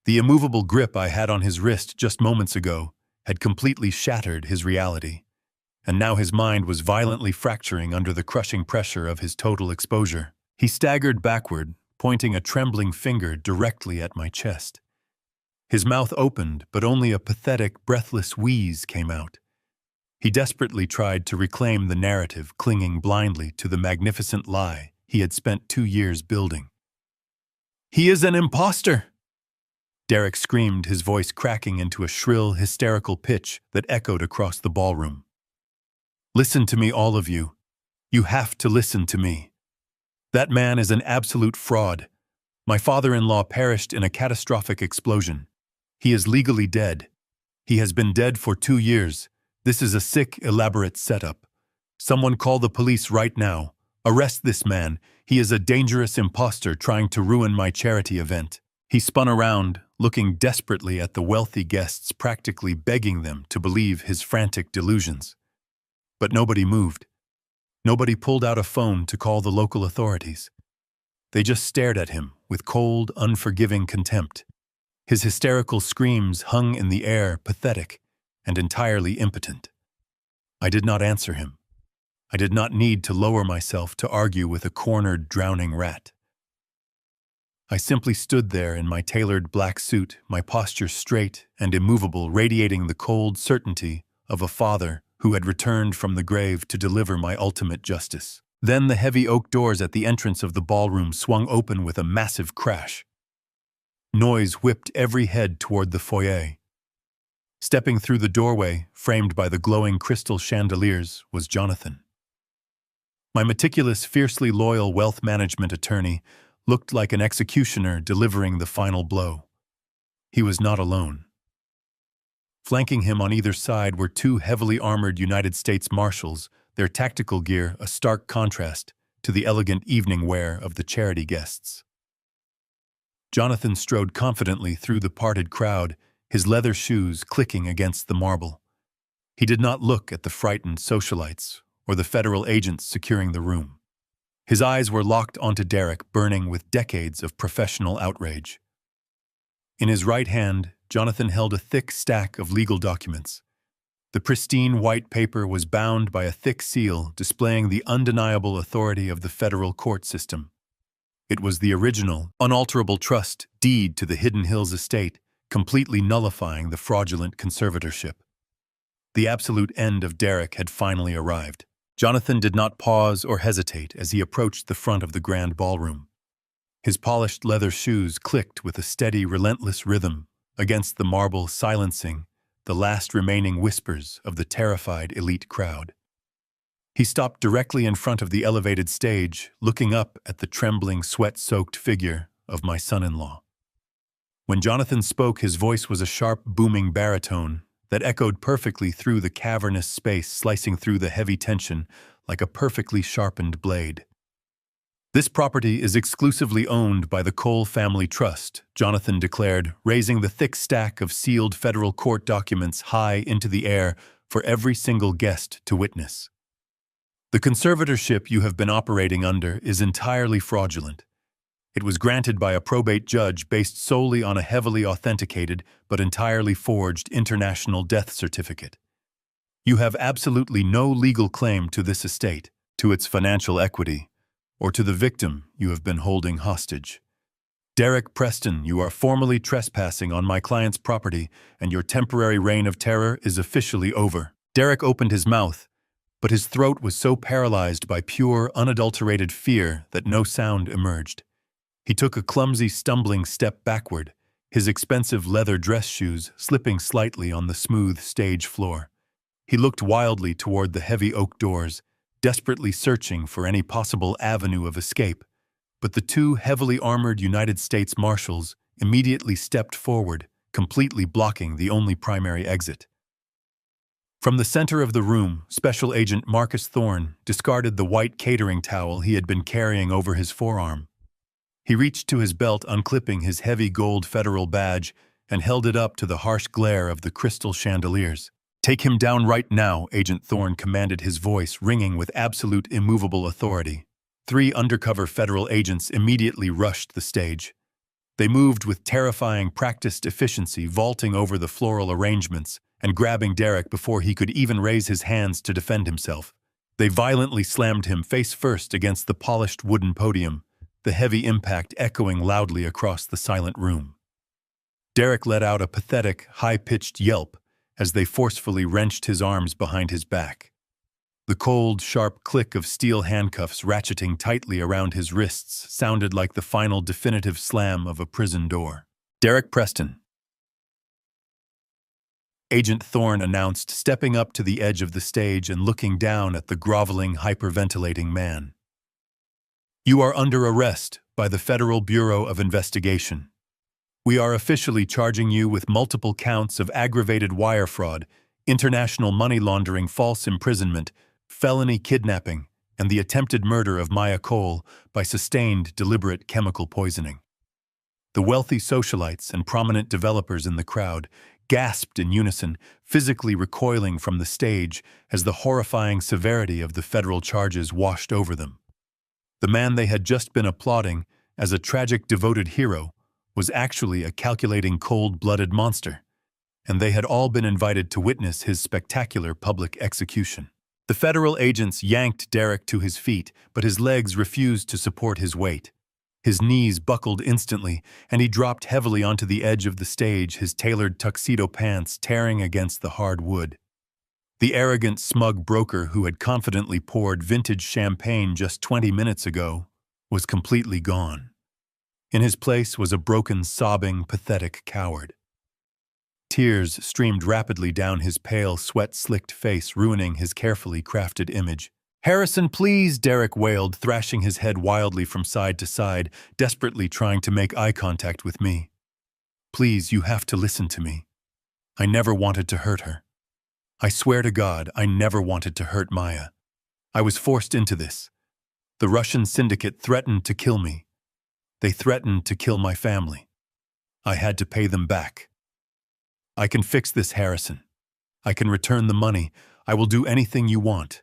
The immovable grip I had on his wrist just moments ago had completely shattered his reality, and now his mind was violently fracturing under the crushing pressure of his total exposure. He staggered backward, pointing a trembling finger directly at my chest. His mouth opened, but only a pathetic, breathless wheeze came out. He desperately tried to reclaim the narrative, clinging blindly to the magnificent lie he had spent 2 years building. "He is an imposter!" Derek screamed, his voice cracking into a shrill, hysterical pitch that echoed across the ballroom. "Listen to me, all of you. You have to listen to me. That man is an absolute fraud. My father-in-law perished in a catastrophic explosion. He is legally dead. He has been dead for 2 years. This is a sick, elaborate setup. Someone call the police right now. Arrest this man. He is a dangerous imposter trying to ruin my charity event." He spun around, looking desperately at the wealthy guests, practically begging them to believe his frantic delusions. But nobody moved. Nobody pulled out a phone to call the local authorities. They just stared at him with cold, unforgiving contempt. His hysterical screams hung in the air, pathetic and entirely impotent. I did not answer him. I did not need to lower myself to argue with a cornered, drowning rat. I simply stood there in my tailored black suit, my posture straight and immovable, radiating the cold certainty of a father who had returned from the grave to deliver my ultimate justice. Then the heavy oak doors at the entrance of the ballroom swung open with a massive crash. Noise whipped every head toward the foyer. Stepping through the doorway, framed by the glowing crystal chandeliers, was Jonathan. My meticulous, fiercely loyal wealth management attorney looked like an executioner delivering the final blow. He was not alone. Flanking him on either side were two heavily armored United States Marshals, their tactical gear a stark contrast to the elegant evening wear of the charity guests. Jonathan strode confidently through the parted crowd, his leather shoes clicking against the marble. He did not look at the frightened socialites or the federal agents securing the room. His eyes were locked onto Derek, burning with decades of professional outrage. In his right hand, Jonathan held a thick stack of legal documents. The pristine white paper was bound by a thick seal displaying the undeniable authority of the federal court system. It was the original, unalterable trust deed to the Hidden Hills estate, completely nullifying the fraudulent conservatorship. The absolute end of Derek had finally arrived. Jonathan did not pause or hesitate as he approached the front of the grand ballroom. His polished leather shoes clicked with a steady, relentless rhythm against the marble, silencing the last remaining whispers of the terrified elite crowd. He stopped directly in front of the elevated stage, looking up at the trembling, sweat-soaked figure of my son-in-law. When Jonathan spoke, his voice was a sharp, booming baritone that echoed perfectly through the cavernous space, slicing through the heavy tension like a perfectly sharpened blade. "This property is exclusively owned by the Cole Family Trust," Jonathan declared, raising the thick stack of sealed federal court documents high into the air for every single guest to witness. "The conservatorship you have been operating under is entirely fraudulent. It was granted by a probate judge based solely on a heavily authenticated but entirely forged international death certificate. You have absolutely no legal claim to this estate, to its financial equity, or to the victim you have been holding hostage. Derek Preston, you are formally trespassing on my client's property, and your temporary reign of terror is officially over." Derek opened his mouth, but his throat was so paralyzed by pure, unadulterated fear that no sound emerged. He took a clumsy, stumbling step backward, his expensive leather dress shoes slipping slightly on the smooth stage floor. He looked wildly toward the heavy oak doors, desperately searching for any possible avenue of escape, but the two heavily armored United States Marshals immediately stepped forward, completely blocking the only primary exit. From the center of the room, Special Agent Marcus Thorne discarded the white catering towel he had been carrying over his forearm. He reached to his belt, unclipping his heavy gold federal badge, and held it up to the harsh glare of the crystal chandeliers. "Take him down right now," Agent Thorne commanded, his voice ringing with absolute immovable authority. 3 undercover federal agents immediately rushed the stage. They moved with terrifying, practiced efficiency, vaulting over the floral arrangements and grabbing Derek before he could even raise his hands to defend himself. They violently slammed him face first against the polished wooden podium, the heavy impact echoing loudly across the silent room. Derek let out a pathetic, high-pitched yelp as they forcefully wrenched his arms behind his back. The cold, sharp click of steel handcuffs ratcheting tightly around his wrists sounded like the final definitive slam of a prison door. "Derek Preston," Agent Thorne announced, stepping up to the edge of the stage and looking down at the groveling, hyperventilating man. "You are under arrest by the Federal Bureau of Investigation. We are officially charging you with multiple counts of aggravated wire fraud, international money laundering, false imprisonment, felony kidnapping, and the attempted murder of Maya Cole by sustained deliberate chemical poisoning." The wealthy socialites and prominent developers in the crowd gasped in unison, physically recoiling from the stage as the horrifying severity of the federal charges washed over them. The man they had just been applauding as a tragic, devoted hero was actually a calculating, cold-blooded monster, and they had all been invited to witness his spectacular public execution. The federal agents yanked Derek to his feet, but his legs refused to support his weight. His knees buckled instantly, and he dropped heavily onto the edge of the stage, his tailored tuxedo pants tearing against the hard wood. The arrogant, smug broker who had confidently poured vintage champagne just 20 minutes ago was completely gone. In his place was a broken, sobbing, pathetic coward. Tears streamed rapidly down his pale, sweat-slicked face, ruining his carefully crafted image. "Harrison, please," Derek wailed, thrashing his head wildly from side to side, desperately trying to make eye contact with me. "Please, you have to listen to me. I never wanted to hurt her. I swear to God, I never wanted to hurt Maya. I was forced into this. The Russian syndicate threatened to kill me. They threatened to kill my family. I had to pay them back. I can fix this, Harrison. I can return the money. I will do anything you want.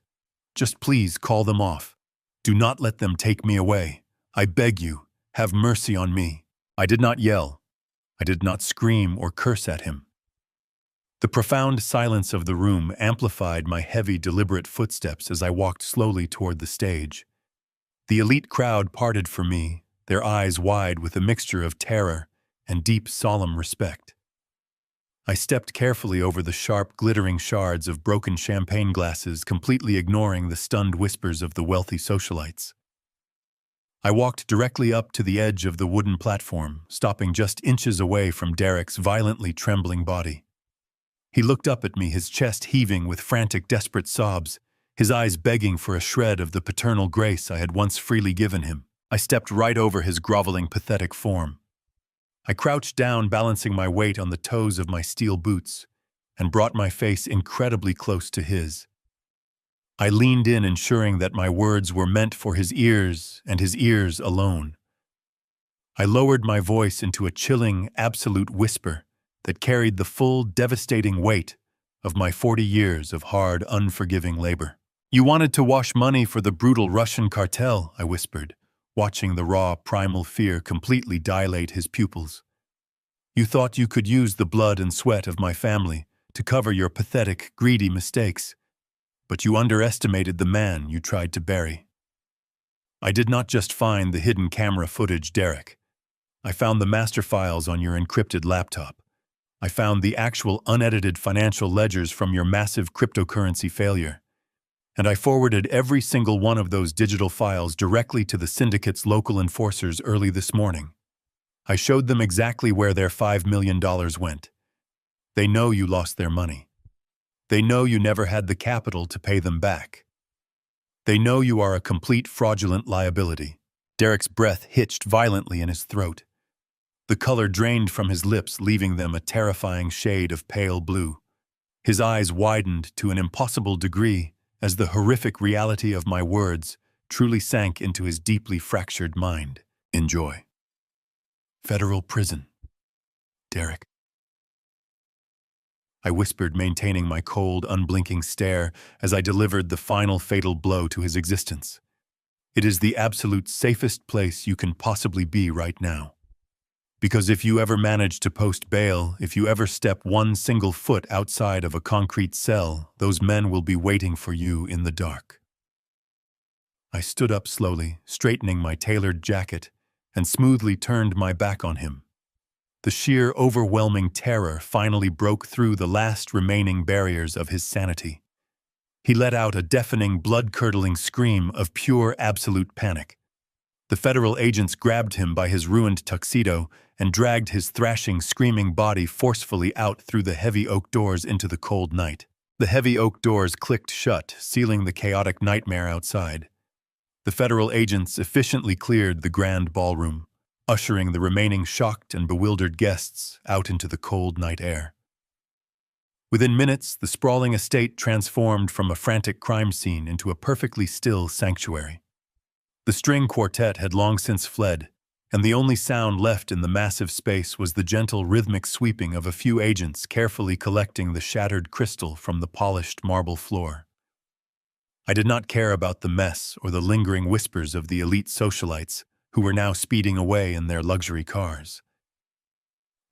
Just please call them off. Do not let them take me away. I beg you, have mercy on me." I did not yell. I did not scream or curse at him. The profound silence of the room amplified my heavy, deliberate footsteps as I walked slowly toward the stage. The elite crowd parted for me, their eyes wide with a mixture of terror and deep, solemn respect. I stepped carefully over the sharp, glittering shards of broken champagne glasses, completely ignoring the stunned whispers of the wealthy socialites. I walked directly up to the edge of the wooden platform, stopping just inches away from Derek's violently trembling body. He looked up at me, his chest heaving with frantic, desperate sobs, his eyes begging for a shred of the paternal grace I had once freely given him. I stepped right over his groveling, pathetic form. I crouched down, balancing my weight on the toes of my steel boots, and brought my face incredibly close to his. I leaned in, ensuring that my words were meant for his ears and his ears alone. I lowered my voice into a chilling, absolute whisper that carried the full, devastating weight of my 40 years of hard, unforgiving labor. "You wanted to wash money for the brutal Russian cartel," I whispered, watching the raw, primal fear completely dilate his pupils. "You thought you could use the blood and sweat of my family to cover your pathetic, greedy mistakes, but you underestimated the man you tried to bury." "I did not just find the hidden camera footage, Derek. I found the master files on your encrypted laptop. I found the actual unedited financial ledgers from your massive cryptocurrency failure. And I forwarded every single one of those digital files directly to the syndicate's local enforcers early this morning. I showed them exactly where their $5 million went. They know you lost their money. They know you never had the capital to pay them back. They know you are a complete fraudulent liability." Derek's breath hitched violently in his throat. The color drained from his lips, leaving them a terrifying shade of pale blue. His eyes widened to an impossible degree as the horrific reality of my words truly sank into his deeply fractured mind. "Enjoy. Federal prison. Derek." I whispered, maintaining my cold, unblinking stare as I delivered the final fatal blow to his existence. "It is the absolute safest place you can possibly be right now. Because if you ever manage to post bail, if you ever step one single foot outside of a concrete cell, those men will be waiting for you in the dark." I stood up slowly, straightening my tailored jacket, and smoothly turned my back on him. The sheer, overwhelming terror finally broke through the last remaining barriers of his sanity. He let out a deafening, blood-curdling scream of pure, absolute panic. The federal agents grabbed him by his ruined tuxedo and dragged his thrashing, screaming body forcefully out through the heavy oak doors into the cold night. The heavy oak doors clicked shut, sealing the chaotic nightmare outside. The federal agents efficiently cleared the grand ballroom, ushering the remaining shocked and bewildered guests out into the cold night air. Within minutes, the sprawling estate transformed from a frantic crime scene into a perfectly still sanctuary. The string quartet had long since fled, and the only sound left in the massive space was the gentle, rhythmic sweeping of a few agents carefully collecting the shattered crystal from the polished marble floor. I did not care about the mess or the lingering whispers of the elite socialites who were now speeding away in their luxury cars.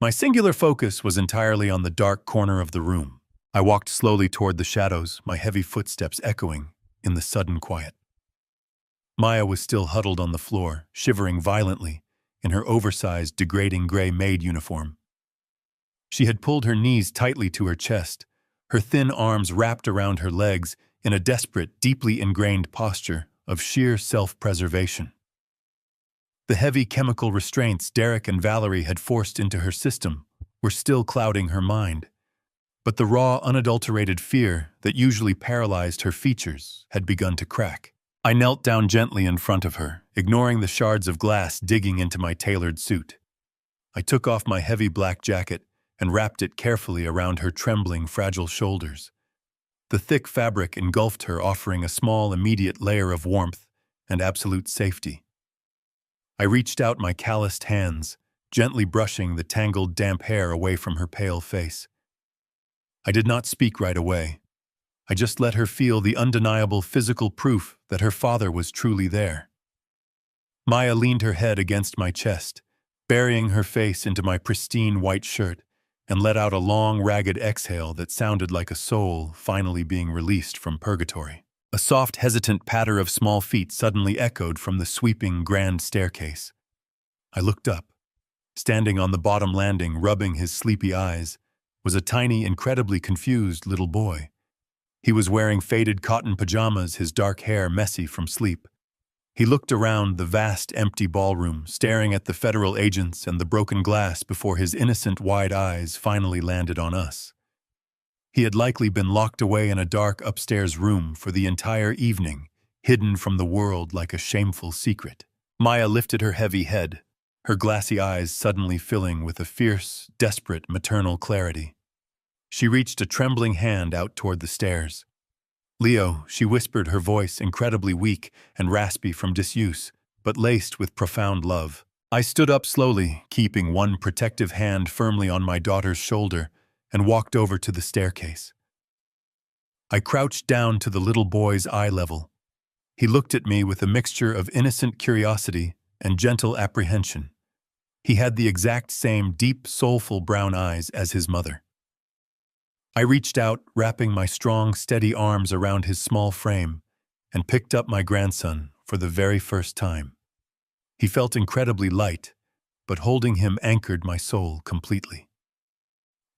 My singular focus was entirely on the dark corner of the room. I walked slowly toward the shadows, my heavy footsteps echoing in the sudden quiet. Maya was still huddled on the floor, shivering violently in her oversized, degrading gray maid uniform. She had pulled her knees tightly to her chest, her thin arms wrapped around her legs in a desperate, deeply ingrained posture of sheer self-preservation. The heavy chemical restraints Derek and Valerie had forced into her system were still clouding her mind, but the raw, unadulterated fear that usually paralyzed her features had begun to crack. I knelt down gently in front of her, ignoring the shards of glass digging into my tailored suit. I took off my heavy black jacket and wrapped it carefully around her trembling, fragile shoulders. The thick fabric engulfed her, offering a small, immediate layer of warmth and absolute safety. I reached out my calloused hands, gently brushing the tangled, damp hair away from her pale face. I did not speak right away. I just let her feel the undeniable physical proof that her father was truly there. Maya leaned her head against my chest, burying her face into my pristine white shirt, and let out a long, ragged exhale that sounded like a soul finally being released from purgatory. A soft, hesitant patter of small feet suddenly echoed from the sweeping, grand staircase. I looked up. Standing on the bottom landing, rubbing his sleepy eyes, was a tiny, incredibly confused little boy. He was wearing faded cotton pajamas, his dark hair messy from sleep. He looked around the vast, empty ballroom, staring at the federal agents and the broken glass before his innocent, wide eyes finally landed on us. He had likely been locked away in a dark upstairs room for the entire evening, hidden from the world like a shameful secret. Maya lifted her heavy head, her glassy eyes suddenly filling with a fierce, desperate maternal clarity. She reached a trembling hand out toward the stairs. "Leo," she whispered, her voice incredibly weak and raspy from disuse, but laced with profound love. I stood up slowly, keeping one protective hand firmly on my daughter's shoulder, and walked over to the staircase. I crouched down to the little boy's eye level. He looked at me with a mixture of innocent curiosity and gentle apprehension. He had the exact same deep, soulful brown eyes as his mother. I reached out, wrapping my strong, steady arms around his small frame, and picked up my grandson for the very first time. He felt incredibly light, but holding him anchored my soul completely.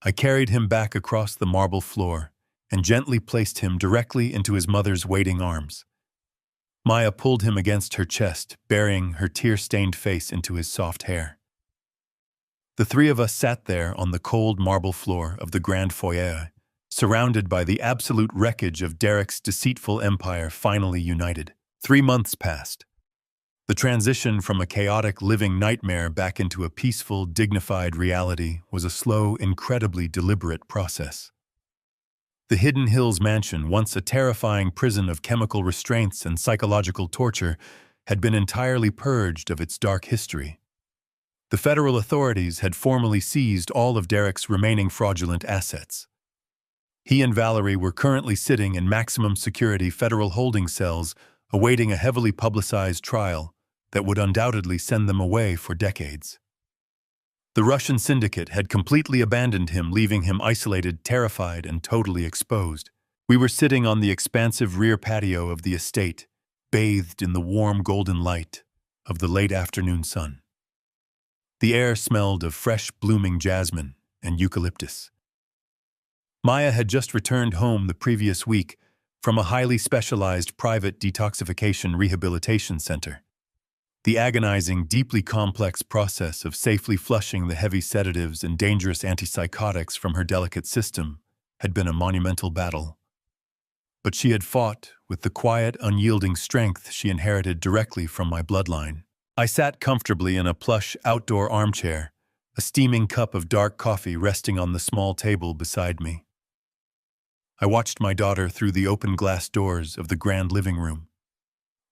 I carried him back across the marble floor and gently placed him directly into his mother's waiting arms. Maya pulled him against her chest, burying her tear-stained face into his soft hair. The three of us sat there on the cold marble floor of the grand foyer, surrounded by the absolute wreckage of Derek's deceitful empire finally united. 3 months passed. The transition from a chaotic living nightmare back into a peaceful, dignified reality was a slow, incredibly deliberate process. The Hidden Hills mansion, once a terrifying prison of chemical restraints and psychological torture, had been entirely purged of its dark history. The federal authorities had formally seized all of Derek's remaining fraudulent assets. He and Valerie were currently sitting in maximum security federal holding cells, awaiting a heavily publicized trial that would undoubtedly send them away for decades. The Russian syndicate had completely abandoned him, leaving him isolated, terrified, and totally exposed. We were sitting on the expansive rear patio of the estate, bathed in the warm golden light of the late afternoon sun. The air smelled of fresh, blooming jasmine and eucalyptus. Maya had just returned home the previous week from a highly specialized private detoxification rehabilitation center. The agonizing, deeply complex process of safely flushing the heavy sedatives and dangerous antipsychotics from her delicate system had been a monumental battle. But she had fought with the quiet, unyielding strength she inherited directly from my bloodline. I sat comfortably in a plush outdoor armchair, a steaming cup of dark coffee resting on the small table beside me. I watched my daughter through the open glass doors of the grand living room.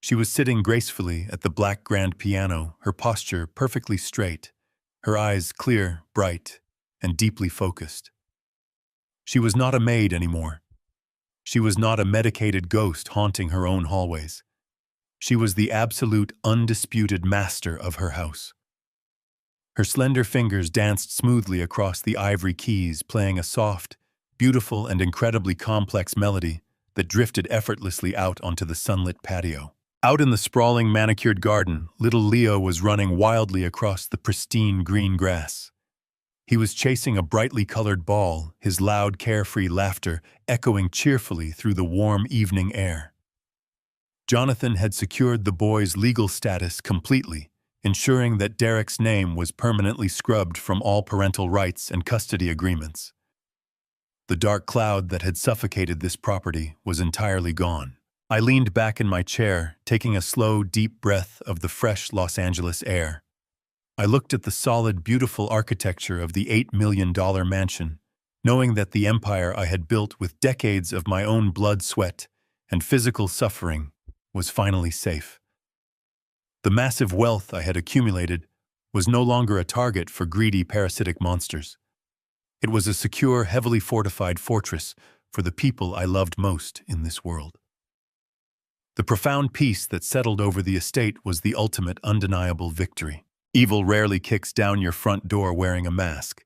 She was sitting gracefully at the black grand piano, her posture perfectly straight, her eyes clear, bright, and deeply focused. She was not a maid anymore. She was not a medicated ghost haunting her own hallways. She was the absolute, undisputed master of her house. Her slender fingers danced smoothly across the ivory keys, playing a soft, beautiful, and incredibly complex melody that drifted effortlessly out onto the sunlit patio. Out in the sprawling, manicured garden, little Leo was running wildly across the pristine green grass. He was chasing a brightly colored ball, his loud, carefree laughter echoing cheerfully through the warm evening air. Jonathan had secured the boy's legal status completely, ensuring that Derek's name was permanently scrubbed from all parental rights and custody agreements. The dark cloud that had suffocated this property was entirely gone. I leaned back in my chair, taking a slow, deep breath of the fresh Los Angeles air. I looked at the solid, beautiful architecture of the $8 million mansion, knowing that the empire I had built with decades of my own blood, sweat, and physical suffering was finally safe. The massive wealth I had accumulated was no longer a target for greedy, parasitic monsters. It was a secure, heavily fortified fortress for the people I loved most in this world. The profound peace that settled over the estate was the ultimate, undeniable victory. Evil rarely kicks down your front door wearing a mask.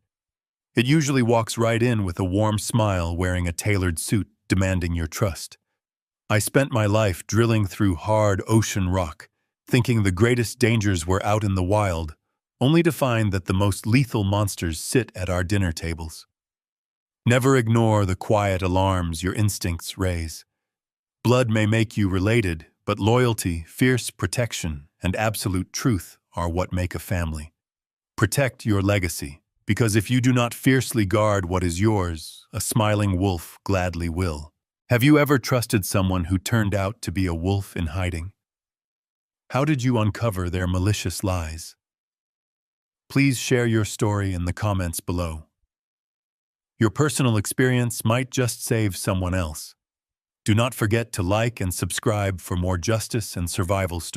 It usually walks right in with a warm smile, wearing a tailored suit, demanding your trust. I spent my life drilling through hard ocean rock, thinking the greatest dangers were out in the wild, only to find that the most lethal monsters sit at our dinner tables. Never ignore the quiet alarms your instincts raise. Blood may make you related, but loyalty, fierce protection, and absolute truth are what make a family. Protect your legacy, because if you do not fiercely guard what is yours, a smiling wolf gladly will. Have you ever trusted someone who turned out to be a wolf in hiding? How did you uncover their malicious lies? Please share your story in the comments below. Your personal experience might just save someone else. Do not forget to like and subscribe for more justice and survival stories.